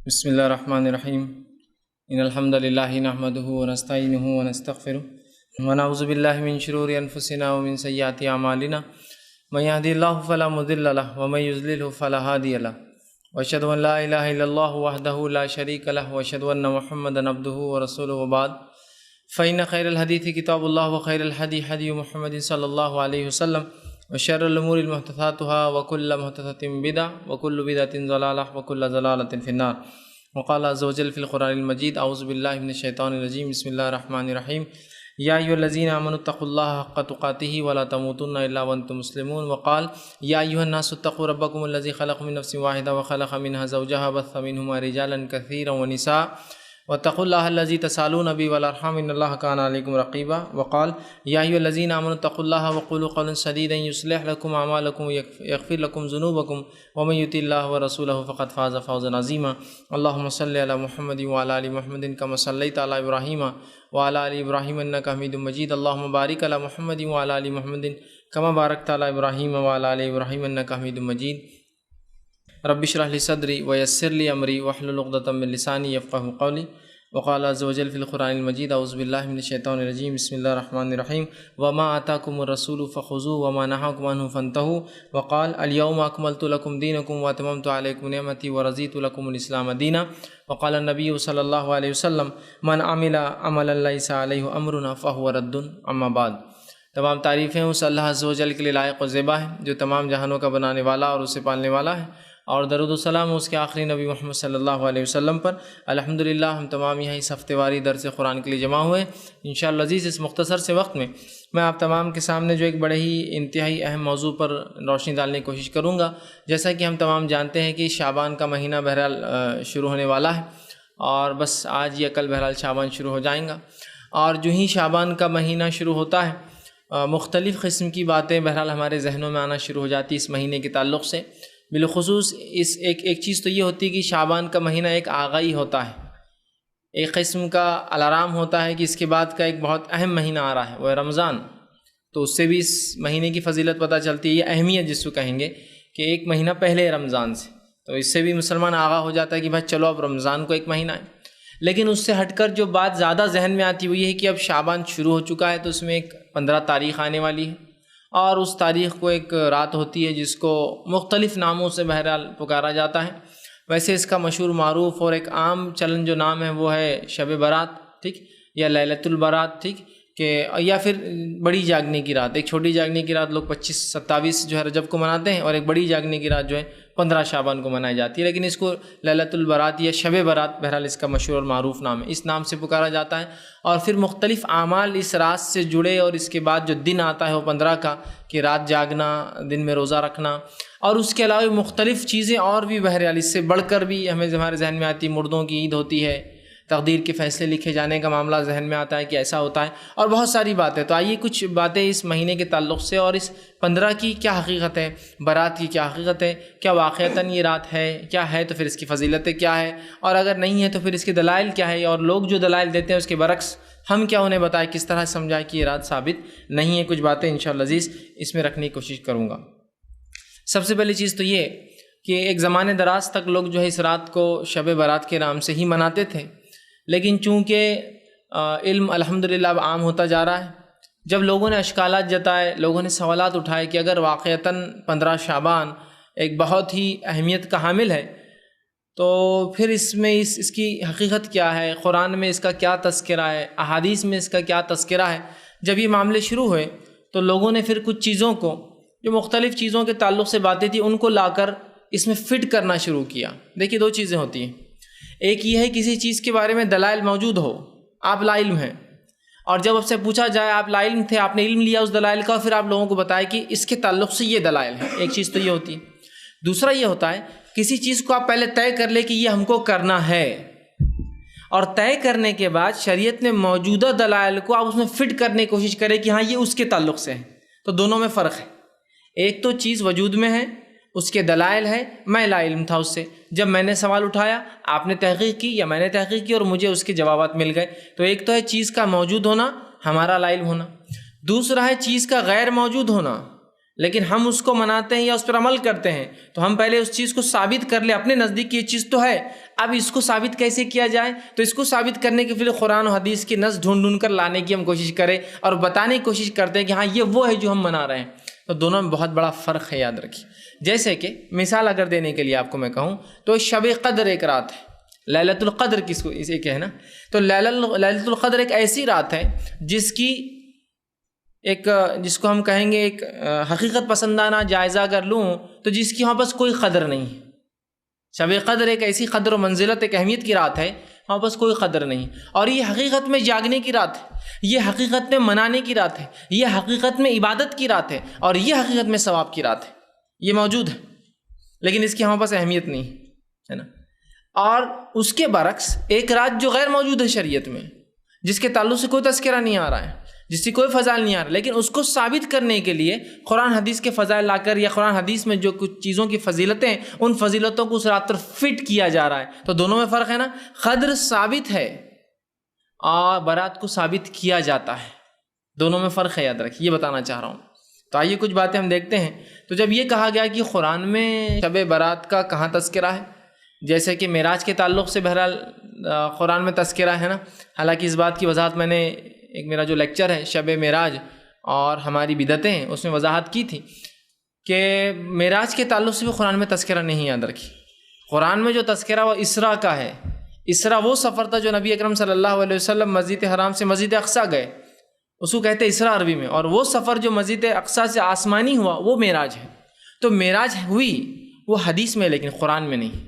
بسم اللہ الرحمن الرحیم ان الحمد للہ نحمده ونستعینه ونستغفره ونعوذ باللہ من شرور انفسنا ومن سیئات اعمالنا من يهد الله فلا مضل له ومن يضلل فلا هادي له واشهد ان لا اله الا الله وحده لا شريك له واشهد ان محمدا عبده ورسوله وبعد فإن خير الحديث كتاب الله وخير الهدي هدي محمد صلى الله عليه وسلم وشر الأمور محدثاتها وكل محدثة بدعة وكل بدعة ضلالة وكل ضلالة في النار. وقال عز وجل في القرآن المجيد أعوذ بالله من الشيطان الرجيم بسم الله الرحمن الرحيم يا أيها الذين آمنوا اتقوا الله حق تقاته ولا تموتن إلا وأنتم مسلمون. وقال يا أيها الناس اتقوا ربكم الذي خلق من نفس واحدة وخلق منها زوجها بث منهما رجالا كثيرا ونساء واتقوا الله الذي تسالون به والارحام ان الله كان عليكم رقيبا. وقال يا ايها الذين امنوا اتقوا الله وقولوا قولا سديدا يصلح لكم اعمالكم ويغفر لكم ذنوبكم ومن يطع الله ورسوله فقد فاز فوزا عظيما. اللهم صل على محمد وعلى ال محمد كما صليت على ابراهيم وعلى ال ابراهيم انك حميد مجيد. اللهم بارك على محمد وعلى ال محمد كما باركت على ابراهيم وعلى ال ابراهيم انك حميد مجيد. رب اشرح لي صدري ويسر لي امري واحلل عقدة من لساني يفقهوا قولي. وقال عز وجل في القرآن المجيد اعوذ بالله من الشيطان الرجيم بسم الله الرحمن الرحيم وما آتاكم الرسول فخذوه وما نهاكم عنه فانتهوا. وقال اليوم أكملت لكم دينكم وأتممت عليكم نعمتي ورضيت لكم الإسلام دينا. وقال النبي صلى الله عليه وسلم من عمل عملا ليس عليه أمرنا فهو رد. اما بعد. تمام تعریفیں اس اللہ عز و جل کے لیے لائق و زیبا ہے جو تمام جہانوں کا بنانے والا اور اسے پالنے والا ہے، اور درود و سلام اس کے آخری نبی محمد صلی اللہ علیہ وسلم پر. الحمدللہ ہم تمام یہاں اس ہفتے واری درس قرآن کے لیے جمع ہوئے. انشاءاللہ عزیز اس مختصر سے وقت میں آپ تمام کے سامنے جو ایک بڑے ہی انتہائی اہم موضوع پر روشنی ڈالنے کی کوشش کروں گا. جیسا کہ ہم تمام جانتے ہیں کہ شعبان کا مہینہ بہرحال شروع ہونے والا ہے، اور بس آج یا کل بہرحال شعبان شروع ہو جائیں گا. اور جو ہی شعبان کا مہینہ شروع ہوتا ہے مختلف قسم کی باتیں بہرحال ہمارے ذہنوں میں آنا شروع ہو جاتی اس مہینے کے تعلق سے. بالخصوص اس ایک چیز تو یہ ہوتی ہے کہ شعبان کا مہینہ ایک آغائی ہوتا ہے، ایک قسم کا الارم ہوتا ہے کہ اس کے بعد کا ایک بہت اہم مہینہ آ رہا ہے، وہ ہے رمضان. تو اس سے بھی اس مہینے کی فضیلت پتہ چلتی ہے، یہ اہمیت جس کو کہیں گے کہ ایک مہینہ پہلے رمضان سے، تو اس سے بھی مسلمان آگاہ ہو جاتا ہے کہ بھائی چلو اب رمضان کو ایک مہینہ ہے. لیکن اس سے ہٹ کر جو بات زیادہ ذہن میں آتی ہے وہ یہ ہے کہ اب شعبان شروع ہو چکا ہے، تو اس میں ایک 15 تاریخ آنے والی ہے، اور اس تاریخ کو ایک رات ہوتی ہے جس کو مختلف ناموں سے بہرحال پکارا جاتا ہے. ویسے اس کا مشہور معروف اور ایک عام چلن جو نام ہے وہ ہے شب برات، ٹھیک، یا لیلۃ البرات، ٹھیک، کہ یا پھر بڑی جاگنے کی رات. ایک چھوٹی جاگنے کی رات لوگ 25-27 جو ہے رجب کو مناتے ہیں، اور ایک بڑی جاگنے کی رات جو ہے 15 شعبان کو منائی جاتی ہے، لیکن اس کو لیلۃ البرات یا شب برات بہرحال اس کا مشہور اور معروف نام ہے، اس نام سے پکارا جاتا ہے. اور پھر مختلف اعمال اس رات سے جڑے، اور اس کے بعد جو دن آتا ہے وہ 15 کا، کہ رات جاگنا، دن میں روزہ رکھنا، اور اس کے علاوہ مختلف چیزیں اور بھی بہرحال اس سے بڑھ کر بھی ہمیں ہمارے ذہن میں آتی ہے. مردوں کی عید ہوتی ہے، تقدیر کے فیصلے لکھے جانے کا معاملہ ذہن میں آتا ہے کہ ایسا ہوتا ہے، اور بہت ساری باتیں. تو آئیے کچھ باتیں اس مہینے کے تعلق سے، اور اس 15 کی کیا حقیقت ہے، برات کی کیا حقیقت ہے، کیا واقعتاً یہ رات ہے، کیا ہے تو پھر اس کی فضیلتیں کیا ہے، اور اگر نہیں ہے تو پھر اس کے دلائل کیا ہے، اور لوگ جو دلائل دیتے ہیں اس کے برعکس ہم کیا انہیں بتائیں، کس طرح سمجھائیں کہ یہ رات ثابت نہیں ہے. کچھ باتیں انشاءاللہ عزیز اس میں رکھنے کی کوشش کروں گا. سب سے پہلی چیز تو یہ کہ ایک زمانے دراز تک لوگ جو ہے اس رات کو شب برات کے نام سے ہی مناتے تھے، لیکن چونکہ علم الحمدللہ اب عام ہوتا جا رہا ہے، جب لوگوں نے اشکالات جتائے، لوگوں نے سوالات اٹھائے کہ اگر واقعتاً 15 شعبان ایک بہت ہی اہمیت کا حامل ہے، تو پھر اس میں اس کی حقیقت کیا ہے، قرآن میں اس کا کیا تذکرہ ہے، احادیث میں اس کا کیا تذکرہ ہے. جب یہ معاملے شروع ہوئے تو لوگوں نے پھر کچھ چیزوں کو، جو مختلف چیزوں کے تعلق سے باتیں تھیں، ان کو لا کر اس میں فٹ کرنا شروع کیا. دیکھیے دو چیزیں ہوتی ہیں، ایک یہ ہے کسی چیز کے بارے میں دلائل موجود ہو، آپ لا علم ہیں، اور جب آپ سے پوچھا جائے آپ لا علم تھے، آپ نے علم لیا اس دلائل کا، اور پھر آپ لوگوں کو بتائے کہ اس کے تعلق سے یہ دلائل ہیں. ایک چیز تو یہ ہوتی ہے. دوسرا یہ ہوتا ہے کسی چیز کو آپ پہلے طے کر لیں کہ یہ ہم کو کرنا ہے، اور طے کرنے کے بعد شریعت میں موجودہ دلائل کو آپ اس میں فٹ کرنے کی کوشش کریں کہ ہاں یہ اس کے تعلق سے ہے. تو دونوں میں فرق ہے. ایک تو چیز وجود میں ہے، اس کے دلائل ہے، میں لا علم تھا اس سے، جب میں نے سوال اٹھایا آپ نے تحقیق کی یا میں نے تحقیق کی اور مجھے اس کے جوابات مل گئے. تو ایک تو ہے چیز کا موجود ہونا، ہمارا لا علم ہونا. دوسرا ہے چیز کا غیر موجود ہونا، لیکن ہم اس کو مناتے ہیں یا اس پر عمل کرتے ہیں تو ہم پہلے اس چیز کو ثابت کر لیں اپنے نزدیک یہ چیز تو ہے، اب اس کو ثابت کیسے کیا جائے؟ تو اس کو ثابت کرنے کے پھر قرآن و حدیث کی نص ڈھونڈ کر لانے کی ہم کوشش کریں اور بتانے کی کوشش کرتے ہیں کہ ہاں یہ وہ ہے جو ہم منا رہے ہیں۔ تو دونوں میں بہت بڑا فرق ہے، یاد رکھیے۔ جیسے کہ مثال اگر دینے کے لیے آپ کو میں کہوں تو شب قدر ایک رات ہے، لیلۃ القدر کس کو اسے کہنا، تو لیلۃ القدر ایک ایسی رات ہے جس کی جس کو ہم کہیں گے ایک حقیقت پسندانہ جائزہ اگر لوں تو جس کی وہاں پاس کوئی قدر نہیں ہے۔ شب قدر ایک ایسی قدر و منزلت، ایک اہمیت کی رات ہے، وہاں پاس کوئی قدر نہیں، اور یہ حقیقت میں جاگنے کی رات ہے، یہ حقیقت میں منانے کی رات ہے، یہ حقیقت میں عبادت کی رات ہے، اور یہ حقیقت میں ثواب کی رات ہے۔ یہ موجود ہے لیکن اس کی ہمارے پاس اہمیت نہیں ہے نا۔ اور اس کے برعکس ایک رات جو غیر موجود ہے شریعت میں، جس کے تعلق سے کوئی تذکرہ نہیں آ رہا ہے، جس کی کوئی فضائل نہیں آ رہا، لیکن اس کو ثابت کرنے کے لیے قرآن حدیث کے فضائل لا کر یا قرآن حدیث میں جو کچھ چیزوں کی فضیلتیں ہیں ان فضیلتوں کو اس رات پر فٹ کیا جا رہا ہے۔ تو دونوں میں فرق ہے نا، قدر ثابت ہے اور برات کو ثابت کیا جاتا ہے، دونوں میں فرق ہے، یاد رکھیے، یہ بتانا چاہ رہا ہوں۔ تو آئیے کچھ باتیں ہم دیکھتے ہیں۔ تو جب یہ کہا گیا کہ قرآن میں شب برات کا کہاں تذکرہ ہے، جیسے کہ معراج کے تعلق سے بہرحال قرآن میں تذکرہ ہے نا، حالانکہ اس بات کی وضاحت میں نے ایک میرا جو لیکچر ہے شب معراج اور ہماری بدعتیں ہیں اس میں وضاحت کی تھی کہ معراج کے تعلق سے بھی قرآن میں تذکرہ نہیں، یاد رکھی۔ قرآن میں جو تذکرہ وہ اسراء کا ہے۔ اسراء وہ سفر تھا جو نبی اکرم صلی اللہ علیہ وسلم مسجد حرام سے مسجد اقصیٰ گئے، اس کو کہتے ہیں اسراء عربی میں، اور وہ سفر جو مسجد اقصیٰ سے آسمانی ہوا وہ معراج ہے۔ تو معراج ہوئی وہ حدیث میں لیکن قرآن میں نہیں۔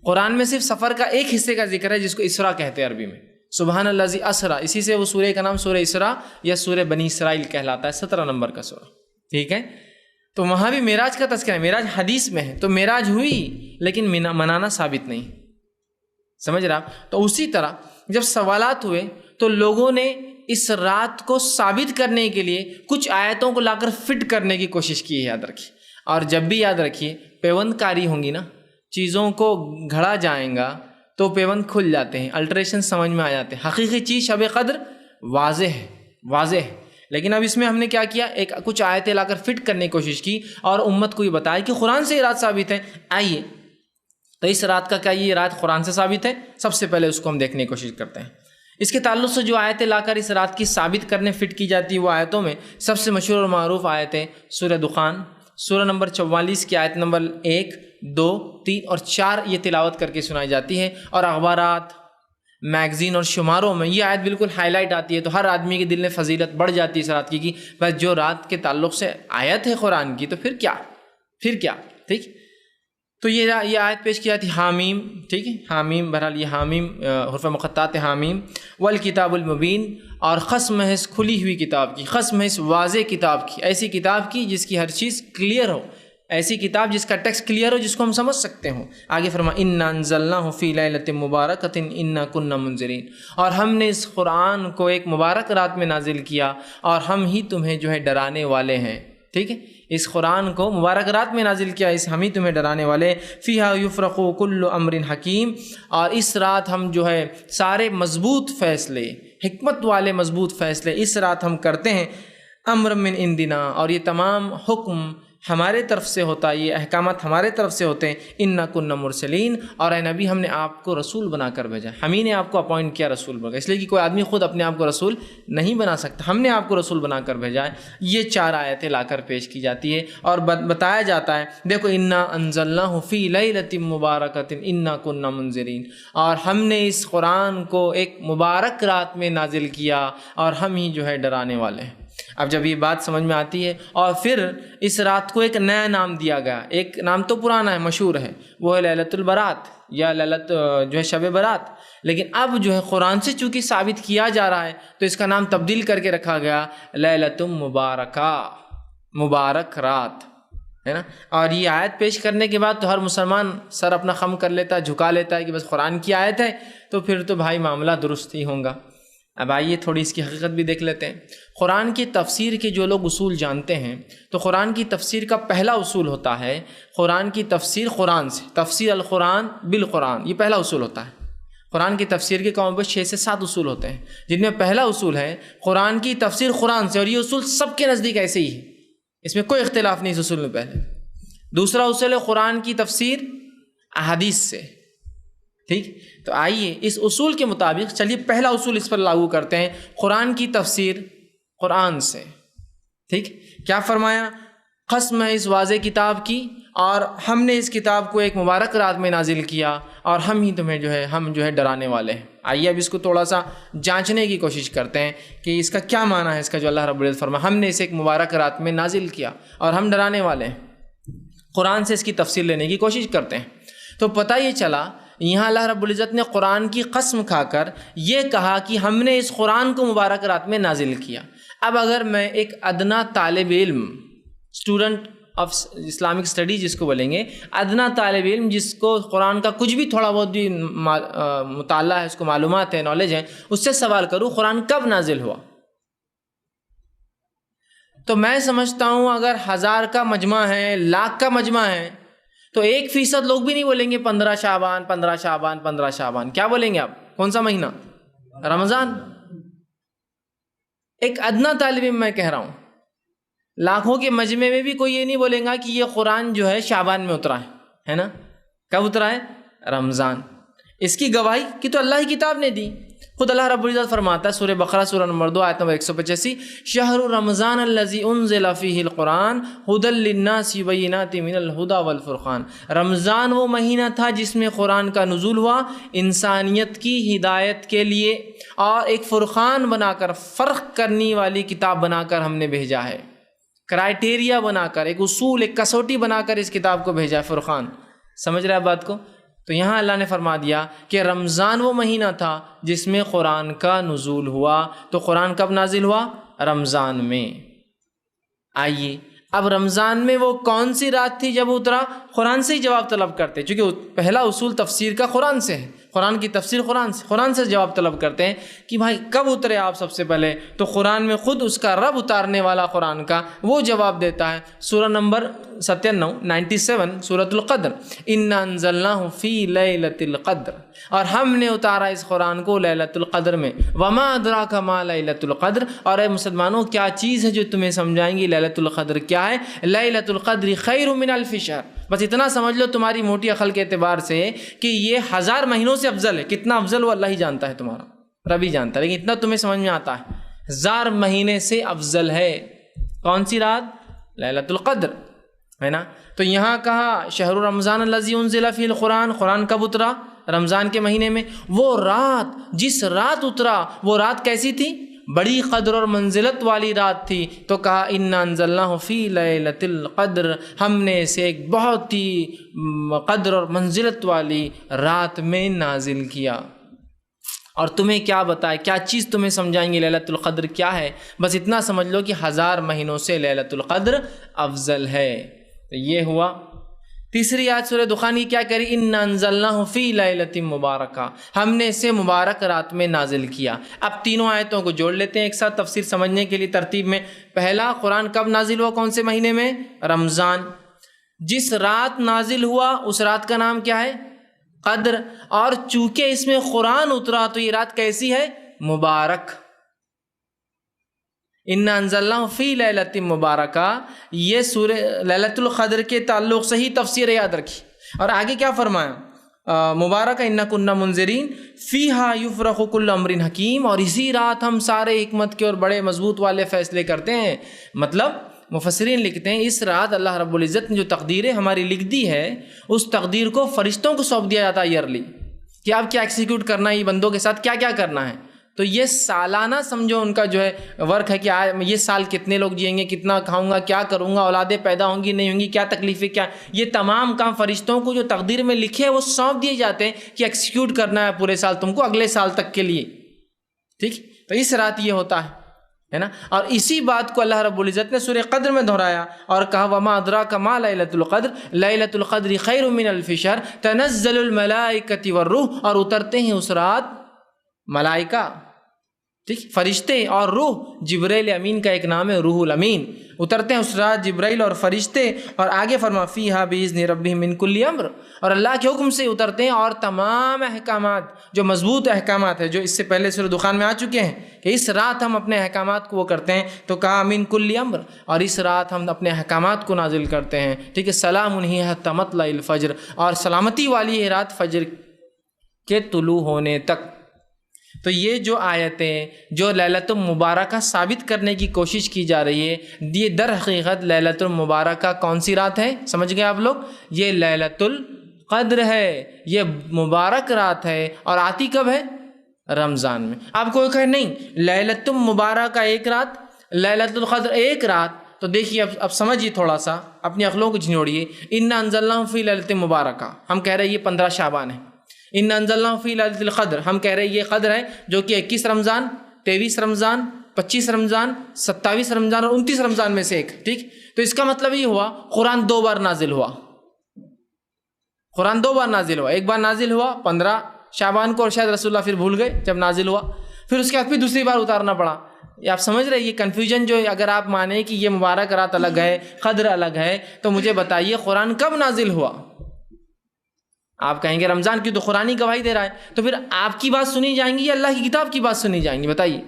قرآن میں صرف سفر کا ایک حصے کا ذکر ہے جس کو اسراء کہتے ہیں عربی میں، سبحان الذی اسریٰ، اسی سے وہ سورہ کا نام سورہ اسراء یا سورہ بنی اسرائیل کہلاتا ہے، 17 نمبر کا سورہ، ٹھیک ہے۔ تو وہاں بھی معراج کا تذکرہ ہے، معراج حدیث میں ہے، تو معراج ہوئی لیکن منانا ثابت نہیں، سمجھ رہا آپ؟ تو اسی طرح جب سوالات ہوئے تو لوگوں نے اس رات کو ثابت کرنے کے لیے کچھ آیتوں کو لا کر فٹ کرنے کی کوشش کی ہے، یاد رکھیے۔ اور جب بھی یاد رکھیے پیوند کاری ہوں گی نا، چیزوں کو گھڑا جائیں گا تو پیوند کھل جاتے ہیں، الٹریشن سمجھ میں آ جاتے ہیں۔ حقیقی چیز شب قدر واضح ہے، لیکن اب اس میں ہم نے کیا کیا، کچھ آیتیں لا کر فٹ کرنے کی کوشش کی اور امت کو یہ بتایا کہ قرآن سے یہ رات ثابت ہے۔ آئیے تو اس رات کا کیا یہ رات قرآن سے ثابت ہے؟ سب سے پہلے اس کو ہم دیکھنے کی کوشش کرتے ہیں۔ اس کے تعلق سے جو آیتیں لا کر اس رات کی ثابت کرنے فٹ کی جاتی ہے وہ آیتوں میں سب سے مشہور اور معروف آیتیں سورہ دخان، سورہ نمبر 44 کی آیت نمبر 1، 2، 3 اور 4 یہ تلاوت کر کے سنائی جاتی ہے، اور اخبارات، میگزین اور شماروں میں یہ آیت بالکل ہائی لائٹ آتی ہے، تو ہر آدمی کے دل میں فضیلت بڑھ جاتی ہے اس رات کی کہ بس جو رات کے تعلق سے آیت ہے قرآن کی تو پھر کیا، ٹھیک۔ تو یہ آیت پیش کی جاتی ہے حامیم، ٹھیک ہے، حامیم، بہرحال یہ حامیم حروف مقطعات حامیم، والکتاب المبین، اور قسم ہے اس کھلی ہوئی کتاب کی، قسم ہے اس واضح کتاب کی، ایسی کتاب کی جس کی ہر چیز کلیئر ہو، ایسی کتاب جس کا ٹیکسٹ کلیئر ہو، جس کو ہم سمجھ سکتے ہوں۔ آگے فرمایا انا انزلناہ فی لیلۃ مبارکۃ انا کنا منذرین، اور ہم نے اس قرآن کو ایک مبارک رات میں نازل کیا اور ہم ہی تمہیں جو ہے ڈرانے والے ہیں، ٹھیک ہے، اس قرآن کو مبارک رات میں نازل کیا، ہم ہی تمہیں ڈرانے والے۔ فیہا یفرق کل امر حکیم، اور اس رات ہم جو ہے سارے مضبوط فیصلے، حکمت والے مضبوط فیصلے اس رات ہم کرتے ہیں، امر من عندنا، اور یہ تمام حکم ہمارے طرف سے ہوتا ہے، یہ احکامات ہمارے طرف سے ہوتے ہیں، انا کنا مرسلین، اور اے نبی ہم نے آپ کو رسول بنا کر بھیجا، ہم ہی نے آپ کو اپوائنٹ کیا رسول بنا، اس لیے کہ کوئی آدمی خود اپنے آپ کو رسول نہیں بنا سکتا، ہم نے آپ کو رسول بنا کر بھیجا ہے۔ یہ 4 آیتیں لا کر پیش کی جاتی ہے اور بتایا جاتا ہے دیکھو انا انزلناہ فی لیلۃ مبارکۃ انا کنا منذرین، اور ہم نے اس قرآن کو ایک مبارک رات میں نازل کیا اور ہم ہی جو ہے ڈرانے والے ہیں۔ اب جب یہ بات سمجھ میں آتی ہے اور پھر اس رات کو ایک نیا نام دیا گیا، ایک نام تو پرانا ہے، مشہور ہے، وہ ہے لیلۃ البرات یا لیلۃ جو ہے شب برات، لیکن اب جو ہے قرآن سے چونکہ ثابت کیا جا رہا ہے تو اس کا نام تبدیل کر کے رکھا گیا لیلۃ مبارکہ، مبارک رات، ہے نا۔ اور یہ آیت پیش کرنے کے بعد تو ہر مسلمان سر اپنا خم کر لیتا ہے، جھکا لیتا ہے کہ بس قرآن کی آیت ہے تو پھر تو بھائی معاملہ درست ہی ہوگا۔ اب آئیے تھوڑی اس کی حقیقت بھی دیکھ لیتے ہیں۔ قرآن کی تفسیر کے جو لوگ اصول جانتے ہیں تو قرآن کی تفسیر کا پہلا اصول ہوتا ہے قرآن کی تفسیر قرآن سے، تفسیر القرآن بالقرآن، یہ پہلا اصول ہوتا ہے۔ قرآن کی تفسیر کے کم بیش 6 سے 7 اصول ہوتے ہیں، جن میں پہلا اصول ہے قرآن کی تفسیر قرآن سے، اور یہ اصول سب کے نزدیک ایسے ہی ہے، اس میں کوئی اختلاف نہیں اس اصول میں پہلے. دوسرا اصول ہے قرآن کی تفسیر احادیث سے. ٹھیک، تو آئیے اس اصول کے مطابق چلیے پہلا اصول اس پر لاگو کرتے ہیں، قرآن کی تفسیر قرآن سے. ٹھیک، کیا فرمایا؟ قسم ہے اس واضح کتاب کی، اور ہم نے اس کتاب کو ایک مبارک رات میں نازل کیا، اور ہم ہی تمہیں ہم ڈرانے والے ہیں. آئیے اب اس کو تھوڑا سا جانچنے کی کوشش کرتے ہیں کہ اس کا کیا معنی ہے، اس کا جو اللہ رب العزت فرمایا ہم نے اسے ایک مبارک رات میں نازل کیا اور ہم ڈرانے والے ہیں. قرآن سے اس کی تفسیر لینے کی کوشش کرتے ہیں. تو پتہ یہ چلا یہاں اللہ رب العزت نے قرآن کی قسم کھا کر یہ کہا کہ ہم نے اس قرآن کو مبارک رات میں نازل کیا. اب اگر میں ایک ادنا طالب علم، اسٹوڈنٹ آف اسلامک اسٹڈی جس کو بولیں گے، ادنا طالب علم جس کو قرآن کا کچھ بھی تھوڑا بہت بھی مطالعہ ہے، اس کو معلومات ہے، نالج ہے، اس سے سوال کروں قرآن کب نازل ہوا، تو میں سمجھتا ہوں اگر 1000 کا مجمع ہے، لاکھ کا مجمع ہے، تو 1% لوگ بھی نہیں بولیں گے 15 شعبان 15 شعبان 15 شعبان. کیا بولیں گے آپ؟ کون سا مہینہ؟ رمضان. ایک ادنا طالب علم میں کہہ رہا ہوں، لاکھوں کے مجمع میں بھی کوئی یہ نہیں بولیں گا کہ یہ قرآن جو ہے شعبان میں اترا ہے نا؟ کب اترا ہے؟ رمضان. اس کی گواہی کہ تو اللہ کی کتاب نے دی. خود اللہ رب العزت فرماتا ہے سورہ بقرہ سورہ نمبر 2 آیت نمبر 185، شہر رمضان الذی انزل فیہ القرآن ھدی للناس بینات من الھدی والفرقان. رمضان وہ مہینہ تھا جس میں قرآن کا نزول ہوا انسانیت کی ہدایت کے لیے، اور ایک فرقان بنا کر، فرق کرنے والی کتاب بنا کر ہم نے بھیجا ہے، کرائٹیریا بنا کر، ایک اصول، ایک کسوٹی بنا کر اس کتاب کو بھیجا ہے، فرقان. سمجھ رہے ہیں بات کو؟ تو یہاں اللہ نے فرما دیا کہ رمضان وہ مہینہ تھا جس میں قرآن کا نزول ہوا. تو قرآن کب نازل ہوا؟ رمضان میں. آئیے اب رمضان میں وہ کون سی رات تھی جب اترا؟ قرآن سے ہی جواب طلب کرتے، چونکہ پہلا اصول تفسیر کا قرآن سے ہے، قرآن کی تفسیر قرآن سے جواب طلب کرتے ہیں کہ بھائی کب اترے آپ سب سے پہلے. تو قرآن میں خود اس کا رب اتارنے والا قرآن کا وہ جواب دیتا ہے. سورہ نمبر 97 سورۃ القدر، انا انزلناہ فی لیلۃ القدر، اور ہم نے اتارا اس قرآن کو لیلۃ القدر میں. وما ادراک ما لیلۃ القدر، اور اے مسلمانوں کیا چیز ہے جو تمہیں سمجھائیں گی لیلۃ القدر کیا ہے؟ لیلۃ القدر خیر من الف شہر. بس اتنا سمجھ لو تمہاری موٹی عقل کے اعتبار سے کہ یہ 1000 مہینوں سے افضل ہے. کتنا افضل وہ اللہ ہی جانتا ہے، تمہارا رب ہی جانتا ہے، لیکن اتنا تمہیں سمجھ میں آتا ہے 1000 مہینے سے افضل ہے. کون سی رات؟ لیلۃ القدر، ہے نا؟ تو یہاں کہا شہر رمضان الذی انزل فیہ القرآن، قرآن کب اترا؟ رمضان کے مہینے میں. وہ رات، جس رات اترا، وہ رات کیسی تھی؟ بڑی قدر اور منزلت والی رات تھی. تو کہا انا انزلناہ فی لیلۃ القدر، ہم نے اسے ایک بہت ہی قدر اور منزلت والی رات میں نازل کیا. اور تمہیں کیا بتائے، کیا چیز تمہیں سمجھائیں گے لیلۃ القدر کیا ہے؟ بس اتنا سمجھ لو کہ 1000 مہینوں سے لیلۃ القدر افضل ہے. تو یہ ہوا. تیسری آیت سورہ دخان کی کیا کہہ رہی؟ انا انزلناہ فی لیلۃ مبارکہ، ہم نے اسے مبارک رات میں نازل کیا. اب تینوں آیتوں کو جوڑ لیتے ہیں ایک ساتھ تفسیر سمجھنے کے لیے ترتیب میں. پہلا، قرآن کب نازل ہوا، کون سے مہینے میں؟ رمضان. جس رات نازل ہوا اس رات کا نام کیا ہے؟ قدر. اور چونکہ اس میں قرآن اترا تو یہ رات کیسی ہے؟ مبارک. انا انزلناہ فی لیلۃ مبارکہ، یہ سورہ لیلۃ القدر کے تعلق سے ہی تفسیر یاد رکھی. اور آگے کیا فرمایا؟ مبارکہ انا کنا منذرین فیہا یفرق کل امر حکیم، اور اسی رات ہم سارے حکمت کے اور بڑے مضبوط والے فیصلے کرتے ہیں. مطلب مفسرین لکھتے ہیں اس رات اللہ رب العزت نے جو تقدیریں ہماری لکھ دی ہے، اس تقدیر کو فرشتوں کو سونپ دیا جاتا ہے ایئرلی، کہ آپ کیا ایکسیکیوٹ کرنا ہے، یہ بندوں کے ساتھ کیا کیا کرنا ہے. تو یہ سالانہ سمجھو ان کا جو ہے ورک ہے کہ یہ سال کتنے لوگ جئیں گے، کتنا کھاؤں گا، کیا کروں گا، اولادیں پیدا ہوں گی نہیں ہوں گی، کیا تکلیفیں، کیا، یہ تمام کام فرشتوں کو جو تقدیر میں لکھے وہ سونپ دیے جاتے ہیں کہ ایکسیکیوٹ کرنا ہے پورے سال تم کو، اگلے سال تک کے لیے. ٹھیک، تو اس رات یہ ہوتا ہے نا. اور اسی بات کو اللہ رب العزت نے سورہ قدر میں دہرایا اور کہا وما ادراک ما لیلۃ القدر، لیلۃ القدر خیر من الف شہر تنزل الملائکۃ والروح، اور اترتے ہیں اس رات ملائکہ ٹھیک، فرشتے اور روح، جبرائیل امین کا ایک نام ہے روح الامین، اترتے ہیں اس رات جبرائیل اور فرشتے، اور آگے فرما فیہا باذن ربہم من کل امر، اور اللہ کے حکم سے اترتے ہیں، اور تمام احکامات جو مضبوط احکامات ہیں جو اس سے پہلے سورہ دخان میں آ چکے ہیں کہ اس رات ہم اپنے احکامات کو وہ کرتے ہیں، تو کہا من کل امر، اور اس رات ہم اپنے احکامات کو نازل کرتے ہیں، ٹھیک ہے، سلام ہی حتی مطلع الفجر، اور سلامتی والی ہے رات فجر کے طلوع ہونے تک۔ تو یہ جو آیتیں جو لیلۃ المبارکہ ثابت کرنے کی کوشش کی جا رہی ہے، یہ در حقیقت لیلۃ المبارکہ کون سی رات ہے سمجھ گئے آپ لوگ؟ یہ لیلۃ القدر ہے، یہ مبارک رات ہے، اور آتی کب ہے؟ رمضان میں۔ آپ کو کہے نہیں لیلۃ المبارکہ ایک رات، لیلۃ القدر ایک رات، تو دیکھیے اب سمجھیے، تھوڑا سا اپنی عقلوں کو جھنجھوڑیے۔ انا انزلناہ فی لیلۃ مبارکہ، ہم کہہ رہے ہیں یہ 15 شعبان ہے۔ انا انزلناہ فی لیلۃ القدر، ہم کہہ رہے ہیں یہ قدر ہے جو کہ 21 رمضان، 23 رمضان، 25 رمضان، 27 رمضان اور 29 رمضان میں سے ایک، ٹھیک؟ تو اس کا مطلب یہ ہوا قرآن 2 بار نازل ہوا، قرآن 2 بار نازل ہوا، ایک بار نازل ہوا 15 شعبان کو، اور شاید رسول اللہ پھر بھول گئے جب نازل ہوا، پھر اس کے بعد پھر دوسری بار اتارنا پڑا۔ یہ آپ سمجھ رہے ہیں یہ کنفیوژن جو ہے؟ اگر آپ مانیں کہ یہ مبارک رات الگ ہے، قدر الگ ہے، تو مجھے بتائیے قرآن کب نازل ہوا؟ آپ کہیں گے رمضان کی، تو قرآن ہی گواہی دے رہا ہے، تو پھر آپ کی بات سنی جائیں گی یا اللہ کی کتاب کی بات سنی جائیں گی؟ بتائیے۔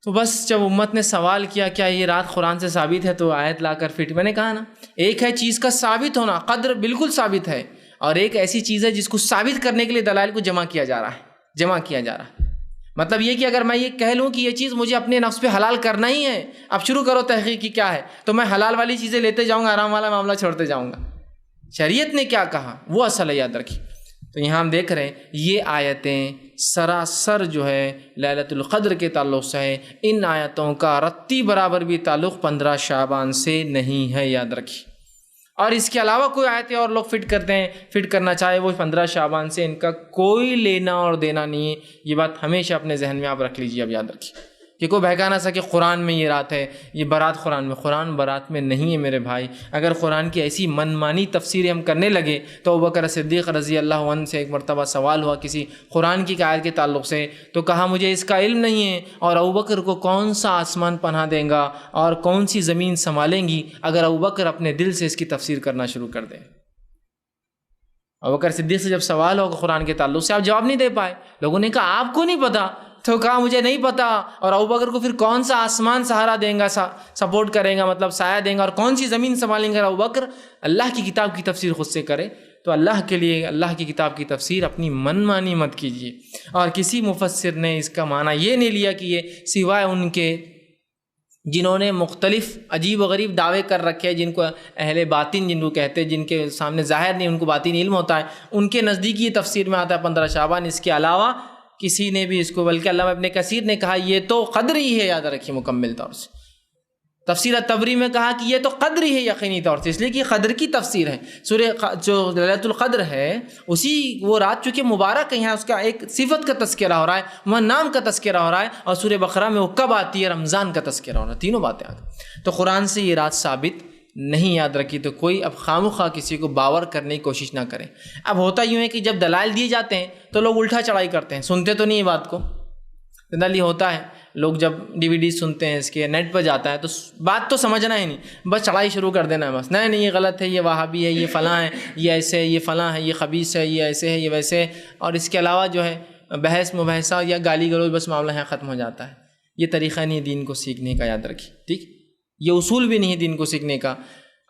تو بس جب امت نے سوال کیا کیا یہ رات قرآن سے ثابت ہے، تو آیت لا کر فٹ، میں نے کہا نا ایک ہے چیز کا ثابت ہونا، قدر بالکل ثابت ہے، اور ایک ایسی چیز ہے جس کو ثابت کرنے کے لیے دلائل کو جمع کیا جا رہا ہے، مطلب یہ کہ اگر میں یہ کہہ لوں کہ یہ چیز مجھے اپنے نفس پہ حلال کرنا ہی ہے، اب شروع کرو تحقیق کی کیا ہے، تو میں حلال والی چیزیں لیتے جاؤں گا، حرام والا معاملہ چھوڑتے جاؤں گا۔ شریعت نے کیا کہا وہ اصل ہے، یاد رکھیے۔ تو یہاں ہم دیکھ رہے ہیں یہ آیتیں سراسر جو ہے لیلۃ القدر کے تعلق سے ہے، ان آیتوں کا رتی برابر بھی تعلق 15 شعبان سے نہیں ہے، یاد رکھیے۔ اور اس کے علاوہ کوئی آیتیں اور لوگ فٹ کرتے ہیں، فٹ کرنا چاہے وہ 15 شعبان سے، ان کا کوئی لینا اور دینا نہیں ہے، یہ بات ہمیشہ اپنے ذہن میں آپ رکھ لیجیے۔ اب یاد رکھیے کہ کوئی بہکا نہ سکے قرآن میں یہ رات ہے، یہ برات قرآن میں، قرآن برات میں نہیں ہے میرے بھائی۔ اگر قرآن کی ایسی من مانی تفسیریں ہم کرنے لگے تو ابوبکر صدیق رضی اللہ عنہ سے ایک مرتبہ سوال ہوا کسی قرآن کی آیت کے تعلق سے، تو کہا مجھے اس کا علم نہیں ہے، اور ابوبکر کو کون سا آسمان پناہ دیں گا اور کون سی زمین سنبھالیں گی اگر ابوبکر اپنے دل سے اس کی تفسیر کرنا شروع کر دیں۔ ابوبکر صدیق سے جب سوال ہوگا قرآن کے تعلق سے، آپ جواب نہیں دے پائے، لوگوں نے کہا آپ کو نہیں پتا، تو کہا مجھے نہیں پتا، اور ابوبکر کو پھر کون سا آسمان سہارا دیں گا، سپورٹ کرے گا، مطلب سایہ دیں گا، اور کون سی زمین سنبھالیں گے؟ ابوبکر اللہ کی کتاب کی تفسیر خود سے کرے۔ تو اللہ کے لیے اللہ کی کتاب کی تفسیر اپنی من مانی مت کیجیے، اور کسی مفسر نے اس کا معنی یہ نہیں لیا کہ یہ سوائے ان کے جنہوں نے مختلف عجیب و غریب دعوے کر رکھے، جن کو اہل باطن جن کو کہتے ہیں، جن کے سامنے ظاہر نہیں، ان کو باطن علم ہوتا ہے، ان کے نزدیک یہ تفسیر میں آتا ہے 15 شعبان، اس کے علاوہ کسی نے بھی اس کو، بلکہ علامہ ابن کثیر نے کہا یہ تو قدر ہی ہے، یاد رکھیے مکمل طور سے۔ تفسیر التبری میں کہا کہ یہ تو قدر ہی ہے یقینی طور سے، اس لیے کہ قدر کی تفسیر ہے۔ سورہ جو لیلۃ القدر ہے اسی وہ رات چونکہ مبارک ہے، یہاں اس کا ایک صفت کا تذکرہ ہو رہا ہے، وہاں نام کا تذکرہ ہو رہا ہے، اور سورہ بقرہ میں وہ کب آتی ہے، رمضان کا تذکرہ ہو رہا ہے، تینوں باتیں آ گئی۔ تو قرآن سے یہ رات ثابت نہیں، یاد رکھیے۔ تو کوئی اب خواہ کسی کو باور کرنے کی کوشش نہ کریں۔ اب ہوتا یوں ہے کہ جب دلائل دیے جاتے ہیں تو لوگ الٹا چڑھائی کرتے ہیں، سنتے تو نہیں یہ بات کو، جنرلی ہوتا ہے لوگ جب DVD سنتے ہیں اس کے، نیٹ پہ جاتا ہے تو بات تو سمجھنا ہی نہیں، بس چڑھائی شروع کر دینا ہے، بس نہیں یہ غلط ہے، یہ وہابی ہے، یہ فلاں ہے، یہ ایسے ہے، یہ فلاں ہے، یہ خبیث ہے، یہ ایسے ہے، یہ ویسے ہے، اور اس کے علاوہ جو ہے بحث مباحثہ یا گالی گلوچ، بس معاملہ یہاں ختم ہو جاتا ہے۔ یہ طریقہ نہیں دین کو سیکھنے کا، یاد رکھیے، ٹھیک؟ یہ اصول بھی نہیں ہے دین کو سیکھنے کا۔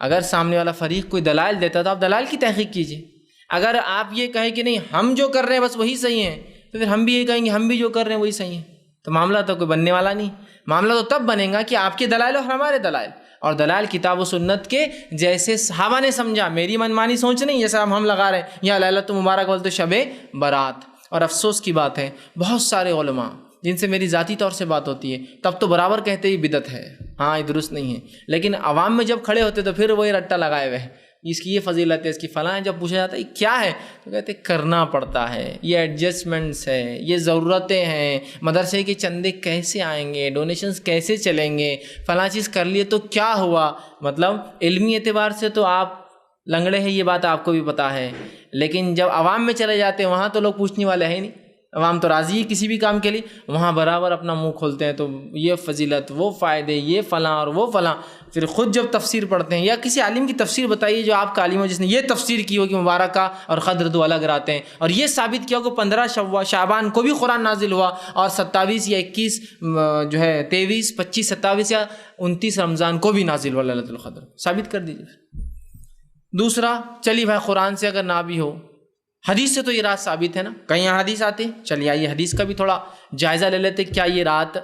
اگر سامنے والا فریق کوئی دلائل دیتا تو آپ دلائل کی تحقیق کیجیے۔ اگر آپ یہ کہیں کہ نہیں ہم جو کر رہے ہیں بس وہی صحیح ہے، تو پھر ہم بھی یہ کہیں گے ہم بھی جو کر رہے ہیں وہی صحیح ہے، تو معاملہ تو کوئی بننے والا نہیں۔ معاملہ تو تب بنے گا کہ آپ کے دلائل اور ہمارے دلائل، اور دلائل کتاب و سنت کے جیسے صحابہ نے سمجھا، میری منمانی سوچ نہیں جیسا ہم لگا رہے ہیں، یا لیلۃ مبارک بولتے شب برات۔ اور افسوس کی بات ہے بہت سارے علماء جن سے میری ذاتی طور سے بات ہوتی ہے تب تو برابر کہتے ہی بدعت ہے، ہاں یہ درست نہیں ہے، لیکن عوام میں جب کھڑے ہوتے تو پھر وہی رٹا لگائے ہوئے، اس کی یہ فضیلت ہے، اس کی فلاں ہے۔ جب پوچھا جاتا ہے کیا ہے تو کہتے کرنا پڑتا ہے، یہ ایڈجسٹمنٹس ہے، یہ ضرورتیں ہیں، مدرسے کے چندے کیسے آئیں گے، ڈونیشنز کیسے چلیں گے، فلاں چیز کر لیے تو کیا ہوا۔ مطلب علمی اعتبار سے تو آپ لنگڑے ہیں، یہ بات آپ کو بھی پتہ ہے، لیکن جب عوام میں چلے جاتے ہیں وہاں تو لوگ پوچھنے والے ہیں نہیں، عوام تو راضی ہے کسی بھی کام کے لیے، وہاں برابر اپنا منہ کھولتے ہیں تو یہ فضیلت، وہ فائدے، یہ فلاں اور وہ فلاں. پھر خود جب تفسیر پڑھتے ہیں یا کسی عالم کی تفسیر بتائیے جو آپ کا عالم ہو جس نے یہ تفسیر کی ہو کہ مبارکہ اور قدر دو الگ راتیں ہیں، اور یہ ثابت کیا ہو کہ 15 شعبان کو بھی قرآن نازل ہوا اور 27 یا 21 جو ہے 23 25 27 یا 29 رمضان کو بھی نازل ہوا ليلۃ القدر، ثابت کر دیجیے. دوسرا چلیے بھائی قرآن سے اگر نہ بھی ہو، حدیث سے تو یہ رات ثابت ہے نا، کہیں حدیث آتے. چلیے آئیے حدیث کا بھی تھوڑا جائزہ لے لیتے. کیا یہ رات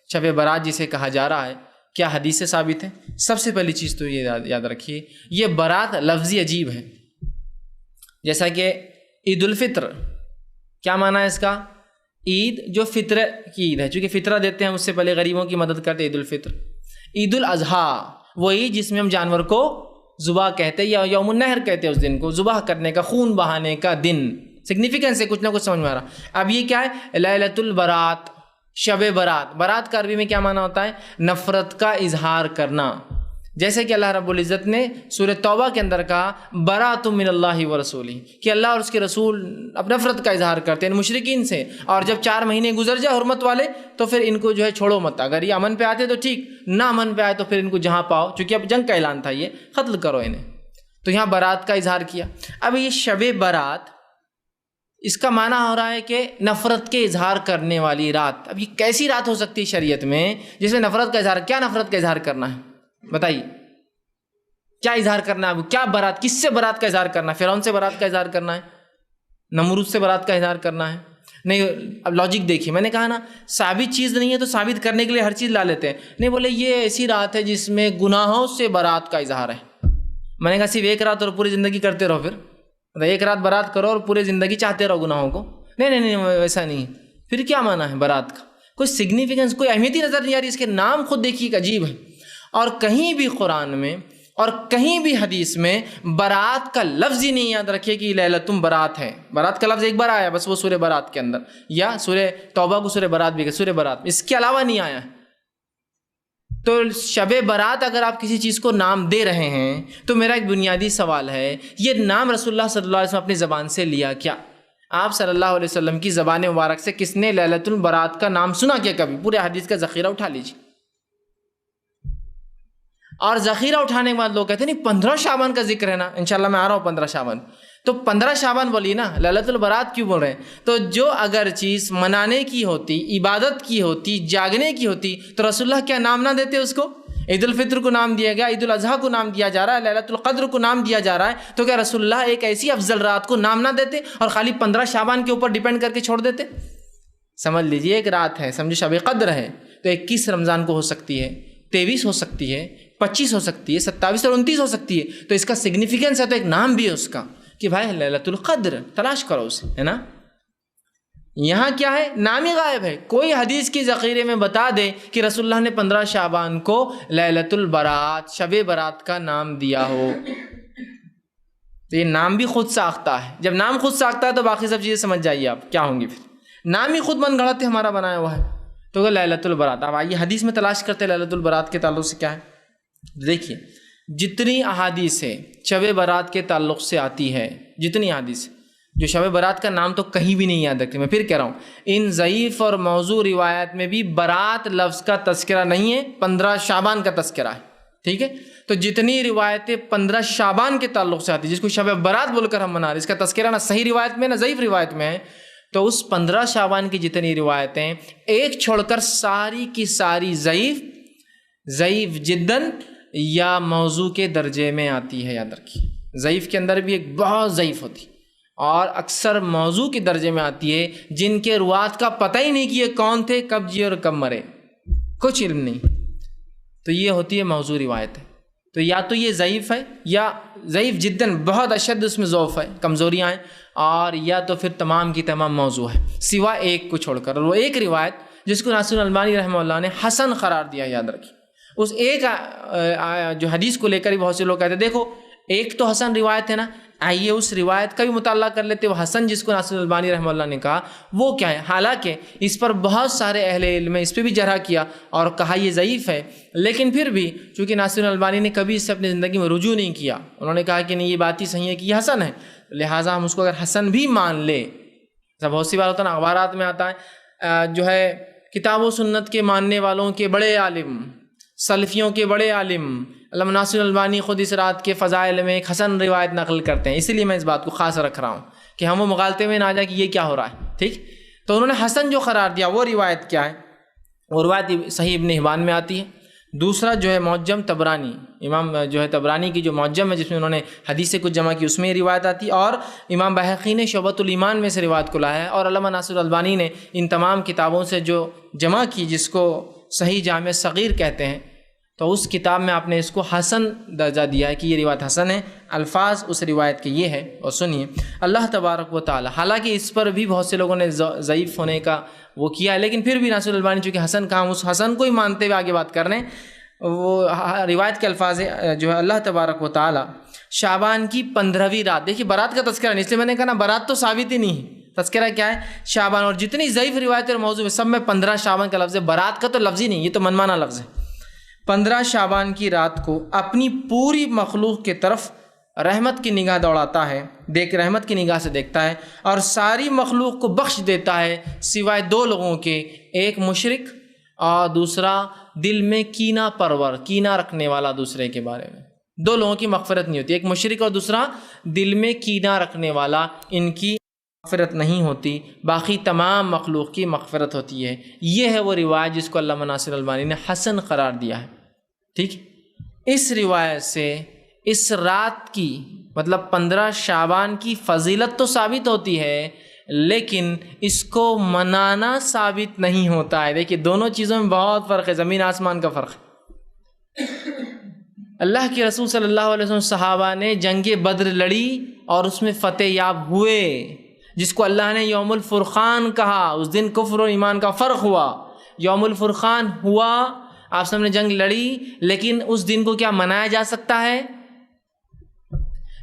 شب برات جسے کہا جا رہا ہے کیا حدیث سے ثابت ہے؟ سب سے پہلی چیز تو یہ یاد رکھیے، یہ برات لفظی عجیب ہے. جیسا کہ عید الفطر، کیا معنی ہے اس کا؟ عید جو فطر کی عید ہے، چونکہ فطرہ دیتے ہیں اس سے پہلے غریبوں کی مدد کرتے، عید الفطر. عید الاضحیٰ وہ عید جس میں ہم جانور کو ذبح کہتے یا یوم النحر کہتے ہیں، اس دن کو ذبح کرنے کا، خون بہانے کا دن. سگنیفیکنس ہے، کچھ نہ کچھ سمجھ میں آ رہا. اب یہ کیا ہے؟ لیلۃ البرات، شب برات. برات کا عربی میں کیا معنی ہوتا ہے؟ نفرت کا اظہار کرنا. جیسے کہ اللہ رب العزت نے سورہ توبہ کے اندر کہا برات من اللہ ورسولہ، کہ اللہ اور اس کے رسول اپنے نفرت کا اظہار کرتے ہیں مشرکین سے، اور جب 4 مہینے گزر جائے حرمت والے تو پھر ان کو جو ہے چھوڑو مت. اگر یہ امن پہ آتے تو ٹھیک، نہ امن پہ آئے تو پھر ان کو جہاں پاؤ، چونکہ اب جنگ کا اعلان تھا، یہ قتل کرو انہیں. تو یہاں برات کا اظہار کیا. اب یہ شب برات، اس کا معنی ہو رہا ہے کہ نفرت کے اظہار کرنے والی رات. اب یہ کیسی رات ہو سکتی ہے شریعت میں جس میں نفرت کا اظہار؟ کیا نفرت کا اظہار کرنا ہے بتائیے؟ کیا اظہار کرنا ہے؟ اب کیا برات، کس سے برات کا اظہار کرنا ہے؟ فرعون سے برات کا اظہار کرنا ہے؟ نمرود سے برات کا اظہار کرنا ہے؟ نہیں. اب لاجک دیکھیے، میں نے کہا نا ثابت چیز نہیں ہے تو ثابت کرنے کے لیے ہر چیز لا لیتے ہیں. نہیں، بولے یہ ایسی رات ہے جس میں گناہوں سے برات کا اظہار ہے. میں نے کہا صرف ایک رات اور پوری زندگی کرتے رہو، پھر ایک رات برات کرو اور پوری زندگی چاہتے رہو گناہوں کو؟ نہیں، ویسا نہیں. پھر کیا معنی ہے برات کا؟ کوئی سگنیفیکنس، کوئی اہمیت ہی نظر نہیں آ رہی. اس کے نام خود دیکھیے کہ عجیب ہے. اور کہیں بھی قرآن میں اور کہیں بھی حدیث میں برات کا لفظ ہی نہیں. یاد رکھیے کہ لیلۃ برات ہے. برات کا لفظ ایک بار آیا بس، وہ سورہ برات کے اندر، یا سورہ توبہ کو سورہ برات بھی کہ سورہ برات، اس کے علاوہ نہیں آیا. تو شب برات اگر آپ کسی چیز کو نام دے رہے ہیں تو میرا ایک بنیادی سوال ہے، یہ نام رسول اللہ صلی اللہ علیہ وسلم اپنی زبان سے لیا کیا؟ آپ صلی اللہ علیہ وسلم کی زبان مبارک سے کس نے لیلۃ البرات کا نام سنا کیا کبھی؟ پورے حدیث کا ذخیرہ اٹھا لیجیے. اور ذخیرہ اٹھانے کے بعد لوگ کہتے ہیں نہیں 15 شعبان کا ذکر ہے نا، انشاءاللہ میں آ رہا ہوں 15 شعبان. تو 15 شعبان بولیے نا، لیلۃ البرات کیوں بول رہے ہیں؟ تو جو اگر چیز منانے کی ہوتی، عبادت کی ہوتی، جاگنے کی ہوتی تو رسول اللہ کیا نام نہ دیتے اس کو؟ عید الفطر کو نام دیا گیا، عید الاضحیٰ کو نام دیا جا رہا ہے، لیلۃ القدر کو نام دیا جا رہا ہے، تو کیا رسول اللہ ایک ایسی افضل رات کو نام نہ دیتے اور خالی 15 شعبان کے اوپر ڈیپینڈ کر کے چھوڑ دیتے؟ سمجھ لیجیے ایک رات ہے، سمجھے شب قدر ہے تو 21 رمضان کو ہو سکتی ہے، 23 ہو سکتی ہے، 25 ہو سکتی ہے، 27 اور 29 ہو سکتی ہے. تو اس کا سگنیفیکنس ہے، تو ایک نام بھی ہے اس کا کہ بھائی لیلۃ القدر، تلاش کرو اسے، ہے نا. یہاں کیا ہے؟ نام ہی غائب ہے. کوئی حدیث کی ذخیرے میں بتا دے کہ رسول اللہ نے 15 شعبان کو لیلۃ البرات، شب برات کا نام دیا ہو. تو یہ نام بھی خود ساختہ ہے. جب نام خود ساختہ ہے تو باقی سب چیزیں سمجھ جائیے آپ کیا ہوں گی. پھر نام ہی خود من گھڑت ہمارا بنایا ہوا ہے. تو لیلۃ البرات، اب آئیے حدیث میں تلاش کرتے لیلۃ البرات کے تعلق سے کیا ہے. دیکھیے جتنی احادیث ہے شب برات کے تعلق سے آتی ہے، جتنی احادیث جو شب برات کا نام تو کہیں بھی نہیں یاد رکھتے. میں پھر کہہ رہا ہوں، ان ضعیف اور موضوع روایت میں بھی برات لفظ کا تذکرہ نہیں ہے، 15 شعبان کا تذکرہ ہے. ٹھیک ہے، تو جتنی روایتیں 15 شعبان کے تعلق سے آتی، جس کو شب برات بول کر ہم منا رہے، اس کا تذکرہ نہ صحیح روایت میں نہ ضعیف روایت میں ہے. تو اس 15 شعبان کی جتنی روایتیں ایک چھوڑ کر ساری کی ساری ضعیف جداً یا موضوع کے درجے میں آتی ہے. یاد رکھیے ضعیف کے اندر بھی ایک بہت ضعیف ہوتی اور اکثر موضوع کے درجے میں آتی ہے، جن کے روات کا پتہ ہی نہیں کہ یہ کون تھے، کب جیے اور کب مرے، کچھ علم نہیں. تو یہ ہوتی ہے موضوع روایت ہے. تو یا تو یہ ضعیف ہے یا ضعیف جداً بہت اشد اس میں ضعف ہے، کمزوریاں ہیں، اور یا تو پھر تمام کی تمام موضوع ہے سوا ایک کو چھوڑ کر. اور وہ ایک روایت جس کو ناصر الالبانی رحمہ اللہ نے حسن قرار دیا. یاد رکھیے اس ایک جو حدیث کو لے کر ہی بہت سے لوگ کہتے ہیں دیکھو ایک تو حسن روایت ہے نا، آئیے اس روایت کا بھی مطالعہ کر لیتے. وہ حسن جس کو ناصر الالبانی رحمہ اللہ نے کہا وہ کیا ہے؟ حالانکہ اس پر بہت سارے اہل علم اس پہ بھی جرح کیا اور کہا یہ ضعیف ہے، لیکن پھر بھی چونکہ ناصر الالبانی نے کبھی اس سے اپنی زندگی میں رجوع نہیں کیا، انہوں نے کہا کہ نہیں یہ بات ہی صحیح ہے کہ یہ حسن ہے، لہٰذا ہم اس کو اگر حسن بھی مان لیں، بہت سی بار ہوتا ہے نا، اخبارات میں آتا ہے جو ہے کتاب و سنت کے ماننے والوں کے بڑے عالم، سلفیوں کے بڑے عالم علامہ ناصر الالبانی خود اس رات کے فضائل میں ایک حسن روایت نقل کرتے ہیں. اسی لیے میں اس بات کو خاص رکھ رہا ہوں کہ ہم وہ مغالطے میں نہ آ جائے کہ یہ کیا ہو رہا ہے. ٹھیک، تو انہوں نے حسن جو قرار دیا وہ روایت کیا ہے؟ وہ روایت صحیح ابن حبان میں آتی ہے. دوسرا جو ہے معجم طبرانی، امام جو ہے طبرانی کی جو معجم ہے جس میں انہوں نے حدیث سے کچھ جمع کی، اس میں یہ روایت آتی ہے. اور امام بہقی نے شعبۃ الایمان میں سے روایت کو لایا ہے. اور علامہ ناصر الالبانی نے ان تمام کتابوں سے جو جمع کی جس کو صحیح جامع صغیر کہتے ہیں، تو اس کتاب میں آپ نے اس کو حسن درجہ دیا ہے کہ یہ روایت حسن ہے. الفاظ اس روایت کے یہ ہے. اور سنیے، اللہ تبارک و تعالی، حالانکہ اس پر بھی بہت سے لوگوں نے ضعیف ہونے کا وہ کیا ہے، لیکن پھر بھی ناصر الالبانی چونکہ حسن کہا، اس حسن کو ہی مانتے ہوئے آگے بات کر رہے ہیں. وہ روایت کے الفاظ جو ہے اللہ تبارک و تعالی شعبان کی 15ویں رات، دیکھیے برات کا تذکرہ نہیں، اس لیے میں نے کہا نا برات تو ثابت ہی نہیں ہے، تذکرہ کیا ہے؟ شعبان. اور جتنی ضعیف روایت اور موضوع ہے سب میں 15 شعبان کا لفظ ہے، برات کا تو لفظ ہی نہیں، یہ تو منمانا لفظ ہے. 15 شعبان کی رات کو اپنی پوری مخلوق کے طرف رحمت کی نگاہ دوڑاتا ہے، رحمت کی نگاہ سے دیکھتا ہے، اور ساری مخلوق کو بخش دیتا ہے سوائے 2 لوگوں کے، ایک مشرک اور دوسرا دل میں کینہ پرور، کینہ رکھنے والا دوسرے کے بارے میں. 2 لوگوں کی مغفرت نہیں ہوتی، ایک مشرک اور دوسرا دل میں کینہ رکھنے والا، ان کی مغفرت نہیں ہوتی، باقی تمام مخلوق کی مغفرت ہوتی ہے. یہ ہے وہ روایت جس کو علامہ ناصر الالبانی نے حسن قرار دیا ہے. ٹھیک، اس روایت سے اس رات کی مطلب 15 شعبان کی فضیلت تو ثابت ہوتی ہے، لیکن اس کو منانا ثابت نہیں ہوتا ہے. دیکھیے دونوں چیزوں میں بہت فرق ہے، زمین آسمان کا فرق ہے. اللہ کے رسول صلی اللہ علیہ وسلم صحابہ نے جنگ بدر لڑی اور اس میں فتح یاب ہوئے، جس کو اللہ نے یوم الفرقان کہا. اس دن کفر و ایمان کا فرق ہوا، یوم الفرقان ہوا، آپ سب نے جنگ لڑی، لیکن اس دن کو کیا منایا جا سکتا ہے؟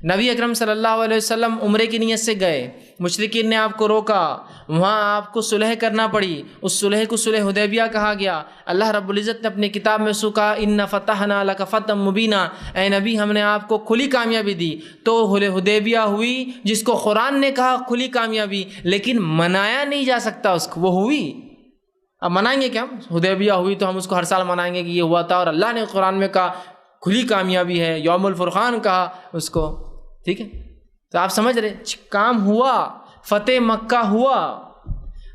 نبی اکرم صلی اللہ علیہ وسلم عمرے کی نیت سے گئے، مشرکین نے آپ کو روکا، وہاں آپ کو صلح کرنا پڑی، اس صلح کو صلح حدیبیہ کہا گیا. اللہ رب العزت نے اپنی کتاب میں کہا ان فتحنا لک فتحا مبینا، اے نبی ہم نے آپ کو کھلی کامیابی دی. تو حدیبیہ ہوئی جس کو قرآن نے کہا کھلی کامیابی، لیکن منایا نہیں جا سکتا اس کو، وہ ہوئی. اب منائیں گے کیا؟ حدیبیہ ہوئی تو ہم اس کو ہر سال منائیں گے کہ یہ ہوا تھا، اور اللہ نے قرآن میں کہا کھلی کامیابی ہے، یوم الفرقان کہا اس کو. ٹھیک ہے، تو آپ سمجھ رہے کام ہوا، فتح مکہ ہوا،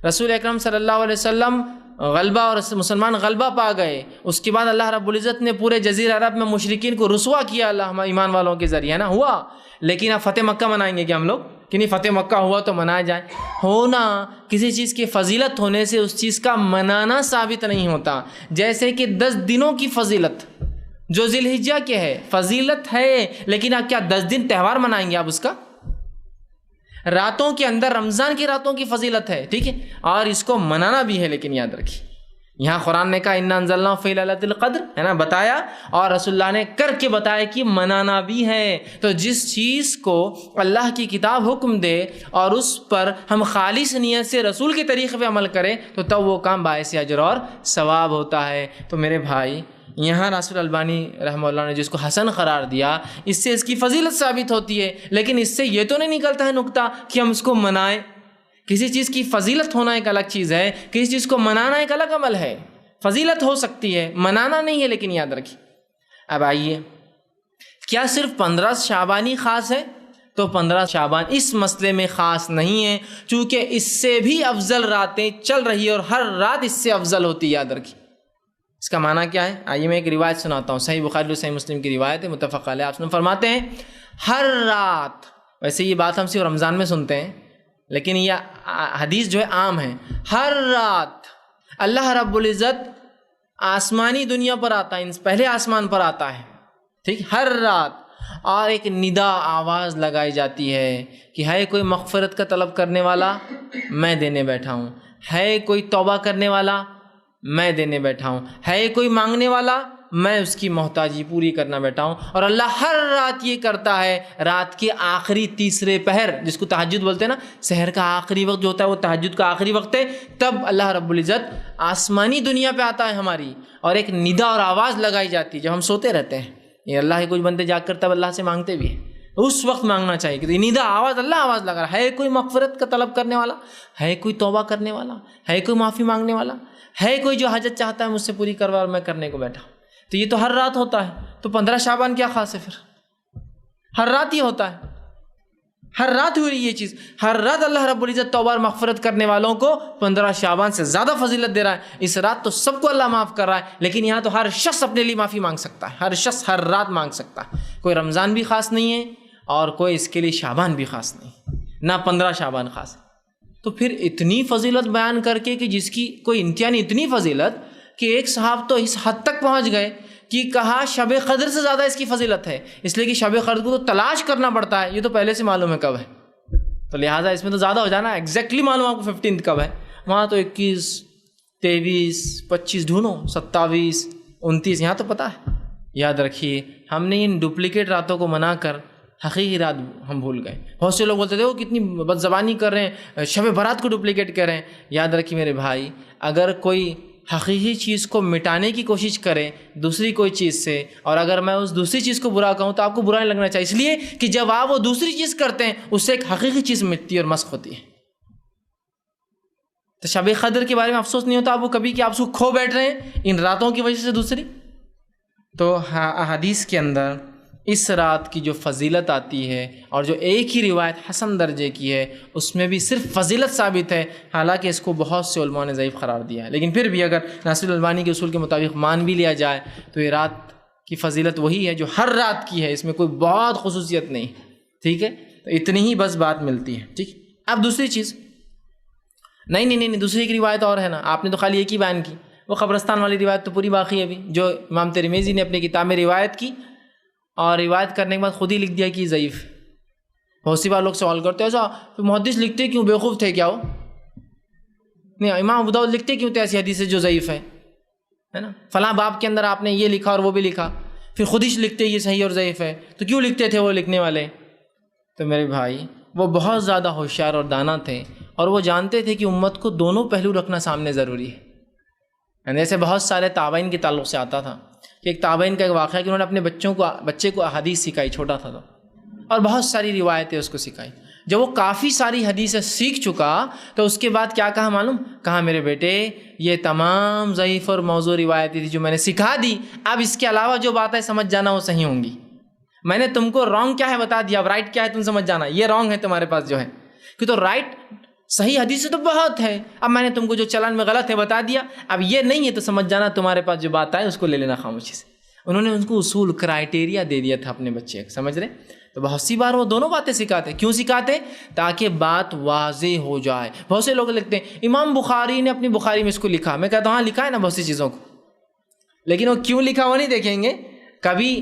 رسول اکرم صلی اللہ علیہ وسلم غلبہ اور مسلمان غلبہ پا گئے. اس کے بعد اللہ رب العزت نے پورے جزیرہ عرب میں مشرکین کو رسوا کیا اللہ ایمان والوں کے ذریعے نا ہوا. لیکن اب فتح مکہ منائیں گے کہ ہم لوگ کہ نہیں فتح مکہ ہوا تو منایا جائے؟ ہونا کسی چیز کی فضیلت ہونے سے اس چیز کا منانا ثابت نہیں ہوتا. جیسے کہ 10 دنوں کی فضیلت جو ذی الحجہ کے ہے فضیلت ہے، لیکن آپ کیا 10 دن تہوار منائیں گے آپ اس کا؟ راتوں کے اندر رمضان کی راتوں کی فضیلت ہے، ٹھیک ہے، اور اس کو منانا بھی ہے. لیکن یاد رکھیے یہاں قرآن نے کہا انا انزلناہ فی لیلۃ القدر ہے نا، بتایا، اور رسول اللہ نے کر کے بتایا کہ منانا بھی ہے. تو جس چیز کو اللہ کی کتاب حکم دے اور اس پر ہم خالص نیت سے رسول کے طریقے پہ عمل کریں تو تب وہ کام باعث اجر اور ثواب ہوتا ہے. تو میرے بھائی یہاں ناصر الالبانی رحمہ اللہ نے جس کو حسن قرار دیا، اس سے اس کی فضیلت ثابت ہوتی ہے، لیکن اس سے یہ تو نہیں نکلتا ہے نقطہ کہ ہم اس کو منائیں. کسی چیز کی فضیلت ہونا ایک الگ چیز ہے، کسی چیز کو منانا ایک الگ عمل ہے. فضیلت ہو سکتی ہے، منانا نہیں ہے. لیکن یاد رکھیے، اب آئیے، کیا صرف 15 شعبانی خاص ہے؟ تو 15 شعبان اس مسئلے میں خاص نہیں ہے، چونکہ اس سے بھی افضل راتیں چل رہی ہے اور ہر رات اس سے افضل ہوتی ہے. یاد رکھیے اس کا معنی کیا ہے. آئیے میں ایک روایت سناتا ہوں، صحیح بخاری اور صحیح مسلم کی روایت ہے، متفق علیہ. آپ فرماتے ہیں ہر رات، ویسے یہ بات ہم صرف رمضان میں سنتے ہیں لیکن یہ حدیث جو ہے عام ہے، ہر رات اللہ رب العزت آسمانی دنیا پر آتا ہے، پہلے آسمان پر آتا ہے، ٹھیک، ہر رات، اور ایک ندا آواز لگائی جاتی ہے کہ ہے کوئی مغفرت کا طلب کرنے والا، میں دینے بیٹھا ہوں. ہے کوئی توبہ کرنے والا، میں دینے بیٹھا ہوں. ہے کوئی مانگنے والا، میں اس کی محتاجی پوری کرنا بیٹھا ہوں. اور اللہ ہر رات یہ کرتا ہے. رات کے آخری تیسرے پہر جس کو تہجد بولتے ہیں نا، سحر کا آخری وقت جو ہوتا ہے وہ تہجد کا آخری وقت ہے، تب اللہ رب العزت آسمانی دنیا پہ آتا ہے ہماری، اور ایک ندا اور آواز لگائی جاتی ہے جب ہم سوتے رہتے ہیں. یہ اللہ کے کچھ بندے جاگ کر تب اللہ سے مانگتے بھی ہیں. اس وقت مانگنا چاہیے کہ ندا آواز اللہ آواز لگا رہا ہے، کوئی مغفرت کا طلب کرنے والا ہے، کوئی توبہ کرنے والا ہے، کوئی معافی مانگنے والا ہے، کوئی جو حاجت چاہتا ہے مجھ سے پوری کروا اور میں کرنے کو بیٹھا. تو یہ تو ہر رات ہوتا ہے، تو 15 شعبان کیا خاص ہے؟ پھر ہر رات ہی ہوتا ہے، ہر رات ہوئی یہ چیز. ہر رات اللہ رب العزت توبہ اور مغفرت کرنے والوں کو 15 شعبان سے زیادہ فضیلت دے رہا ہے. اس رات تو سب کو اللہ معاف کر رہا ہے، لیکن یہاں تو ہر شخص اپنے لیے معافی مانگ سکتا ہے، ہر شخص ہر رات مانگ سکتا ہے. کوئی رمضان بھی خاص نہیں ہے اور کوئی اس کے لیے شعبان بھی خاص نہیں، نہ 15 شعبان خاص ہے. تو پھر اتنی فضیلت بیان کر کے کہ جس کی کوئی انتہا نہیں، اتنی فضیلت کہ ایک صاحب تو اس حد تک پہنچ گئے کہ کہا شب قدر سے زیادہ اس کی فضیلت ہے، اس لیے کہ شب قدر کو تو تلاش کرنا پڑتا ہے، یہ تو پہلے سے معلوم ہے کب ہے، تو لہٰذا اس میں تو زیادہ ہو جانا. ایگزیکٹلی معلوم آپ کو 15 کب ہے، وہاں تو 21 23 25 ڈھونڈو، 27 29، یہاں تو پتہ ہے. یاد رکھیے ہم نے ان ڈپلیکیٹ راتوں کو منا کر حقیقی رات ہم بھول گئے. بہت سے لوگ بولتے تھے وہ کتنی بد زبانی کر رہے ہیں، شب برات کو ڈپلیکیٹ کر رہے ہیں. یاد رکھیے میرے بھائی، اگر کوئی حقیقی چیز کو مٹانے کی کوشش کرے دوسری کوئی چیز سے، اور اگر میں اس دوسری چیز کو برا کہوں تو آپ کو برا نہیں لگنا چاہیے، اس لیے کہ جب آپ وہ دوسری چیز کرتے ہیں اس سے ایک حقیقی چیز مٹتی ہے اور مسخ ہوتی ہے. تو شب قدر کے بارے میں افسوس نہیں ہوتا آپ کو کبھی کہ آپ اس کو کھو بیٹھ رہے ہیں ان راتوں کی وجہ سے دوسری؟ تو احادیث کے اندر اس رات کی جو فضیلت آتی ہے اور جو ایک ہی روایت حسن درجے کی ہے اس میں بھی صرف فضیلت ثابت ہے، حالانکہ اس کو بہت سے علماء نے ضعیف قرار دیا ہے. لیکن پھر بھی اگر ناصر الالبانی کے اصول کے مطابق مان بھی لیا جائے تو یہ رات کی فضیلت وہی ہے جو ہر رات کی ہے، اس میں کوئی بہت خصوصیت نہیں. ٹھیک ہے، تو اتنی ہی بس بات ملتی ہے. ٹھیک، اب دوسری چیز نہیں دوسری ایک روایت اور ہے نا، آپ نے تو خالی ایک ہی بیان کی، وہ قبرستان والی روایت تو پوری باقی ہے ابھی، جو امام ترمذی نے اپنی کتاب میں روایت کی اور روایت کرنے کے بعد خود ہی لکھ دیا کہ ضعیف. بہت سی بار لوگ سوال کرتے ہیں ایسا محدث لکھتے کیوں، بیوقوف تھے کیا وہ؟ نہیں، امام ابو داؤد لکھتے کیوں تھے ایسی حدیث جو ضعیف ہے نا، فلاں باب کے اندر آپ نے یہ لکھا اور وہ بھی لکھا، پھر خود ہی لکھتے یہ صحیح اور ضعیف ہے، تو کیوں لکھتے تھے وہ لکھنے والے؟ تو میرے بھائی وہ بہت زیادہ ہوشیار اور دانا تھے اور وہ جانتے تھے کہ امت کو دونوں پہلو رکھنا سامنے ضروری ہے. جیسے بہت سارے تابعین کے تعلق سے آتا تھا کہ ایک تابعین کا ایک واقعہ کہ انہوں نے اپنے بچے کو احادیث سکھائی، چھوٹا تھا تو، اور بہت ساری روایتیں اس کو سکھائی. جب وہ کافی ساری حدیثیں سیکھ چکا تو اس کے بعد کیا کہا معلوم؟ کہا میرے بیٹے یہ تمام ضعیف اور موضوع روایتیں تھی جو میں نے سکھا دی، اب اس کے علاوہ جو باتیں سمجھ جانا وہ صحیح ہوں گی. میں نے تم کو رانگ کیا ہے بتا دیا، اب رائٹ کیا ہے تم سمجھ جانا، یہ رانگ ہے تمہارے پاس جو ہے، کہ تو رائٹ صحیح حدیث تو بہت ہے، اب میں نے تم کو جو چلان میں غلط ہے بتا دیا، اب یہ نہیں ہے تو سمجھ جانا تمہارے پاس جو بات آئے اس کو لے لینا خاموشی سے. انہوں نے ان کو اصول کرائٹیریا دے دیا تھا اپنے بچے، سمجھ رہے؟ تو بہت سی بار وہ دونوں باتیں سکھاتے. کیوں سکھاتے؟ تاکہ بات واضح ہو جائے. بہت سے لوگ لکھتے ہیں امام بخاری نے اپنی بخاری میں اس کو لکھا، میں کہتا ہوں ہاں لکھا ہے نا بہت سی چیزوں کو، لیکن وہ کیوں لکھا وہ نہیں دیکھیں گے. کبھی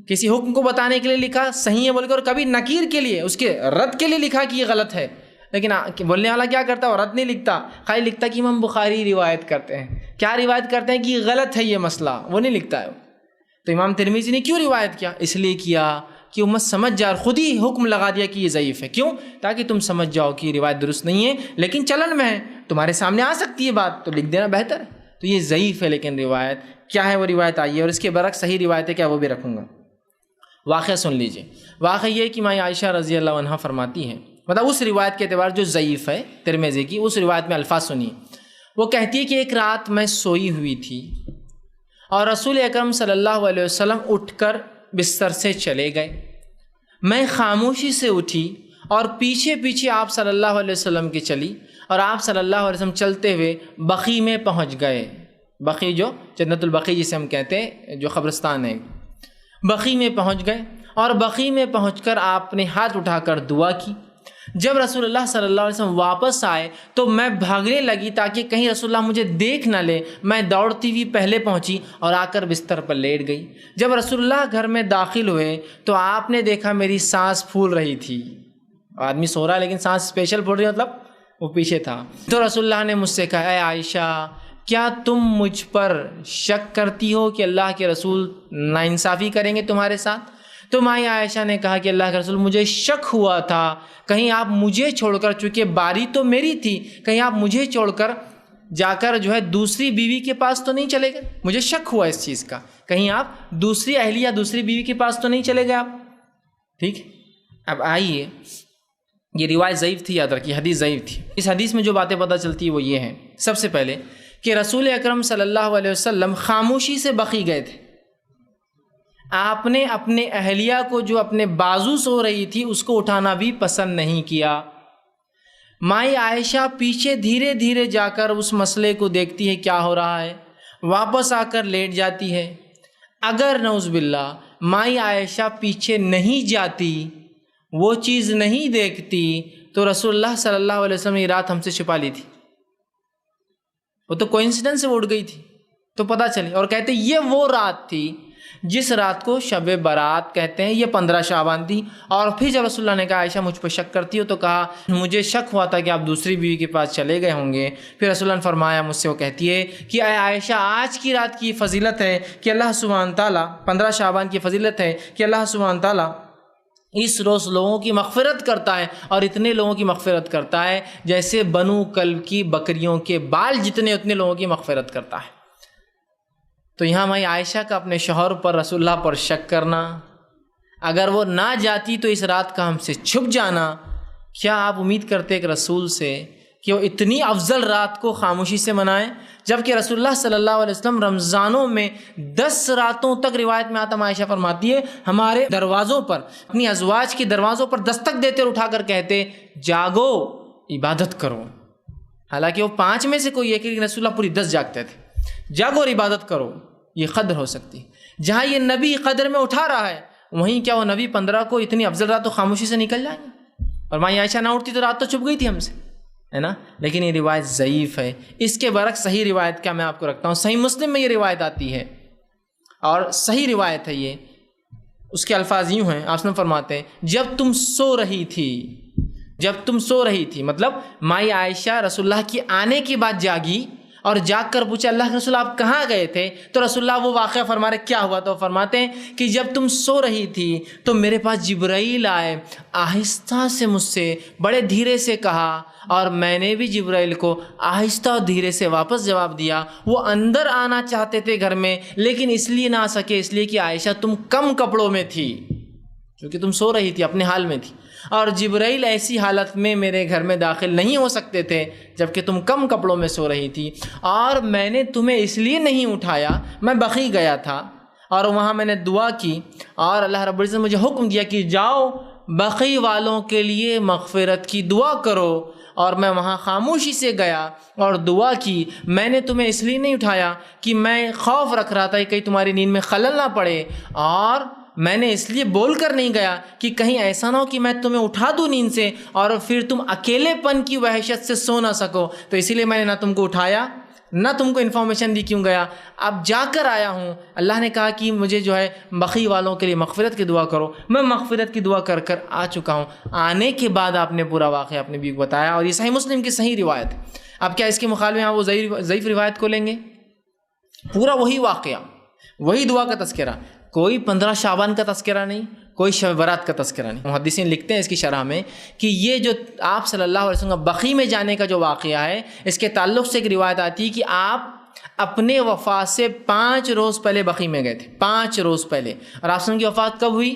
کسی حکم کو بتانے کے لیے لکھا صحیح ہے بول کر، اور کبھی نکیر کے لیے اس کے رد کے لیے لکھا کہ یہ غلط ہے. لیکن بولنے والا کیا کرتا ہے، وہ رد نہیں لکھتا، خالی لکھتا کہ امام بخاری روایت کرتے ہیں. کیا روایت کرتے ہیں کہ یہ غلط ہے یہ مسئلہ، وہ نہیں لکھتا ہے. تو امام ترمذی نے کیوں روایت کیا؟ اس لیے کیا کہ امت سمجھ جائے، خود ہی حکم لگا دیا کہ یہ ضعیف ہے. کیوں؟ تاکہ تم سمجھ جاؤ کہ یہ روایت درست نہیں ہے لیکن چلن میں ہے، تمہارے سامنے آ سکتی ہے بات تو لکھ دینا بہتر ہے. تو یہ ضعیف ہے لیکن روایت کیا ہے، وہ روایت آئی ہے، اور اس کے برعکس صحیح روایت ہے کیا وہ بھی رکھوں گا. واقعہ سن لیجئے. واقعہ یہ کہ ماں عائشہ رضی اللہ عنہا فرماتی ہیں، مطلب اس روایت کے اعتبار جو ضعیف ہے ترمذی کی، اس روایت میں الفاظ سنیے. وہ کہتی ہے کہ ایک رات میں سوئی ہوئی تھی اور رسول اکرم صلی اللہ علیہ وسلم اٹھ کر بستر سے چلے گئے. میں خاموشی سے اٹھی اور پیچھے پیچھے آپ صلی اللہ علیہ وسلم کی چلی، اور آپ صلی اللہ علیہ وسلم چلتے ہوئے بقیع میں پہنچ گئے. بقیع جو جنت البقیع جسے ہم کہتے ہیں، جو قبرستان ہے، بقیع میں پہنچ گئے. اور بقیع میں پہنچ کر آپ نے ہاتھ اٹھا کر دعا کی. جب رسول اللہ صلی اللہ علیہ وسلم واپس آئے تو میں بھاگنے لگی تاکہ کہیں رسول اللہ مجھے دیکھ نہ لے. میں دوڑتی ہوئی پہلے پہنچی اور آ کر بستر پر لیٹ گئی. جب رسول اللہ گھر میں داخل ہوئے تو آپ نے دیکھا میری سانس پھول رہی تھی. آدمی سو رہا ہے لیکن سانس اسپیشل پھول رہی، مطلب وہ پیچھے تھا. تو رسول اللہ نے مجھ سے کہا، اے عائشہ کیا تم مجھ پر شک کرتی ہو کہ اللہ کے رسول ناانصافی کریں گے تمہارے ساتھ؟ تو مائی عائشہ نے کہا کہ اللہ کے رسول مجھے شک ہوا تھا کہیں آپ مجھے چھوڑ کر، چونکہ باری تو میری تھی، کہیں آپ مجھے چھوڑ کر جا کر جو ہے دوسری بیوی کے پاس تو نہیں چلے گئے. مجھے شک ہوا اس چیز کا، کہیں آپ دوسری اہلیہ دوسری بیوی کے پاس تو نہیں چلے گئے آپ. ٹھیک. اب آئیے، یہ روایت ضعیف تھی، یاد رکھیے حدیث ضعیف تھی۔ اس حدیث میں جو باتیں پتہ چلتی وہ یہ ہیں، سب سے پہلے کہ رسول اکرم صلی اللہ علیہ وسلم خاموشی سے بقیع گئے تھے۔ آپ نے اپنے اہلیہ کو جو اپنے بازو سو رہی تھی اس کو اٹھانا بھی پسند نہیں کیا۔ مائی عائشہ پیچھے دھیرے دھیرے جا کر اس مسئلے کو دیکھتی ہے کیا ہو رہا ہے، واپس آ کر لیٹ جاتی ہے۔ اگر نعوذ باللہ مائی عائشہ پیچھے نہیں جاتی، وہ چیز نہیں دیکھتی، تو رسول اللہ صلی اللہ علیہ وسلم نے یہ رات ہم سے چھپا لی تھی۔ وہ تو کوئنسیڈنس سے اٹھ گئی تھی تو پتہ چلی، اور کہتے یہ وہ رات تھی جس رات کو شب برات کہتے ہیں، یہ 15 شعبان تھی۔ اور پھر جب رسول اللہ نے کہا عائشہ مجھ پہ شک کرتی ہو، تو کہا مجھے شک ہوا تھا کہ آپ دوسری بیوی کے پاس چلے گئے ہوں گے۔ پھر رسول اللہ نے فرمایا مجھ سے، وہ کہتی ہے کہ اے عائشہ، آج کی رات کی فضیلت ہے کہ اللہ سبحانہ تعالیٰ، 15 شعبان کی فضیلت ہے کہ اللہ سبحانہ تعالیٰ اس روز لوگوں کی مغفرت کرتا ہے، اور اتنے لوگوں کی مغفرت کرتا ہے جیسے بنو کلب کی بکریوں کے بال جتنے، اتنے لوگوں کی مغفرت کرتا ہے۔ تو یہاں مائی عائشہ کا اپنے شوہر پر، رسول اللہ پر شک کرنا، اگر وہ نہ جاتی تو اس رات کا ہم سے چھپ جانا، کیا آپ امید کرتے ایک رسول سے کہ وہ اتنی افضل رات کو خاموشی سے منائیں؟ جبکہ رسول اللہ صلی اللہ علیہ وسلم رمضانوں میں 10 راتوں تک، روایت میں آتا عائشہ فرماتی ہے، ہمارے دروازوں پر، اپنی ازواج کے دروازوں پر دستک دیتے اور اٹھا کر کہتے جاگو عبادت کرو۔ حالانکہ وہ 5 میں سے کوئی ایک، لیکن رسول اللہ پوری 10 جاگتے تھے۔ جاگو اور عبادت کرو، یہ قدر ہو سکتی ہے۔ جہاں یہ نبی قدر میں اٹھا رہا ہے، وہیں کیا وہ نبی 15 کو اتنی افضل رات تو خاموشی سے نکل جائیں گے؟ اور ماں عائشہ نہ اٹھتی تو رات تو چھپ گئی تھی ہم سے، ہے نا؟ لیکن یہ روایت ضعیف ہے۔ اس کے برعکس صحیح روایت کیا میں آپ کو رکھتا ہوں، صحیح مسلم میں یہ روایت آتی ہے، اور صحیح روایت ہے یہ۔ اس کے الفاظ یوں ہیں، آپ نے فرماتے ہیں جب تم سو رہی تھی، مطلب مائی عائشہ رسول اللہ کی آنے کے بعد جاگی اور جاگ کر پوچھا اللہ کے رسول آپ کہاں گئے تھے؟ تو رسول اللہ وہ واقعہ فرما رہے کیا ہوا، تو فرماتے ہیں کہ جب تم سو رہی تھی تو میرے پاس جبرائیل آئے، آہستہ سے مجھ سے بڑے دھیرے سے کہا، اور میں نے بھی جبرائیل کو آہستہ اور دھیرے سے واپس جواب دیا۔ وہ اندر آنا چاہتے تھے گھر میں، لیکن اس لیے نہ آ سکے، اس لیے کہ عائشہ تم کم کپڑوں میں تھی، کیونکہ تم سو رہی تھی، اپنے حال میں تھی، اور جبرائیل ایسی حالت میں میرے گھر میں داخل نہیں ہو سکتے تھے جبکہ تم کم کپڑوں میں سو رہی تھی، اور میں نے تمہیں اس لیے نہیں اٹھایا، میں بقیع گیا تھا اور وہاں میں نے دعا کی، اور اللہ رب العزت نے مجھے حکم دیا کہ جاؤ بقیع والوں کے لیے مغفرت کی دعا کرو، اور میں وہاں خاموشی سے گیا اور دعا کی۔ میں نے تمہیں اس لیے نہیں اٹھایا کہ میں خوف رکھ رہا تھا کہ کہیں تمہاری نیند میں خلل نہ پڑے، اور میں نے اس لیے بول کر نہیں گیا کہ کہیں ایسا نہ ہو کہ میں تمہیں اٹھا دوں نیند سے اور پھر تم اکیلے پن کی وحشت سے سو نہ سکو، تو اسی لیے میں نے نہ تم کو اٹھایا نہ تم کو انفارمیشن دی کیوں گیا۔ اب جا کر آیا ہوں، اللہ نے کہا کہ مجھے جو ہے بقیع والوں کے لیے مغفرت کی دعا کرو، میں مغفرت کی دعا کر کر آ چکا ہوں۔ آنے کے بعد آپ نے پورا واقعہ اپنے بیوی کو بتایا، اور یہ صحیح مسلم کی صحیح روایت ہے۔ اب کیا اس کے مخالفے میں آپ وہ ضعیف روایت کو لیں گے؟ پورا وہی واقعہ، وہی دعا کا تذکرہ، کوئی 15 شعبان کا تذکرہ نہیں، کوئی شب برات کا تذکرہ نہیں۔ محدثین لکھتے ہیں اس کی شرح میں کہ یہ جو آپ صلی اللہ علیہ وسلم بقیع میں جانے کا جو واقعہ ہے، اس کے تعلق سے ایک روایت آتی ہے کہ آپ اپنے وفات سے 5 روز پہلے بقیع میں گئے تھے، 5 روز پہلے۔ اور آپ کی وفات کب ہوئی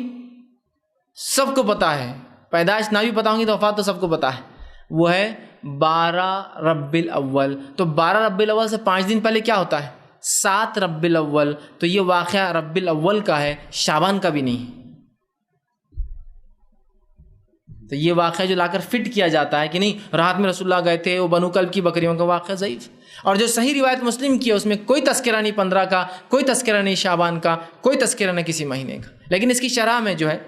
سب کو پتہ ہے، پیدائش نہ بھی پتہ ہوں گی تو وفات تو سب کو پتہ ہے، وہ ہے 12 ربیع الاول۔ تو 12 ربیع الاول سے 5 دن پہلے کیا ہوتا ہے؟ 7 ربیع الاول۔ تو یہ واقعہ ربیع الاول کا ہے، شعبان کا بھی نہیں۔ تو یہ واقعہ جو لا کر فٹ کیا جاتا ہے کہ نہیں رات میں رسول اللہ گئے تھے، وہ بنو کلب کی بکریوں کا واقعہ ضعیف۔ اور جو صحیح روایت مسلم کی ہے اس میں کوئی تذکرہ نہیں 15 کا، کوئی تذکرہ نہیں شعبان کا، کوئی تذکرہ نہیں کسی مہینے کا۔ لیکن اس کی شرح میں جو ہے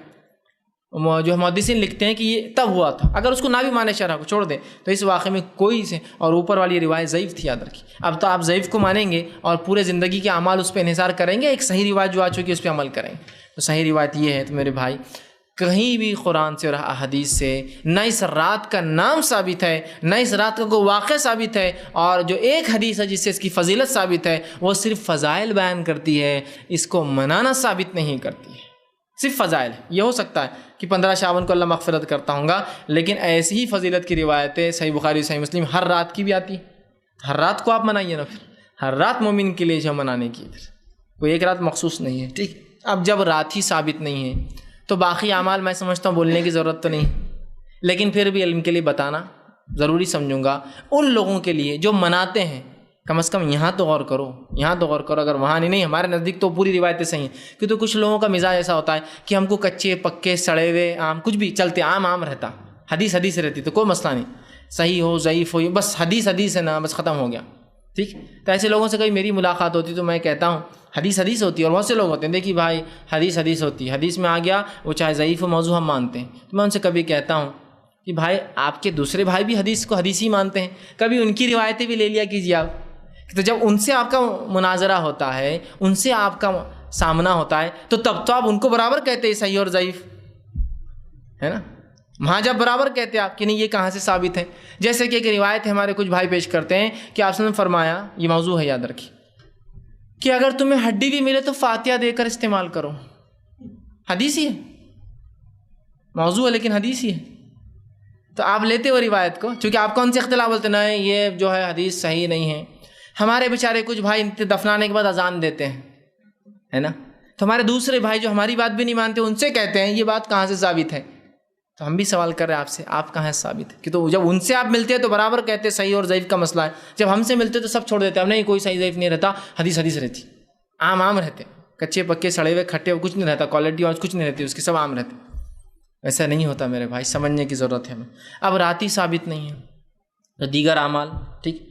جو محدثین لکھتے ہیں کہ یہ تب ہوا تھا، اگر اس کو نہ بھی مانے شرح کو چھوڑ دیں تو اس واقعے میں کوئی سے، اور اوپر والی روایت ضعیف تھی، یاد رکھیے۔ اب تو آپ ضعیف کو مانیں گے اور پورے زندگی کے اعمال اس پہ انحصار کریں گے، ایک صحیح روایت جو آ چکی ہے اس پہ عمل کریں گے۔ تو صحیح روایت یہ ہے تو میرے بھائی، کہیں بھی قرآن سے اور احادیث سے نہ اس رات کا نام ثابت ہے، نہ اس رات کا کوئی واقعہ ثابت ہے، اور جو ایک حدیث ہے جس سے اس کی فضیلت ثابت ہے وہ صرف فضائل بیان کرتی ہے، اس کو منانا ثابت نہیں کرتی ہے، صرف فضائل ہے۔ یہ ہو سکتا ہے کہ 15 شعبان کو اللہ مغفرت کرتا ہوں گا، لیکن ایسی ہی فضیلت کی روایتیں صحیح بخاری صحیح مسلم ہر رات کی بھی آتی ہے۔ ہر رات کو آپ منائیے نا، پھر ہر رات مومن کے لیے جو منانے کی، پھر کوئی ایک رات مخصوص نہیں ہے، ٹھیک۔ اب جب رات ہی ثابت نہیں ہے تو باقی اعمال میں سمجھتا ہوں بولنے کی ضرورت تو نہیں، لیکن پھر بھی علم کے لیے بتانا ضروری سمجھوں گا ان لوگوں کے لیے جو مناتے ہیں، کم از کم یہاں تو غور کرو، یہاں تو غور کرو، اگر وہاں نہیں ہمارے نزدیک تو پوری روایتیں صحیح ہیں، کیونکہ کچھ لوگوں کا مزاج ایسا ہوتا ہے کہ ہم کو کچے پکے سڑے ہوئے آم کچھ بھی چلتے، عام رہتا، حدیث رہتی تو کوئی مسئلہ نہیں، صحیح ہو ضعیف ہو بس حدیث ہے نا، بس ختم ہو گیا، ٹھیک۔ تو ایسے لوگوں سے کبھی میری ملاقات ہوتی تو میں کہتا ہوں حدیث ہوتی ہے، اور بہت سے لوگ ہوتے ہیں دیکھیے بھائی حدیث ہوتی ہے، حدیث میں آ گیا وہ چاہے ضعیف و موضوع ہم مانتے ہیں، تو میں ان سے کبھی کہتا ہوں کہ بھائی آپ کے دوسرے بھائی بھی حدیث کو حدیث ہی مانتے ہیں، کبھی ان کی روایتیں بھی لے لیا کیجیے آپ۔ تو جب ان سے آپ کا مناظرہ ہوتا ہے، ان سے آپ کا سامنا ہوتا ہے، تو تب تو آپ ان کو برابر کہتے ہیں صحیح اور ضعیف، ہے نا۔ وہاں جب برابر کہتے ہیں آپ کہ نہیں یہ کہاں سے ثابت ہے، جیسے کہ ایک روایت ہے ہمارے کچھ بھائی پیش کرتے ہیں کہ آپ نے فرمایا، یہ موضوع ہے یاد رکھیے، کہ اگر تمہیں ہڈی بھی ملے تو فاتحہ دے کر استعمال کرو، حدیث ہی ہے، موضوع ہے لیکن حدیث ہی ہے۔ تو آپ لیتے ہو روایت کو، چونکہ آپ کون سے اختلاف بولتے ہیں، نہیں یہ جو ہے حدیث صحیح نہیں ہے۔ ہمارے بیچارے کچھ بھائی دفنانے کے بعد اذان دیتے ہیں، ہے نا، تو ہمارے دوسرے بھائی جو ہماری بات بھی نہیں مانتے ان سے کہتے ہیں یہ بات کہاں سے ثابت ہے۔ تو ہم بھی سوال کر رہے ہیں آپ سے، آپ کہاں سے ثابت ہے؟ کہ تو جب ان سے آپ ملتے ہیں تو برابر کہتے ہیں صحیح اور ضعیف کا مسئلہ ہے، جب ہم سے ملتے تو سب چھوڑ دیتے ہیں، نہیں کوئی صحیح ضعیف نہیں رہتا، حدیث رہتی، عام رہتے، کچے پکے سڑے ہوئے کھٹے ہوئے کچھ نہیں رہتا، کوالٹی اور کچھ نہیں رہتی اس کی، سب عام رہتے۔ ایسا نہیں ہوتا میرے بھائی، سمجھنے کی ضرورت ہے ہمیں۔ اب راتی ثابت نہیں ہے تو دیگر اعمال، ٹھیک۔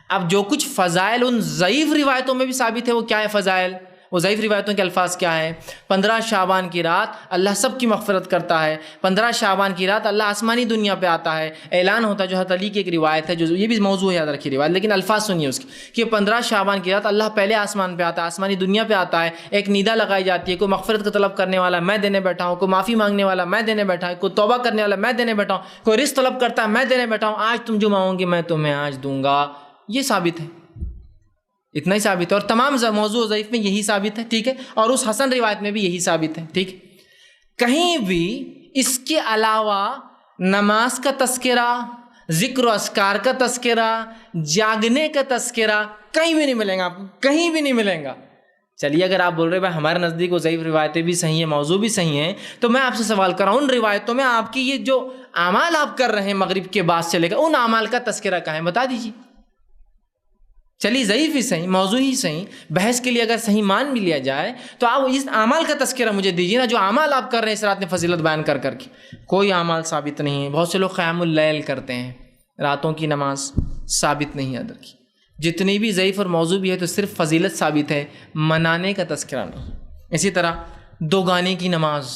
اب جو کچھ فضائل ان ضعیف روایتوں میں بھی ثابت ہے، وہ کیا ہے فضائل؟ وہ ضعیف روایتوں کے الفاظ کیا ہے؟ 15 شعبان کی رات اللہ سب کی مغفرت کرتا ہے، 15 شعبان کی رات اللہ آسمانی دنیا پہ آتا ہے، اعلان ہوتا ہے، جو حضرت علی کی ایک روایت ہے، جو یہ بھی موضوع ہے یاد رکھیے روایت، لیکن الفاظ سنیے اس کی، کہ 15 شعبان کی رات اللہ پہلے آسمان پہ آتا ہے، آسمانی دنیا پہ آتا ہے، ایک ندا لگائی جاتی ہے، کوئی مغفرت کا طلب کرنے والا میں دینے بیٹھا ہوں، کوئی معافی مانگنے والا میں دینے بیٹھا ہوں، کوئی توبہ کرنے والا میں دینے بیٹھا ہوں، کوئی رزق طلب کرتا ہے میں دینے بیٹھا ہوں، آج تم جو مانگو گے میں تمہیں آج دوں گا۔ یہ ثابت ہے، اتنا ہی ثابت ہے، اور تمام موضوع ضعیف میں یہی ثابت ہے، ٹھیک ہے، اور اس حسن روایت میں بھی یہی ثابت ہے، ٹھیک۔ کہیں بھی اس کے علاوہ نماز کا تذکرہ، ذکر و اذکار کا تذکرہ، جاگنے کا تذکرہ کہیں بھی نہیں ملے گا آپ کو، کہیں بھی نہیں ملے گا۔ چلیے اگر آپ بول رہے بھائی ہمارے نزدیک وہ ضعیف روایتیں بھی صحیح ہیں، موضوع بھی صحیح ہیں، تو میں آپ سے سوال کر رہا ہوں ان روایتوں میں آپ کی یہ جو اعمال آپ کر رہے ہیں مغرب کے بعد سے لے کر، ان اعمال کا تذکرہ کہاں ہے بتا دیجیے۔ چلیے ضعیف ہی صحیح، موضوع ہی صحیح، بحث کے لیے اگر صحیح مان بھی لیا جائے تو آپ اس اعمال کا تذکرہ مجھے دیجیے نا، جو اعمال آپ کر رہے ہیں اس رات میں فضیلت بیان کر کے۔ کوئی اعمال ثابت نہیں ہے۔ بہت سے لوگ قیام اللیل کرتے ہیں، راتوں کی نماز ثابت نہیں یاد رکھی۔ جتنی بھی ضعیف اور موضوع بھی ہے تو صرف فضیلت ثابت ہے، منانے کا تذکرہ نہیں۔ اسی طرح دو گانے کی نماز،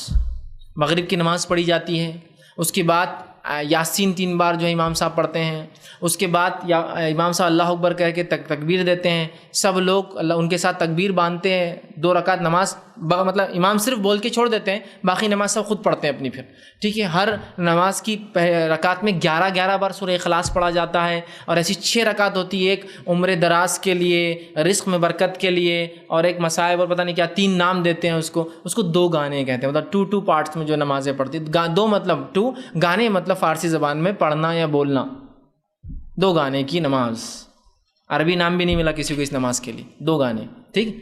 مغرب کی نماز پڑھی جاتی ہے، اس کے بعد یاسین 3 بار جو ہے امام صاحب پڑھتے ہیں، اس کے بعد امام صاحب اللہ اکبر کہہ کے تکبیر دیتے ہیں، سب لوگ ان کے ساتھ تکبیر باندھتے ہیں، 2 رکعت نماز مطلب امام صرف بول کے چھوڑ دیتے ہیں، باقی نماز سب خود پڑھتے ہیں اپنی پھر، ٹھیک ہے۔ ہر نماز کی رکعت میں 11 بار سورہ اخلاص پڑھا جاتا ہے، اور ایسی 6 رکعت ہوتی ہے، ایک عمر دراز کے لیے، رزق میں برکت کے لیے، اور ایک مصائب اور پتہ نہیں کیا 3 نام دیتے ہیں اس کو 2 گانے کہتے ہیں، مطلب 2 پارٹس میں جو نمازیں پڑھتی، 2 مطلب 2 گانے، مطلب فارسی زبان میں پڑھنا یا بولنا، 2 گانے کی نماز، عربی نام بھی نہیں ملا کسی کو اس نماز کے لیے، 2 گانے، ٹھیک۔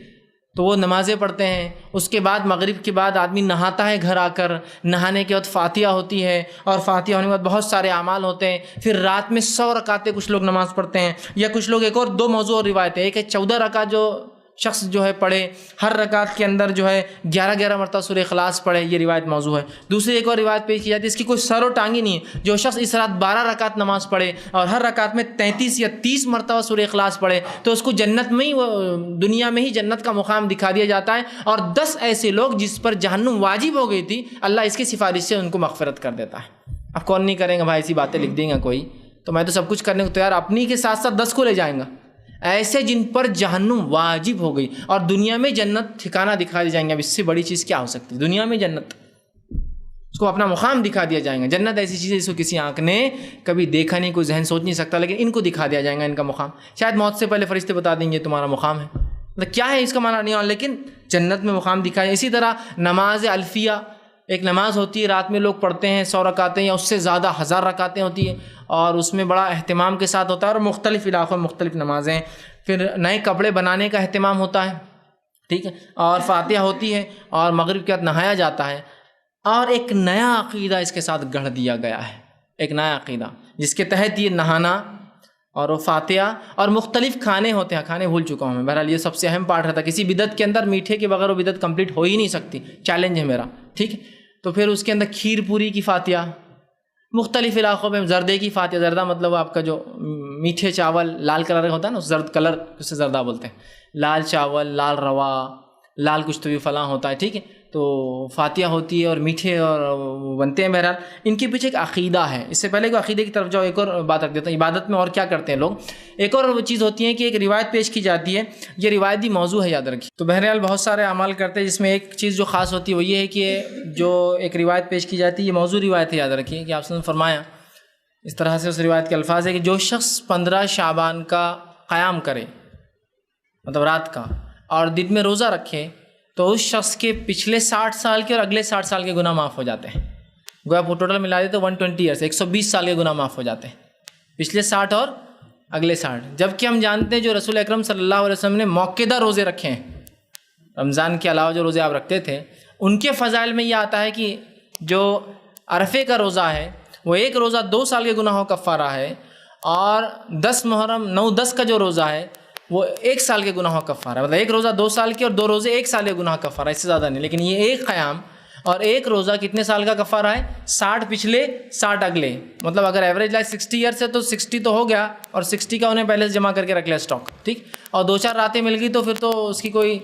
تو وہ نمازیں پڑھتے ہیں، اس کے بعد مغرب کے بعد آدمی نہاتا ہے گھر آ کر، نہانے کے بعد فاتحہ ہوتی ہے، اور فاتحہ ہونے کے بعد بہت سارے اعمال ہوتے ہیں، پھر رات میں 100 رکعتیں کچھ لوگ نماز پڑھتے ہیں، یا کچھ لوگ ایک اور 2 موضوع اور روایتیں، ایک ہے 14 رکعت جو شخص جو ہے پڑھے، ہر رکعت کے اندر جو ہے 11 مرتبہ سورہ اخلاص پڑھے، یہ روایت موضوع ہے۔ دوسری ایک اور روایت پیش کی جاتی ہے، اس کی کوئی سر و ٹانگ ہی نہیں ہے، جو شخص اس رات 12 رکعت نماز پڑھے اور ہر رکعت میں 33 یا 30 مرتبہ سورہ اخلاص پڑھے تو اس کو جنت میں ہی، دنیا میں ہی جنت کا مقام دکھا دیا جاتا ہے، اور 10 ایسے لوگ جس پر جہنم واجب ہو گئی تھی اللہ اس کی سفارش سے ان کو مغفرت کر دیتا ہے۔ اب کون نہیں کریں گا بھائی، ایسی باتیں لکھ دیں گا کوئی، تو میں تو سب کچھ کرنے کو تیار، اپنی کے ساتھ ساتھ 10 کو لے جائیں گا، ایسے جن پر جہنم واجب ہو گئی اور دنیا میں جنت ٹھکانہ دکھا دی جائیں گے۔ اب اس سے بڑی چیز کیا ہو سکتی ہے؟ دنیا میں جنت، اس کو اپنا مقام دکھا دیا جائے گا۔ جنت ایسی چیز ہے جس کو کسی آنکھ نے کبھی دیکھا نہیں، کوئی ذہن سوچ نہیں سکتا، لیکن ان کو دکھا دیا جائے گا ان کا مقام۔ شاید موت سے پہلے فرشتے بتا دیں گے تمہارا مقام ہے، مطلب کیا ہے اس کا معنی نہیں، لیکن جنت میں مقام دکھایا۔ اسی طرح نماز الفیہ، ایک نماز ہوتی ہے رات میں لوگ پڑھتے ہیں، 100 رکعتیں یا اس سے زیادہ 1000 رکعتیں ہوتی ہیں، اور اس میں بڑا اہتمام کے ساتھ ہوتا ہے، اور مختلف علاقوں میں مختلف نمازیں، پھر نئے کپڑے بنانے کا اہتمام ہوتا ہے، ٹھیک ہے، اور فاتحہ ہوتی ہے، اور مغرب کے بعد نہایا جاتا ہے۔ اور ایک نیا عقیدہ اس کے ساتھ گڑھ دیا گیا ہے، ایک نیا عقیدہ جس کے تحت یہ نہانا اور وہ فاتحہ اور مختلف کھانے ہوتے ہیں، کھانے بھول چکا ہوں میں، بہرحال یہ سب سے اہم پارٹ رہتا ہے، کسی بدعت کے اندر میٹھے کے بغیر وہ بدعت کمپلیٹ ہو ہی نہیں سکتی، چیلنج ہے میرا، ٹھیک ہے؟ تو پھر اس کے اندر کھیر پوری کی فاتحہ، مختلف علاقوں میں زردے کی فاتحہ، زردہ مطلب آپ کا جو میٹھے چاول لال کلر کا ہوتا ہے نا، زرد کلر اسے زردہ بولتے ہیں، لال چاول، لال روا، لال کچھ تو بھی فلاں ہوتا ہے، ٹھیک ہے؟ تو فاتحہ ہوتی ہے اور میٹھے اور بنتے ہیں، بہرحال ان کے پیچھے ایک عقیدہ ہے۔ اس سے پہلے کہ عقیدے کی طرف جاؤ ایک اور بات رکھ دیتا ہوں، عبادت میں اور کیا کرتے ہیں لوگ، ایک اور وہ چیز ہوتی ہے کہ ایک روایت پیش کی جاتی ہے، یہ روایتی موضوع ہے، یاد رکھیے۔ تو بہرحال بہت سارے اعمال کرتے ہیں جس میں ایک چیز جو خاص ہوتی ہے وہ یہ ہے کہ جو ایک روایت پیش کی جاتی ہے یہ موضوع روایت ہے، یاد رکھیے کہ آپ نے فرمایا اس طرح سے اس روایت کے الفاظ ہے کہ جو شخص 15 شعبان کا قیام کرے، مطلب رات کا، اور دن میں روزہ رکھے تو اس شخص کے پچھلے 60 سال کے اور اگلے 60 سال کے گناہ معاف ہو جاتے ہیں۔ گویا وہ ٹوٹل ملا دے تو 120 ایئرس، 120 سال کے گناہ معاف ہو جاتے ہیں، پچھلے 60 اور اگلے 60۔ جبکہ ہم جانتے ہیں جو رسول اکرم صلی اللہ علیہ وسلم نے موقعہ روزے رکھے ہیں، رمضان کے علاوہ جو روزے آپ رکھتے تھے، ان کے فضائل میں یہ آتا ہے کہ جو عرفے کا روزہ ہے وہ ایک روزہ 2 سال کے گناہوں کا کفارہ ہے، اور 10 محرم 9-10 کا جو روزہ ہے وہ 1 سال کے گناہوں کا کفارہ ہے، مطلب ایک روزہ 2 سال کے اور 2 روزے 1 سال کے گناہ کا کفارہ، اس سے زیادہ نہیں۔ لیکن یہ ایک قیام اور ایک روزہ کتنے سال کا کفارہ ہے؟ 60 پچھلے 60 اگلے، مطلب اگر ایوریج لائف 60 ایئرس ہے تو 60 تو ہو گیا، اور 60 کا انہیں پہلے سے جمع کر کے رکھ لیا اسٹاک، ٹھیک، اور 2-4 راتیں مل گئی تو پھر تو اس کی کوئی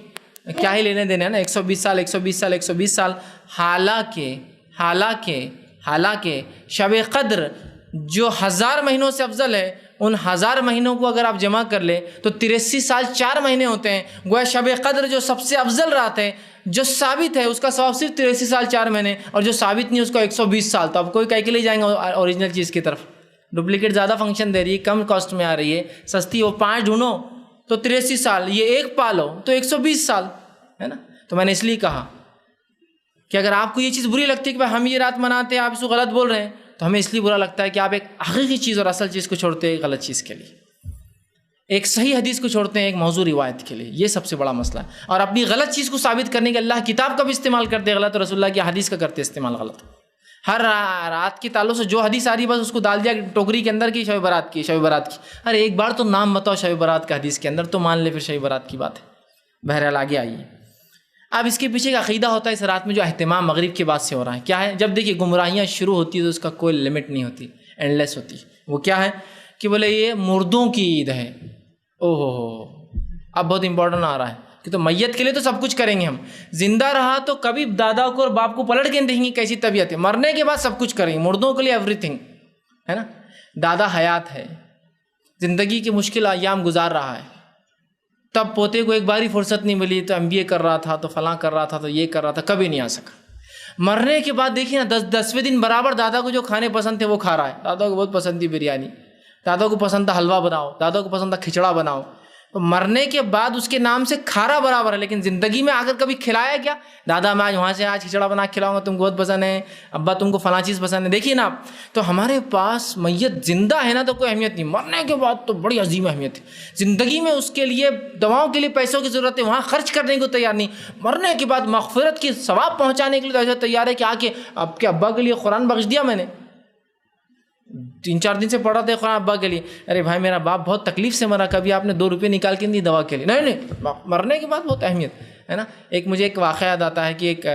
کیا ہی لینے دینے ہیں نا، 120 سال 120 سال 120 سال۔ حالانکہ شب قدر جو 1000 مہینوں سے افضل ہے، ان 1000 مہینوں کو اگر آپ جمع کر لیں تو 83 سال 4 مہینے ہوتے ہیں۔ گویا شب قدر جو سب سے افضل رات ہے، جو ثابت ہے، اس کا ثواب صرف 83 سال 4 مہینے، اور جو ثابت نہیں اس کو 120 سال۔ تو اب کوئی کہہ کے لے جائیں گے اوریجنل چیز کی طرف، ڈپلیکیٹ زیادہ فنکشن دے رہی ہے، کم کاسٹ میں آ رہی ہے، سستی، وہ 5 ڈھونڈو تو 83 سال، یہ ایک پالو تو 120 سال ہے نا۔ تو میں نے اس لیے کہا کہ اگر آپ کو یہ چیز بری لگتی ہے کہ بھائی ہم یہ رات مناتے ہیں، آپ اس کو غلط بول رہے ہیں، تو ہمیں اس لیے برا لگتا ہے کہ آپ ایک حقیقی چیز اور اصل چیز کو چھوڑتے ہیں غلط چیز کے لیے، ایک صحیح حدیث کو چھوڑتے ہیں ایک موضوع روایت کے لیے، یہ سب سے بڑا مسئلہ ہے۔ اور اپنی غلط چیز کو ثابت کرنے کے اللہ کتاب کا بھی استعمال کرتے غلط، اور رسول اللہ کی حدیث کا کرتے استعمال غلط۔ ہر رات کی تعلق سے جو حدیث آ رہی بس اس کو ڈال دیا ٹوکری کے اندر کی شب برات کی، شب برات کی، ارے ایک بار تو نام بتاؤ شب برات کا حدیث کے اندر، تو مان لے پھر شب برات کی بات ہے۔ بہرحال آگے آئیے، اب اس کے پیچھے ایک عقیدہ ہوتا ہے اس رات میں جو اہتمام مغرب کے بعد سے ہو رہا ہے، کیا ہے؟ جب دیکھیے گمراہیاں شروع ہوتی ہے تو اس کا کوئی لمٹ نہیں ہوتی، اینڈ لیس ہوتی۔ وہ کیا ہے کہ بولے یہ مردوں کی عید ہے، او ہو اب بہت امپورٹنٹ آ رہا ہے کہ تو میت کے لیے تو سب کچھ کریں گے ہم، زندہ رہا تو کبھی دادا کو اور باپ کو پلٹ کے دیکھیں گے کیسی طبیعت ہے، مرنے کے بعد سب کچھ کریں گے، مردوں کے لیے ایوری تھنگ ہے نا۔ دادا حیات ہے، زندگی کے مشکل ایام گزار رہا ہے، تب پوتے کو ایک باری فرصت نہیں ملی تو MBA کر رہا تھا، تو فلاں کر رہا تھا، تو یہ کر رہا تھا، کبھی نہیں آ سکا۔ مرنے کے بعد دیکھیے نا 10ویں دن برابر دادا کو جو کھانے پسند تھے وہ کھا رہا ہے، دادا کو بہت پسند تھی بریانی، دادا کو پسند تھا حلوہ بناؤ، دادا کو پسند تھا کھچڑا بناؤ، تو مرنے کے بعد اس کے نام سے کھارا برابر ہے، لیکن زندگی میں آ کر کبھی کھلایا کیا؟ دادا میں آج وہاں سے آج کھچڑا بنا کے کھلاؤں گا، تم کو بہت پسند ہے، ابا تم کو فلاں چیز پسند ہے۔ دیکھیے نا، تو ہمارے پاس میت زندہ ہے نا تو کوئی اہمیت نہیں، مرنے کے بعد تو بڑی عظیم اہمیت ہے۔ زندگی میں اس کے لیے دواؤں کے لیے پیسوں کی ضرورت ہے، وہاں خرچ کرنے کو تیار نہیں، مرنے کے بعد مغفرت کی ثواب پہنچانے کے لیے ایسا تیار ہے کہ آ کے آپ کے ابا کے لیے قرآن بخش دیا میں نے، 3-4 دن سے پڑھا تھا قرآن ابا کے لیے، ارے بھائی میرا باپ بہت تکلیف سے مرا، کبھی آپ نے 2 روپے نکال کے نہیں دوا کے لیے، نہیں، مرنے کے بعد بہت اہمیت ہے نا۔ مجھے ایک واقعہ یاد آتا ہے کہ ایک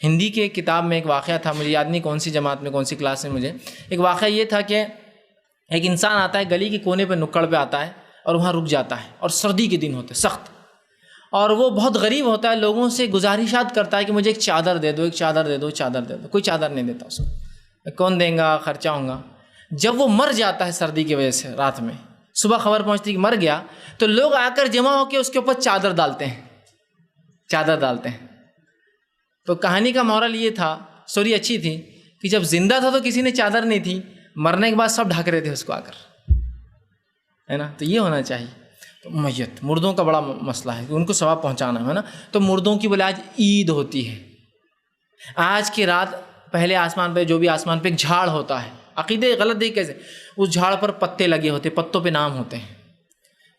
ہندی کے کتاب میں ایک واقعہ تھا، مجھے یاد نہیں کون سی جماعت میں کون سی کلاس میں، مجھے ایک واقعہ یہ تھا کہ ایک انسان آتا ہے گلی کے کونے پہ نکڑ پہ آتا ہے اور وہاں رک جاتا ہے، اور سردی کے دن ہوتے سخت، اور وہ بہت غریب ہوتا ہے، لوگوں سے گزارشات کرتا ہے کہ مجھے ایک چادر دے دو، ایک چادر دے دو، چادر دے دو، کوئی چادر نہیں دیتا اس کو، کون دیں گا، خرچہ ہوگا۔ جب وہ مر جاتا ہے سردی کی وجہ سے رات میں، صبح خبر پہنچتی کہ مر گیا، تو لوگ آ کر جمع ہو کے اس کے اوپر چادر ڈالتے ہیں۔ تو کہانی کا مورل یہ تھا، سٹوری اچھی تھی کہ جب زندہ تھا تو کسی نے چادر نہیں تھی، مرنے کے بعد سب ڈھک رہے تھے اس کو آ کر، ہے نا۔ تو یہ ہونا چاہیے۔ تو میت مردوں کا بڑا مسئلہ ہے کہ ان کو ثواب پہنچانا ہے نا۔ تو مردوں کی بولے آج عید ہوتی ہے، آج کی رات پہلے آسمان پہ جو بھی آسمان پہ ایک جھاڑ ہوتا ہے، عقیدے غلط دیکھ کیسے، اس جھاڑ پر پتے لگے ہوتے، پتوں پہ نام ہوتے ہیں،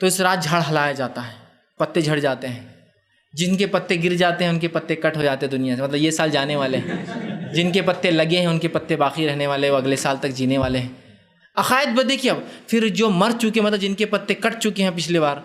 تو اس رات جھاڑ ہلایا جاتا ہے، پتے جھڑ جاتے ہیں، جن کے پتے گر جاتے ہیں ان کے پتے کٹ ہو جاتے ہیں دنیا سے، مطلب یہ سال جانے والے ہیں، جن کے پتے لگے ہیں ان کے پتے باقی رہنے والے، وہ اگلے سال تک جینے والے ہیں۔ عقائد بد دیکھیے اب پھر جو مر چکے، مطلب جن کے پتے کٹ چکے ہیں پچھلی بار،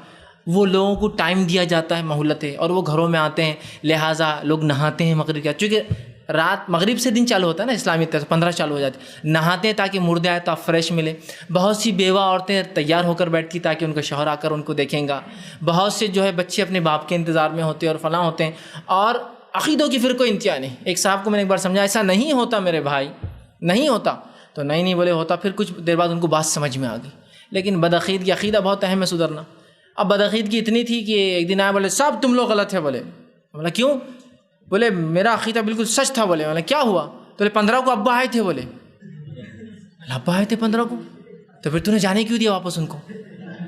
وہ لوگوں کو ٹائم دیا جاتا ہے، مہلت ہے، اور وہ گھروں میں آتے ہیں، لہٰذا لوگ نہاتے ہیں مغرب کے، چونکہ رات مغرب سے دن چالو ہوتا ہے نا اسلامی طرح 15 چالو ہو جاتے، نہاتے ہیں تاکہ مردے آئے تو آپ فریش ملے۔ بہت سی بیوہ عورتیں تیار ہو کر بیٹھتی تاکہ ان کا شوہر آ کر ان کو دیکھیں گا، بہت سے جو ہے بچے اپنے باپ کے انتظار میں ہوتے ہیں اور فلاں ہوتے ہیں، اور عقیدوں کی پھر کوئی انتہا نہیں۔ ایک صاحب کو میں نے ایک بار سمجھا ایسا نہیں ہوتا میرے بھائی، نہیں ہوتا، تو نہیں بولے ہوتا، پھر کچھ دیر بعد ان کو بات سمجھ میں آ گئی۔ لیکن بدعقید کی عقیدہ بہت اہم ہے سدھرنا۔ اب بدعقید کی اتنی تھی کہ ایک دن آیا بولے صاحب تم لوگ غلط ہے، بولے کیوں؟ بولے میرا عقیدہ بالکل سچ تھا۔ بولے کیا ہوا؟ تو بولے 15 کو ابا آئے تھے۔ بولے ابا آئے تھے 15 کو، تو پھر تو نے جانے کیوں دیا واپس ان کو؟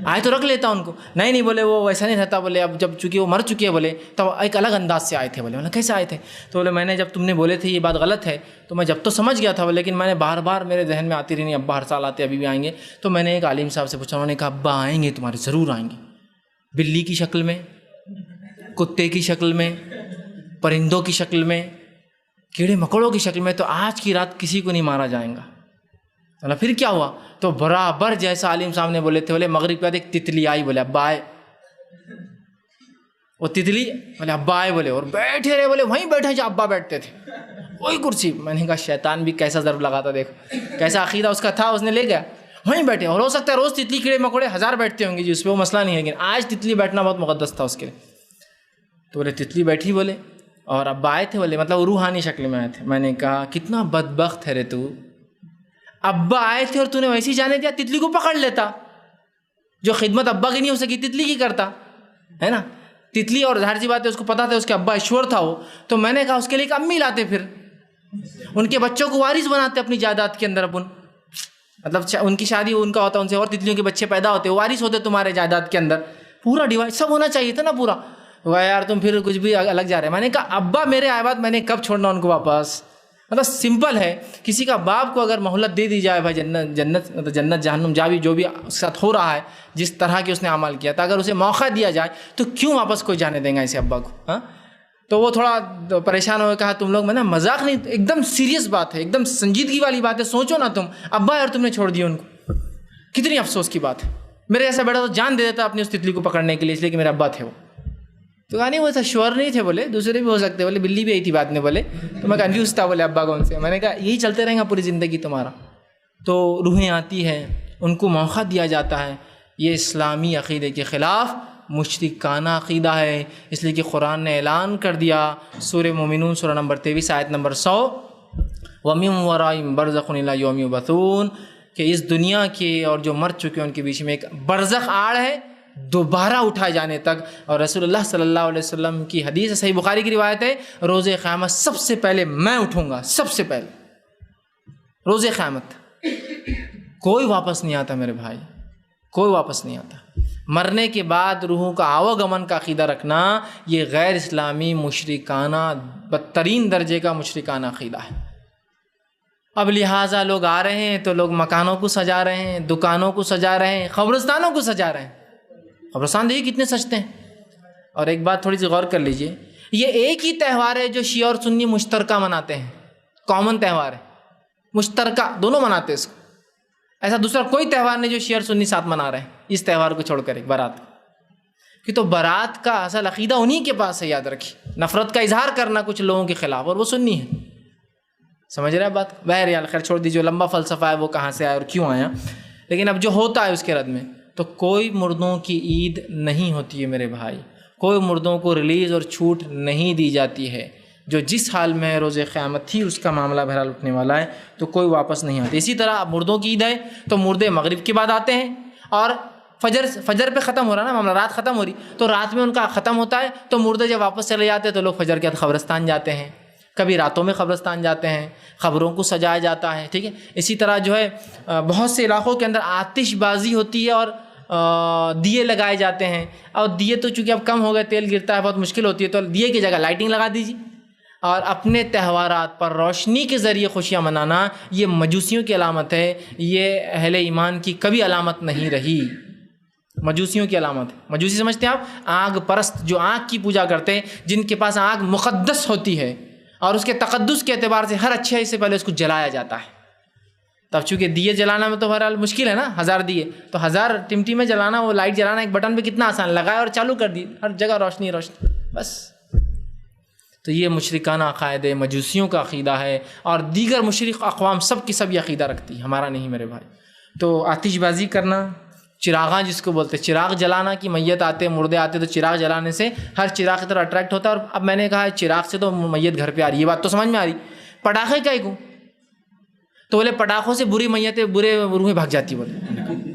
آئے تو رکھ لیتا ان کو۔ نہیں بولے وہ ویسا نہیں رہتا، بولے اب جب چونکہ وہ مر چکے ہیں بولے تو ایک الگ انداز سے آئے تھے۔ بولے کیسے آئے تھے؟ تو بولے میں نے جب تم نے بولے تھے یہ بات غلط ہے تو میں جب تو سمجھ گیا تھا، لیکن میں نے بار بار میرے ذہن میں آتی رہی، ابا ہر سال آتے ابھی بھی آئیں گے۔ تو میں نے ایک عالم صاحب سے پوچھا، انہوں نے کہا ابا آئیں گے تمہارے، ضرور آئیں گے، بلی کی شکل میں، کتے کی شکل میں، پرندوں کی شکل میں، کیڑے مکوڑوں کی شکل میں، تو آج کی رات کسی کو نہیں مارا جائے گا۔ پھر کیا ہوا؟ تو برابر جیسا عالم صاحب نے بولے تھے، بولے مغرب کے بعد ایک تتلی آئی، بولے ابا آئے، وہ تتلی بولے ابا آئے، بولے اور بیٹھے رہے، بولے وہیں بیٹھے جہاں ابا بیٹھتے تھے، وہی کرسی۔ میں نے کہا شیطان بھی کیسا ضرب لگاتا، دیکھو کیسا عقیدہ اس کا تھا، اس نے لے گیا وہیں بیٹھے۔ اور ہو سکتا ہے روز تتلی کیڑے مکوڑے 1000 بیٹھتے ہوں گے جی، اس پہ وہ مسئلہ نہیں ہے، لیکن آج تتلی بیٹھنا بہت مقدس تھا اس کے لیے۔ تو بولے تتلی بیٹھی، بولے اور ابا آئے تھے، بولے مطلب روحانی شکل میں آئے تھے۔ میں نے کہا کتنا بدبخت ہے رے تو، ابا آئے تھے اور تو نے ویسے ہی جانے دیا، تتلی کو پکڑ لیتا، جو خدمت ابا کی نہیں ہو سکی تتلی کی کرتا ہے نا۔ تتلی اور ظاہر سی بات ہے اس کو پتا تھا اس کے ابا ایشور تھا وہ، تو میں نے کہا اس کے لیے ایک امی لاتے، پھر ان کے بچوں کو وارث بناتے اپنی جائیداد کے اندر، اپن مطلب ان کی شادی ان کا ہوتا، ان سے اور تتلیوں کے بچے پیدا ہوتے، وارث ہوتے تمہارے جائیداد کے اندر، پورا ڈیوائس سب ہونا چاہیے تھا نا پورا۔ یار تم پھر کچھ بھی الگ جا رہے ہیں۔ میں نے کہا ابا میرے آئے بعد میں نے کب چھوڑنا ان کو واپس؟ مطلب سمپل ہے، کسی کا باپ کو اگر مہلت دے دی جائے، بھائی جنت جہنم جا بھی جو بھی اس کے ساتھ ہو رہا ہے، جس طرح کی اس نے عمل کیا تھا، اگر اسے موقع دیا جائے تو کیوں واپس کوئی جانے دیں گا اسے ابا کو؟ ہاں، تو وہ تھوڑا پریشان ہو، کہا تم لوگ، میں نا مذاق نہیں، ایک دم سیریس بات ہے، ایک دم سنجیدگی والی بات ہے، سوچو نا تم ابا اور تم نے چھوڑ دیا ان کو، کتنی افسوس کی بات ہے۔ میرے ایسا بیٹا تو جان دے دیتا اپنی اس تتلی کو پکڑنے کے لیے، اس لیے کہ میرے ابا تھے وہ۔ تو کہا نہیں وہ ایسا شور نہیں تھے، بولے دوسرے بھی ہو سکتے، بولے بلی بھی آئی تھی بات میں، بولے تو میں کنفیوز تھا، بولے ابا کون سے؟ میں نے کہا یہی چلتے رہیں گا پوری زندگی تمہارا۔ تو روحیں آتی ہیں، ان کو موقع دیا جاتا ہے، یہ اسلامی عقیدے کے خلاف مشرکانہ عقیدہ ہے، اس لیے کہ قرآن نے اعلان کر دیا، سورہ مومنون سورہ نمبر 23 آیت نمبر 100، وَمِن وَرَائِهِمْ بَرْزَخٌ إِلَىٰ يَوْمِ يُبْعَثُونَ، کہ اس دنیا کے اور جو مر چکے ہیں ان کے بیچ میں ایک برزخ آڑ ہے دوبارہ اٹھائے جانے تک۔ اور رسول اللہ صلی اللہ علیہ وسلم کی حدیث، صحیح بخاری کی روایت ہے، روز قیامت سب سے پہلے میں اٹھوں گا، سب سے پہلے روز قیامت، کوئی واپس نہیں آتا میرے بھائی، کوئی واپس نہیں آتا۔ مرنے کے بعد روحوں کا آواگمن کا عقیدہ رکھنا یہ غیر اسلامی مشرکانہ، بدترین درجے کا مشرکانہ عقیدہ ہے۔ اب لہٰذا لوگ آ رہے ہیں تو لوگ مکانوں کو سجا رہے ہیں، دکانوں کو سجا رہے ہیں، قبرستانوں کو سجا رہے ہیں۔ قبرستان دیکھیے کتنے سجتے ہیں۔ اور ایک بات تھوڑی سی غور کر لیجئے، یہ ایک ہی تہوار ہے جو شیعہ اور سنی مشترکہ مناتے ہیں، کامن تہوار ہے، مشترکہ دونوں مناتے ہیں اس کو۔ ایسا دوسرا کوئی تہوار نہیں جو شیعہ اور سنی ساتھ منا رہے ہیں اس تہوار کو چھوڑ کر، ایک بارات کہ تو بارات کا اصل عقیدہ انہی کے پاس ہے، یاد رکھیے، نفرت کا اظہار کرنا کچھ لوگوں کے خلاف، اور وہ سنی ہے۔ سمجھ رہے ہیں بات؟ بہرحال خیر چھوڑ دیجیے، لمبا فلسفہ ہے وہ کہاں سے آیا اور کیوں آیا، لیکن اب جو ہوتا ہے اس کے رد میں، تو کوئی مردوں کی عید نہیں ہوتی ہے میرے بھائی، کوئی مردوں کو ریلیز اور چھوٹ نہیں دی جاتی ہے، جو جس حال میں روز قیامت تھی اس کا معاملہ بہرحال اٹھنے والا ہے، تو کوئی واپس نہیں آتے۔ اسی طرح مردوں کی عید ہے تو مردے مغرب کے بعد آتے ہیں، اور فجر پہ ختم ہو رہا نا معاملہ، رات ختم ہو رہی تو رات میں ان کا ختم ہوتا ہے، تو مردے جب واپس چلے جاتے ہیں تو لوگ فجر کے بعد قبرستان جاتے ہیں، کبھی راتوں میں قبرستان جاتے ہیں، قبروں کو سجایا جاتا ہے، ٹھیک ہے۔ اسی طرح جو ہے بہت سے علاقوں کے اندر آتش بازی ہوتی ہے اور دیے لگائے جاتے ہیں، اور دیے تو چونکہ اب کم ہو گئے، تیل گرتا ہے، بہت مشکل ہوتی ہے، تو دیے کی جگہ لائٹنگ لگا دیجیے۔ اور اپنے تہوارات پر روشنی کے ذریعے خوشیاں منانا یہ مجوسیوں کی علامت ہے، یہ اہل ایمان کی کبھی علامت نہیں رہی، مجوسیوں کی علامت ہے۔ مجوسی سمجھتے ہیں آپ؟ آگ پرست، جو آگ کی پوجا کرتے ہیں، جن کے پاس آگ مقدس ہوتی ہے، اور اس کے تقدس کے اعتبار سے ہر اچھائی سے پہلے اس کو جلایا جاتا ہے. تب چونکہ دیے جلانا میں تو بہرحال مشکل ہے نا، 1000 دیے تو 1000 ٹمٹی میں جلانا، وہ لائٹ جلانا ایک بٹن پہ کتنا آسان، لگایا اور چالو کر دی، ہر جگہ روشنی روشنی بس. تو یہ مشرکانہ عقائد ہے، مجوسیوں کا عقیدہ ہے، اور دیگر مشرک اقوام سب کی سب یہ عقیدہ رکھتی ہے، ہمارا نہیں میرے بھائی. تو آتش بازی کرنا، چراغاں جس کو بولتے ہیں، چراغ جلانا کہ میت آتے مردے آتے تو چراغ جلانے سے ہر چراغ کی طرح اٹریکٹ ہوتا ہے. اور اب میں نے کہا چراغ سے تو میت گھر پہ آ رہی ہے، یہ بات تو سمجھ میں آ رہی. پٹاخے کا کو تو بولے پٹاخوں سے بری میتیں برے روحیں بھاگ جاتی، بولے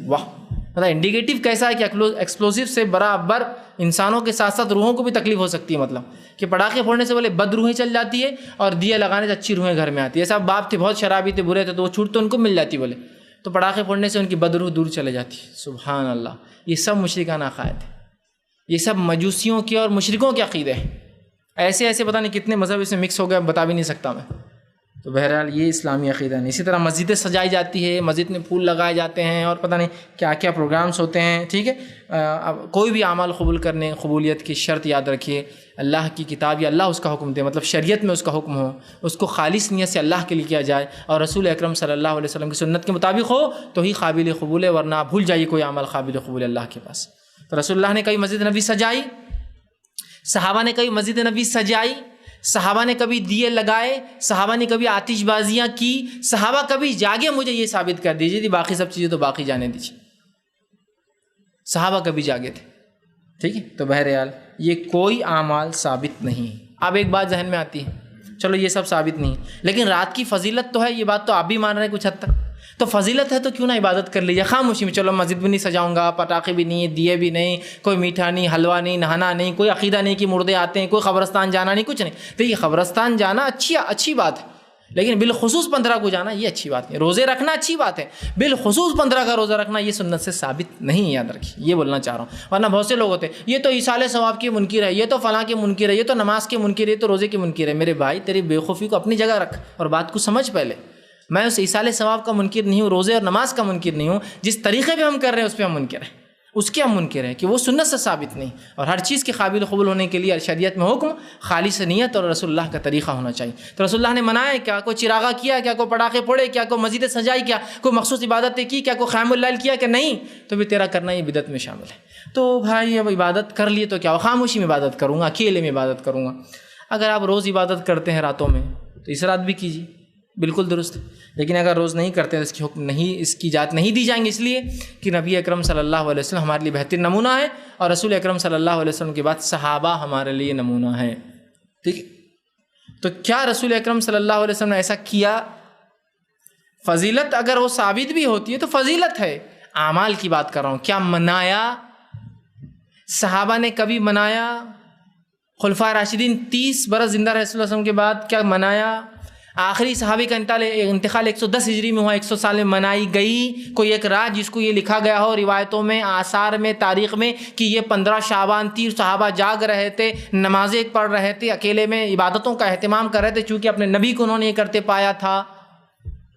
واہ. مطلب انڈیکیٹو کیسا ہے کہ ایکسپلوسیو سے برابر انسانوں کے ساتھ ساتھ روحوں کو بھی تکلیف ہو سکتی ہے. مطلب کہ پٹاخے پھوڑنے سے بولے بد روحیں چل جاتی ہے اور دیے لگانے سے اچھی روحیں گھر میں آتی ہے. ایسا باپ تھے بہت شرابی تھے برے تھے تو وہ چھوٹ تو ان کو مل جاتی، بولے تو پٹاخے پھوڑنے سے ان کی بد روح دور چلے جاتی. سبحان اللہ. یہ سب مشرکانہ عقائد ہے، یہ سب مجوسیوں کے اور مشرکوں کے عقیدے ہیں. ایسے ایسے پتہ نہیں کتنے مذہب اس میں مکس ہو گئے، بتا بھی نہیں سکتا میں. تو بہرحال یہ اسلامی عقیدہ نہیں. اسی طرح مسجدیں سجائی جاتی ہے، مسجد میں پھول لگائے جاتے ہیں اور پتہ نہیں کیا کیا پروگرامز ہوتے ہیں. ٹھیک ہے، اب کوئی بھی اعمال قبول کرنے قبولیت کی شرط یاد رکھیے، اللہ کی کتاب یا اللہ اس کا حکم دے، مطلب شریعت میں اس کا حکم ہو، اس کو خالص نیت سے اللہ کے لیے کیا جائے اور رسول اکرم صلی اللہ علیہ وسلم کی سنت کے مطابق ہو تو ہی قابل قبول ہے، ورنہ بھول جائیے کوئی عمل قابل قبول ہے اللہ کے پاس. تو رسول اللہ نے کبھی مسجد نبی سجائی، صحابہ نے کبھی مسجد نبی سجائی، صحابہ نے کبھی دیے لگائے، صحابہ نے کبھی آتش بازیاں کی، صحابہ کبھی جاگے مجھے یہ ثابت کر دیجیے تھی، باقی سب چیزیں تو باقی جانے دیجیے. صحابہ کبھی جاگے تھے. ٹھیک ہے، تو بہرحال یہ کوئی اعمال ثابت نہیں. اب ایک بات ذہن میں آتی ہے، چلو یہ سب ثابت نہیں لیکن رات کی فضیلت تو ہے، یہ بات تو آپ بھی مان رہے ہیں کچھ حد تک. تو فضیلت ہے تو کیوں نہ عبادت کر لیجیے خاموشی میں. چلو مسجد بھی نہیں سجاؤں گا، پٹاخے بھی نہیں، دیے بھی نہیں، کوئی میٹھا نہیں، حلوہ نہیں، نہانا نہیں، کوئی عقیدہ نہیں کہ مردے آتے ہیں، کوئی قبرستان جانا نہیں، کچھ نہیں. دیکھیے قبرستان جانا اچھی بات ہے، لیکن بالخصوص 15 کو جانا یہ اچھی بات نہیں. روزے رکھنا اچھی بات ہے، بالخصوص 15 کا روزہ رکھنا یہ سنت سے ثابت نہیں. یاد رکھیے، یہ بولنا چاہ رہا ہوں. ورنہ بہت سے لوگ ہوتے ہیں یہ تو ایصال ثواب کے منکر ہے، یہ تو فلاں کے منکر ہے، یہ تو نماز کے منکر ہے، یہ تو روزے کے منکر ہے. میرے بھائی تیری بے خوفی کو اپنی جگہ رکھ اور بات کو سمجھ. پہلے میں اس ایصال ثواب کا منکر نہیں ہوں، روزے اور نماز کا منکر نہیں ہوں. جس طریقے پہ ہم کر رہے ہیں اس پہ ہم منکر ہیں، اس کے ہم منکر ہیں کہ وہ سنت سے ثابت نہیں. اور ہر چیز کے قابل قبول ہونے کے لیے شریعت میں حکم خالص نیت اور رسول اللہ کا طریقہ ہونا چاہیے. تو رسول اللہ نے منایا کیا؟ کوئی چراغا کیا کیا؟ کوئی پٹاخے پھوڑے کیا؟ کوئی مسجد سجائی کیا؟ کوئی مخصوص عبادتیں کی کیا؟ کوئی خیام اللیل کیا کہ نہیں؟ تو بھی تیرا کرنا یہ بدعت میں شامل ہے. تو بھائی اب عبادت کر لیے تو کیا، خاموشی میں عبادت کروں گا، اکیلے میں عبادت کروں گا. اگر آپ روز عبادت کرتے ہیں راتوں میں تو اس رات بھی کیجیے، بالکل درست ہے. لیکن اگر روز نہیں کرتے تو اس کی حکم نہیں، اس کی اجازت نہیں دی جائیں گے، اس لیے کہ نبی اکرم صلی اللہ علیہ وسلم ہمارے لیے بہترین نمونہ ہے اور رسول اکرم صلی اللہ علیہ وسلم کے بعد صحابہ ہمارے لیے نمونہ ہے. ٹھیک ہے، تو کیا رسول اکرم صلی اللہ علیہ وسلم نے ایسا کیا؟ فضیلت اگر وہ ثابت بھی ہوتی ہے تو فضیلت ہے. اعمال کی بات کر رہا ہوں. کیا منایا؟ صحابہ نے کبھی منایا؟ خلفائے راشدین 30 برس زندہ رہے رسول اللہ علیہ وسلم کے بعد، کیا منایا؟ آخری صحابی کا انتقال 110 ہجری میں ہوا، 100 سال میں منائی گئی کوئی ایک رات جس کو یہ لکھا گیا ہو روایتوں میں، آثار میں، تاریخ میں کہ یہ 15 شعبان 30 صحابہ جاگ رہے تھے، نمازیں پڑھ رہے تھے، اکیلے میں عبادتوں کا اہتمام کر رہے تھے چونکہ اپنے نبی کو انہوں نے یہ کرتے پایا تھا؟